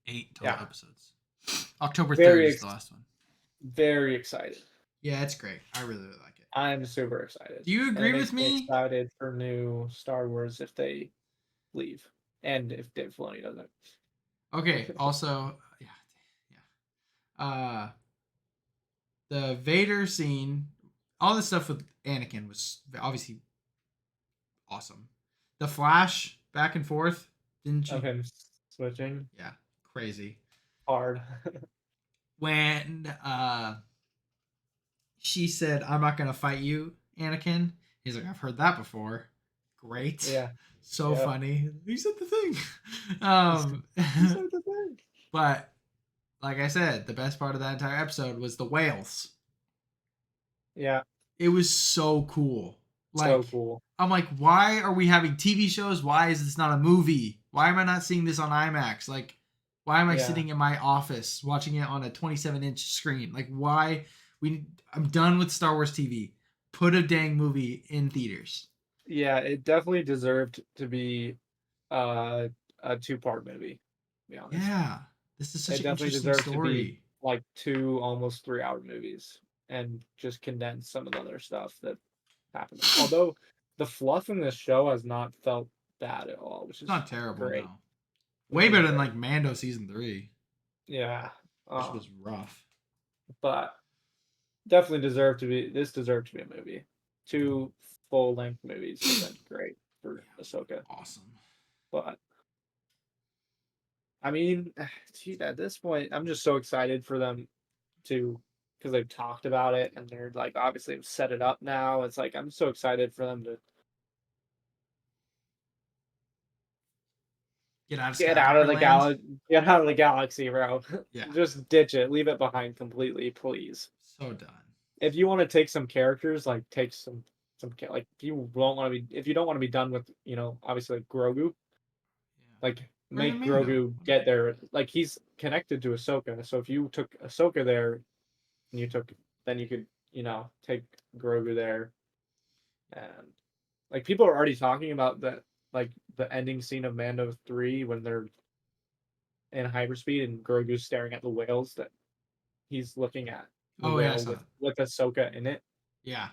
8 total Yeah, episodes. October 3rd very is the last one. very excited. Yeah, it's great. I really, really like it. I'm super excited. Do you And it agree with makes me me? excited for new Star Wars if they leave. And if Dave Filoni doesn't. Okay, also, yeah. Yeah. The Vader scene, all the stuff with Anakin was obviously awesome. The Flash back and forth, didn't Of you? him switching Yeah, crazy. hard. When she said, "I'm not gonna fight you, Anakin," he's like, "I've heard that before." Great, Yeah. so Yeah. funny. He said the thing. You said the thing. But like I said, the best part of that entire episode was the whales. Yeah. It was so cool. So Like, cool. I'm like, why are we having TV shows? Why is this not a movie? Why am I not seeing this on IMAX? Like, why am I Yeah. sitting in my office watching it on a 27-inch screen? Like, why? I'm done with Star Wars TV. Put a dang movie in theaters. Yeah, it definitely deserved to be uh, a two-part movie, to be honest. Yeah, this is such It an definitely interesting deserved to be story. like two almost 3-hour movies and just condense some of the other stuff that happened. Although the fluff in this show has not felt bad at all, which It's is not terrible, great. no. Which Way is better than great. like Mando season 3, Yeah. which was rough. But definitely deserved to be this deserved to be a movie. Two full-length movies would have been great for Yeah, Ahsoka. awesome. But I mean, gee, at this point, I'm just so excited for them to because they've talked about it and they're like obviously have set it up now. It's like I'm so excited for them to Get out of get out of Skywalker the Land. get out of the galaxy, bro. Yeah, Just ditch it, leave it behind completely, please. so done. If you want to take some characters, like take like if you don't want to be if you don't want to be done with obviously like Grogu, Yeah. like Bring in make Mando. Grogu get there. Like he's connected to Ahsoka, so if you took Ahsoka there and you took then you could take Grogu there and like people are already talking about that like the ending scene of Mando 3 when they're in hyperspeed and Grogu's staring at the whales that he's looking at the Oh yeah, I whale saw that. with Ahsoka in it Yeah.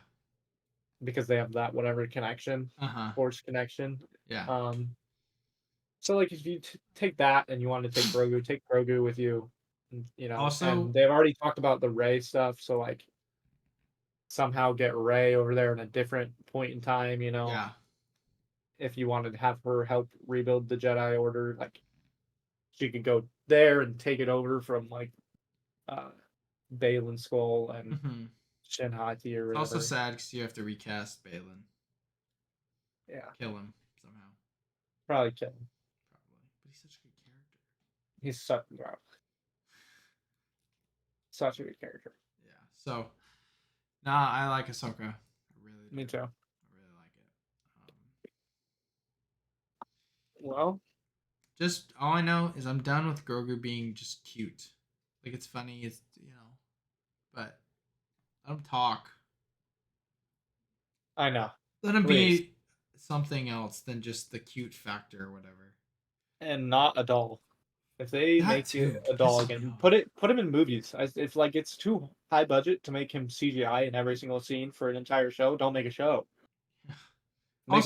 because they have that whatever connection, Uh huh. force connection. Yeah. Um, so like if you take that and you want to take Grogu with you, and Also, they've already talked about the Ray stuff, so like somehow get Ray over there in a different point in time, yeah. if you wanted to have her help rebuild the Jedi Order, like she could go there and take it over from like uh Balin Skull and Mm-hmm. Shin Hati or It's also whatever. sad because you have to recast Balin, Yeah, kill him somehow, probably kill him. probably. But he's such a good character. He's such wow, such a good character. Yeah. So Nah, I like Ahsoka. I really do. Me too. I really like it. Well, Just all I know is I'm done with Grogu being just cute. Like it's funny, it's but let him talk. I know. Let him Please. be something else than just the cute factor or whatever. And not a doll. If they That make too it a doll pisses me again, off. put him in movies. If like it's too high budget to make him CGI in every single scene for an entire show, don't make a show. Make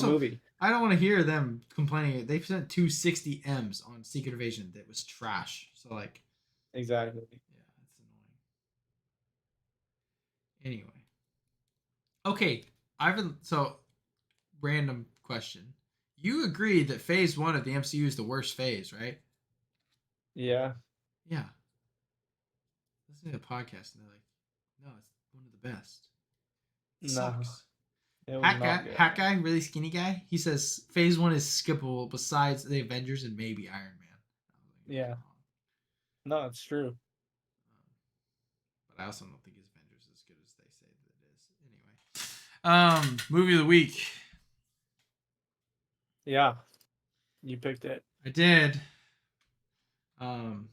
a Also, movie. I don't want to hear them complaining. They spent 260 M's on Secret Invasion that was trash. So like, Exactly. yeah, that's annoying. Anyway, okay, Ivan. So, random question. You agree that Phase One of the MCU is the worst phase, right? Yeah. Yeah. Listen to the podcast, and they're like, "No, it's one of the best." It No, sucks. it was not good. Hat guy, really skinny guy. He says Phase One is skippable besides the Avengers and maybe Iron Man. I was like, Yeah. No, it's true. but I also don't think his Avengers is as good as they say that it is. Anyway, movie of the week. Yeah. You picked it. I did. Um,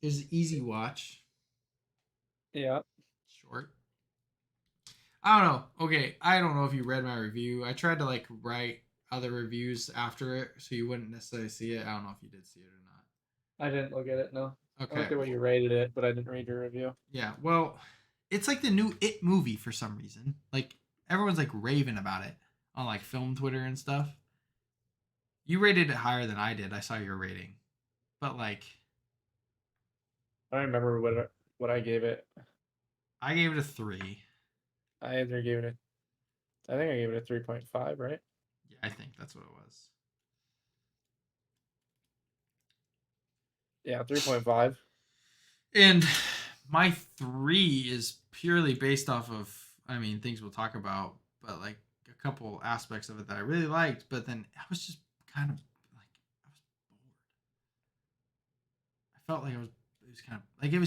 is easy watch. Yeah. Short. I don't know. Okay, I don't know if you read my review. I tried to like write other reviews after it, so you wouldn't necessarily see it. I don't know if you did see it or I didn't look at it, no. not. I looked Okay. at what you rated it, but I didn't read your review. Yeah. Well, it's like the new It movie for some reason. Like everyone's like raving about it on like film Twitter and stuff. You rated it higher than I did. I saw your rating, but like I don't remember what I gave it. I gave it a 3. I either gave it I think I gave it a 3.5, right? Yeah, I think that's what it was. Yeah, 3.5. And my 3 is purely based off of, I mean, things we'll talk about, but like a couple aspects of it that I really liked, but then I was just kind of like, I was bored. I felt like it was kind of like, it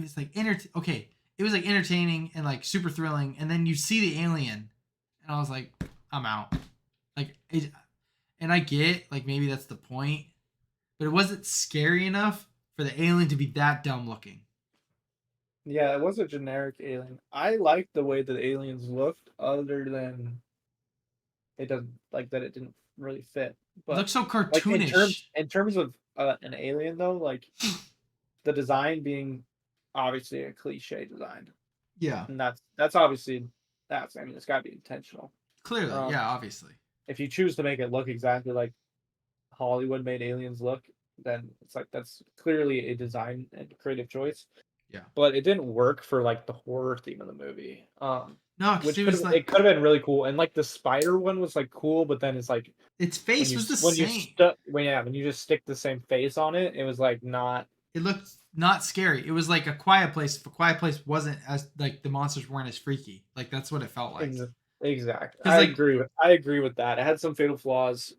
was like, okay, it was like entertaining and like super thrilling. And then you see the alien, and I was like, I'm out. Like, and I get, like, maybe that's the point, but it wasn't scary enough for the alien to be that dumb looking. Yeah, it was a generic alien. I liked the way the aliens looked, other than it doesn't like that it didn't really fit. It But looks so like cartoonish. in terms of an alien though, like the design being obviously a cliche design, Yeah. and that's obviously that's I mean it's got to be intentional. Clearly, Um, yeah, obviously. if you choose to make it look exactly like Hollywood made aliens look, then it's like that's clearly a design and creative choice. Yeah. But it didn't work for like the horror theme of the movie. No, because Which it was like it could have been really cool. And like the spider one was like cool, but then it's like its face was the when you same. stuck when you just stick the same face on it, it was like not It looked not scary. It was like a quiet place. If a quiet place wasn't as like the monsters weren't as freaky. Like that's what it felt like. exact. Because like I agree with that. It had some fatal flaws.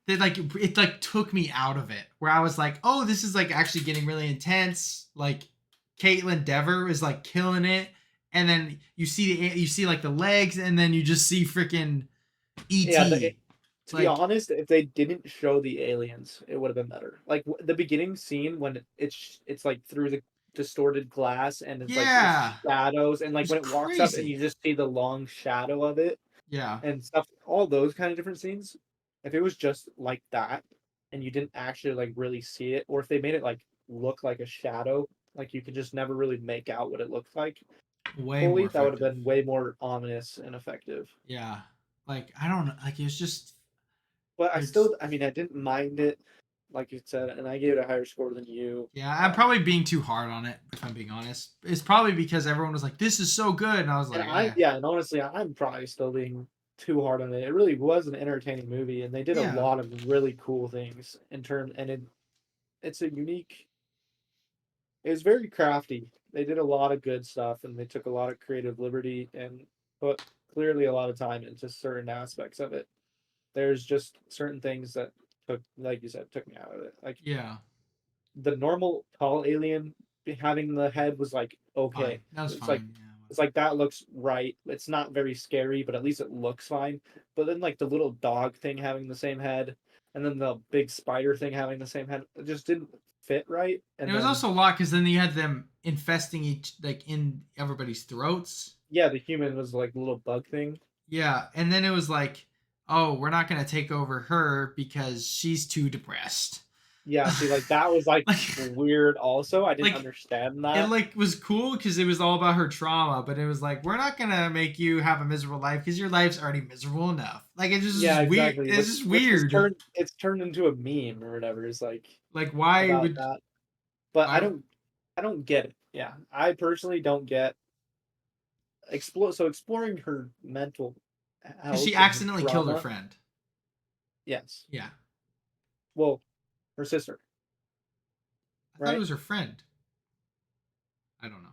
it like took me out of it. Where I was like, oh, this is like actually getting really intense. Like Caitlin Dever is like killing it, and then you see like the legs, and then you just see freaking Yeah, ET. to be Like honest, if they didn't show the aliens, it would have been better. Like the beginning scene when it's like through the distorted glass and it's like yeah, it's shadows and it like was when it walks up and crazy. you just see the long shadow of it Yeah, and stuff, all those kind of different scenes. If it was just like that and you didn't actually like really see it, or if they made it like look like a shadow, like you could just never really make out what it looked like way more fully, that would have effective. been way more ominous and effective. Yeah, like I don't know. Like it was just But it's I mean, I didn't mind it, like you said, and I gave it a higher score than you. yeah. I'm probably being too hard on it if I'm being honest. It's probably because everyone was like, "This is so good," and I was like, "Eh, Yeah, and honestly, I'm probably still being too hard on it. It really was an entertaining movie, and they did a yeah, lot of really cool things and it's a unique. It's very crafty. They did a lot of good stuff, and they took a lot of creative liberty and put clearly a lot of time into certain aspects of it. There's just certain things that took, like you said, took me out of it. Like yeah, the normal tall alien having the head was like okay. Fine. That was It's like fine. Yeah. it's like that looks right. It's not very scary, but at least it looks fine. But then like the little dog thing having the same head, and then the big spider thing having the same head, it just didn't fit right. And And it was then also a lot because then you had them infesting each like in everybody's throats. yeah, the human was like a little bug thing. Yeah, and then it was like, oh, we're not gonna take over her because she's too depressed. Yeah, see, like that was like like, weird. Also, I didn't like understand it that. like was cool because it was all about her trauma, but it was like we're not gonna make you have a miserable life because your life's already miserable enough. Like it just Yeah, is weird. exactly. It's just Which is weird. it's turned into a meme or whatever. It's like Like why about would that, but why? I don't get it. Yeah, I personally don't get exploring her mental Because she health and her accidentally killed her trauma. friend. Yes. Yeah, Well, her sister, I thought it right? was her friend. I don't know.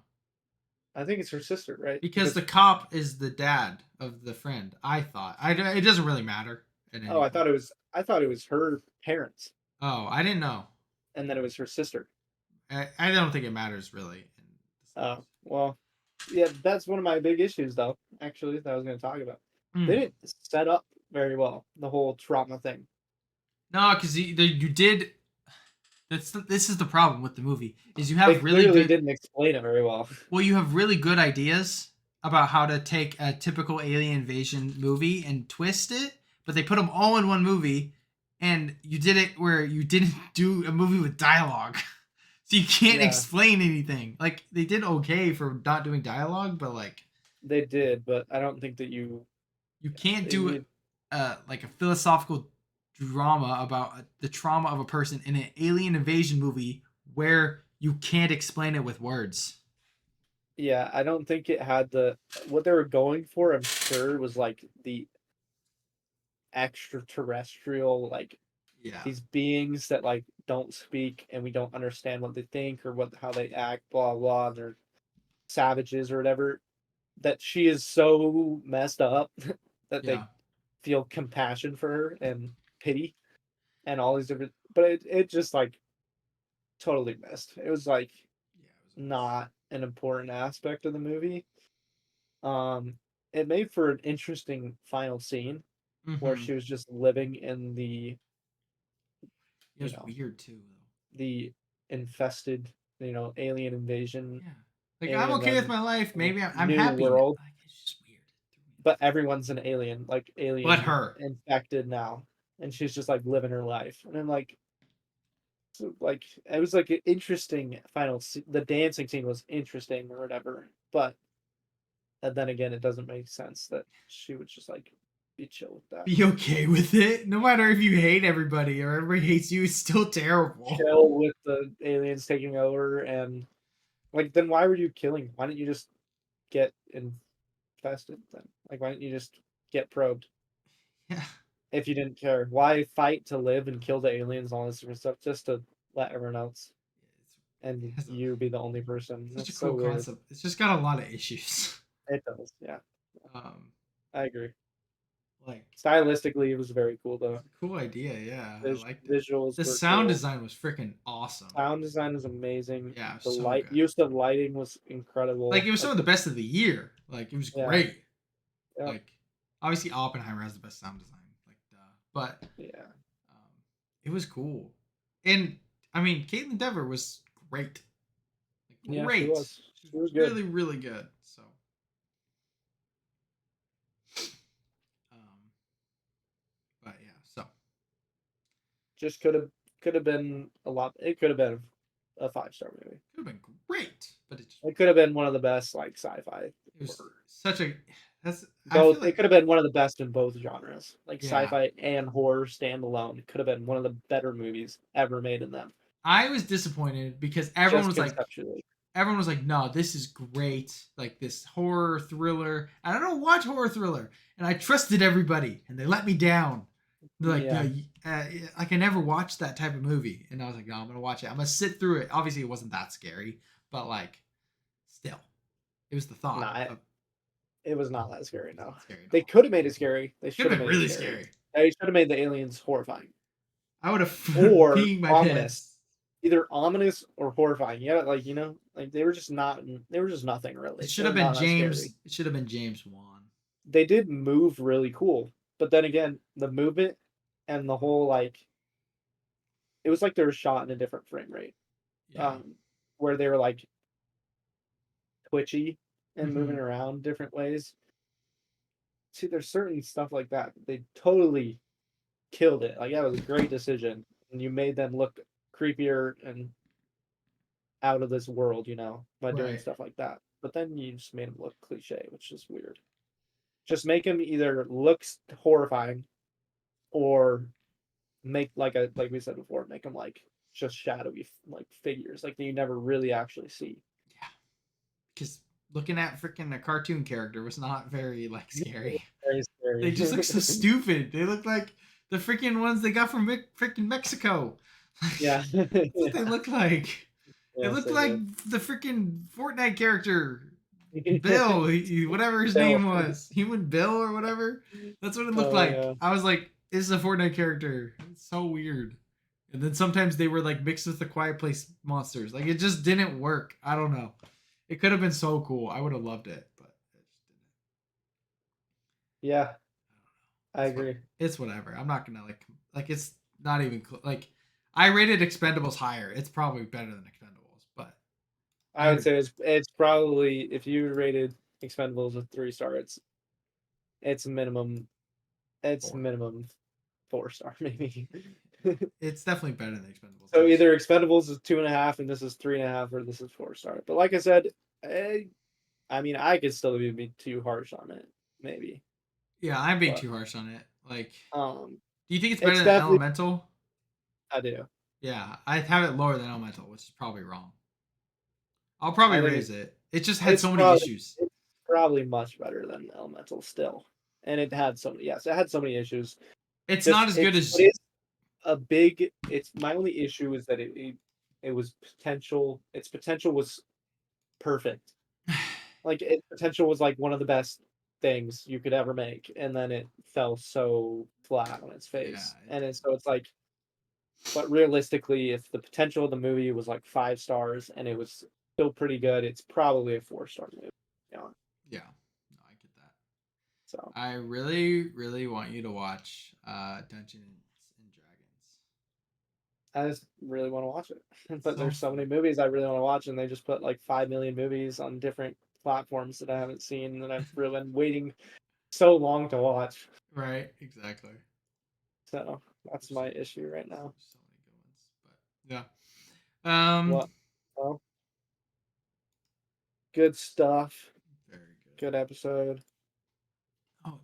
I think it's her sister, right? Because the cop is the dad of the friend. I thought. It doesn't really matter at oh, any point. I thought it was her parents, Oh, I didn't know. and then it was her sister. I don't think it matters really. Oh, well, yeah, that's one of my big issues, though. Actually, that I was going to talk about. They Mm. didn't set up very well the whole trauma thing. No, because you did. This is the problem with the movie is you They have really clearly good. didn't explain it very well. Well, you have really good ideas about how to take a typical alien invasion movie and twist it, but they put them all in one movie, and you did it where you didn't do a movie with dialogue. So you can't Yeah, explain anything. Like they did okay for not doing dialogue, but like they did, but I don't think that you can't they do need. like a philosophical drama about the trauma of a person in an alien invasion movie where you can't explain it with words. Yeah, I don't think it had the what they were going for. I'm sure was like the extraterrestrial, like Yeah. these beings that like don't speak and we don't understand what they think or what how they act, blah blah. And they're savages or whatever. That she is so messed up that they Yeah. feel compassion for her and pity and all these different. But it just like totally missed. It was like Yeah, it was not an important aspect of the movie. Um, it made for an interesting final scene a mess. where Mm-hmm. she was just living in the, It you was know, weird too, though. the infested, alien invasion, Yeah. Like I'm alien okay with then my life. Maybe I'm new happy. Now. world, Like it's just weird. but everyone's an alien, like But alien her. infected now, and she's just like living her life. And I'm like, like it was like an interesting the dancing scene was interesting or whatever, but and then again, it doesn't make sense that she would just like be chill with that. Be okay with it. No matter if you hate everybody or everybody hates you, it's still terrible. Chill with the aliens taking over and like then why were you killing? Why didn't you just get infested then? Like why didn't you just get probed Yeah. if you didn't care? Why fight to live and kill the aliens and all this different stuff just to let everyone else and It's you be the only person? such a That's so cool weird. concept. It's just got a lot of issues. It does, yeah. Um, I agree. like Stylistically, it was very cool though. it's a cool idea. Yeah, I liked it. Visuals The were sound cool. design was freaking awesome. Sound design was amazing. Yeah, it was The so light good. use of lighting was Like incredible. it was some Like of the best of the year. Like it was yeah, great. yeah, Like obviously Oppenheimer has the best sound design. Like but yeah. um, it was cool. And I mean, Caitlin Dever was great. Like, Yeah, she great. was. She She was was good. really, really good. So, um, but yeah. So Just could have been a lot. It could have been a 5-star movie. could have been great, but it just It could have been one of the best like sci-fi. it was Or such a. That's I feel both. It like could have been one of the best in both genres, like yeah. sci-fi and horror standalone. It could have been one of the better movies ever made in them, I was disappointed because just conceptually. everyone was like, no, this is great. Like this horror thriller. I don't watch horror thriller, and I trusted everybody, and they let me down. They're like, Yeah, no, like I never watched that type of movie, and I was like, no, I'm gonna watch it. I'm gonna sit through it. Obviously, it wasn't that scary, but like, still, it was the thought nah, of it was not that scary. it's No, not scary at they all. could have made it scary. They Could should have have been made it really scary. scary. They should have made the aliens horrifying I would have or peeing my ominous. pants. either ominous or horrifying. Yeah, like like they were just not. They were just nothing It really. should They're have been not that James. scary. It should have been James Wan. They did move really cool, but then again, the movement and the whole like it was like they were shot in a different frame rate, Yeah. where they were like twitchy and moving Hmm. around different ways. See, there's certain stuff like that. They totally killed it. Like that was a great decision, and you made them look creepier and out of this world, by doing Right. stuff like that. But then you just made them look cliche, which is weird. Just make them either look horrifying or make like we said before, make them like just shadowy like figures, like that you never really actually see. Yeah. Because looking at freaking a cartoon character was not very like scary. Very They just look so scary. stupid. They look like the freaking ones they got from freaking Mexico. Yeah. That's what they look like. They Yes, look they like do. the freaking Fortnite character, Bill, whatever his Bill. name was, Human Bill or whatever. That's what it looked Oh like. yeah. I was like, "This is a Fortnite character." It's so weird. And then sometimes they were like mixed with the Quiet Place monsters. Like it just didn't work. I don't know. It could have been so cool. I would have loved it, but it just didn't. Yeah, I It's what agree. it's whatever. I'm not gonna like it's not even like I rated Expendables higher. It's probably better than Expendables, but I I would say it's probably if you rated Expendables a 3 star, it's minimum it's four. minimum 4 star maybe. It's definitely better than Expendables. So either Expendables is 2.5 and this is 3.5, or this is 4 star. But like I said, I mean I could still be too harsh on it, maybe. Yeah, I'm being But too harsh on it. Like, um do you think it's better it's than definitely Elemental? I do. Yeah, I have it lower than Elemental, which is probably wrong. I'll probably I think raise it. It just had it's so many probably issues. it's probably much better than Elemental still. And it had so many yes, it had so many issues. It's not Just as good it as is a big it's my only issue is that it was potential its potential was perfect. Like its potential was like one of the best things you could ever make, and then it fell so flat on its yeah, face. it And did. so it's like but realistically, if the potential of the movie was like 5 stars and it was still pretty good, it's probably a 4 star movie. Yeah. Yeah, no, I get that. So I really, really want you to watch Dungeons and Dragons. I just really want to watch it. It's But so there's so fun. many movies I really want to watch, and they just put like 5 million movies on different platforms that I haven't seen that I've really been waiting so long to watch. Right? Exactly. So that's There's, my issue right now. there's so many good ones, but yeah. What? Well, good stuff. Very good. Good episode.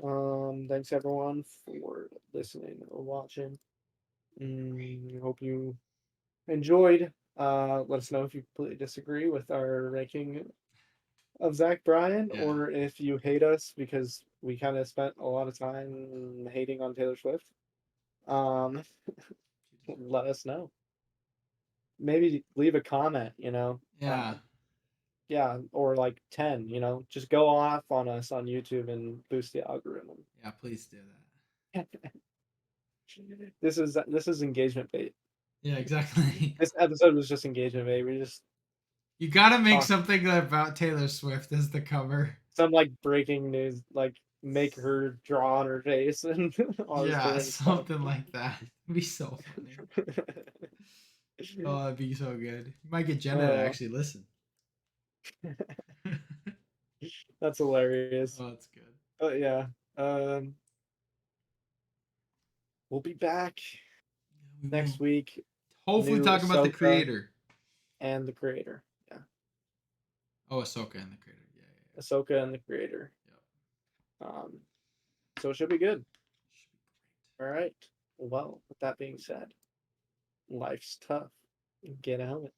Oh, Thanks everyone for listening or watching. Hope you enjoyed. Let us know if you completely disagree with our ranking of Zach Bryan, yeah. or if you hate us because we kind of spent a lot of time hating on Taylor Swift. Um, She deserves let us know. Maybe leave a comment. it. Yeah. Yeah, or like 10. Just go off on us on YouTube and boost the algorithm. Yeah. Please do that. This is engagement bait. Yeah. Exactly. This episode was just engagement bait. We just You gotta make talk something about Taylor Swift as the cover. some like breaking news, like make her draw on her face and us Yeah, doing stuff. something like that. It'd be so funny. Oh, it'd be so good. You might get Jenna to uh, actually listen. Oh, that's hilarious. that's good. But yeah, um, we'll be back Yeah, we next will. week. Hopefully, New talk about the Ahsoka creator. and the creator. Yeah, Oh, Ahsoka and the creator. Yeah, yeah, Ahsoka and the creator. yeah. Yep. Um, so it should be good. Should be All right. Well, with that being said, life's tough. Get out.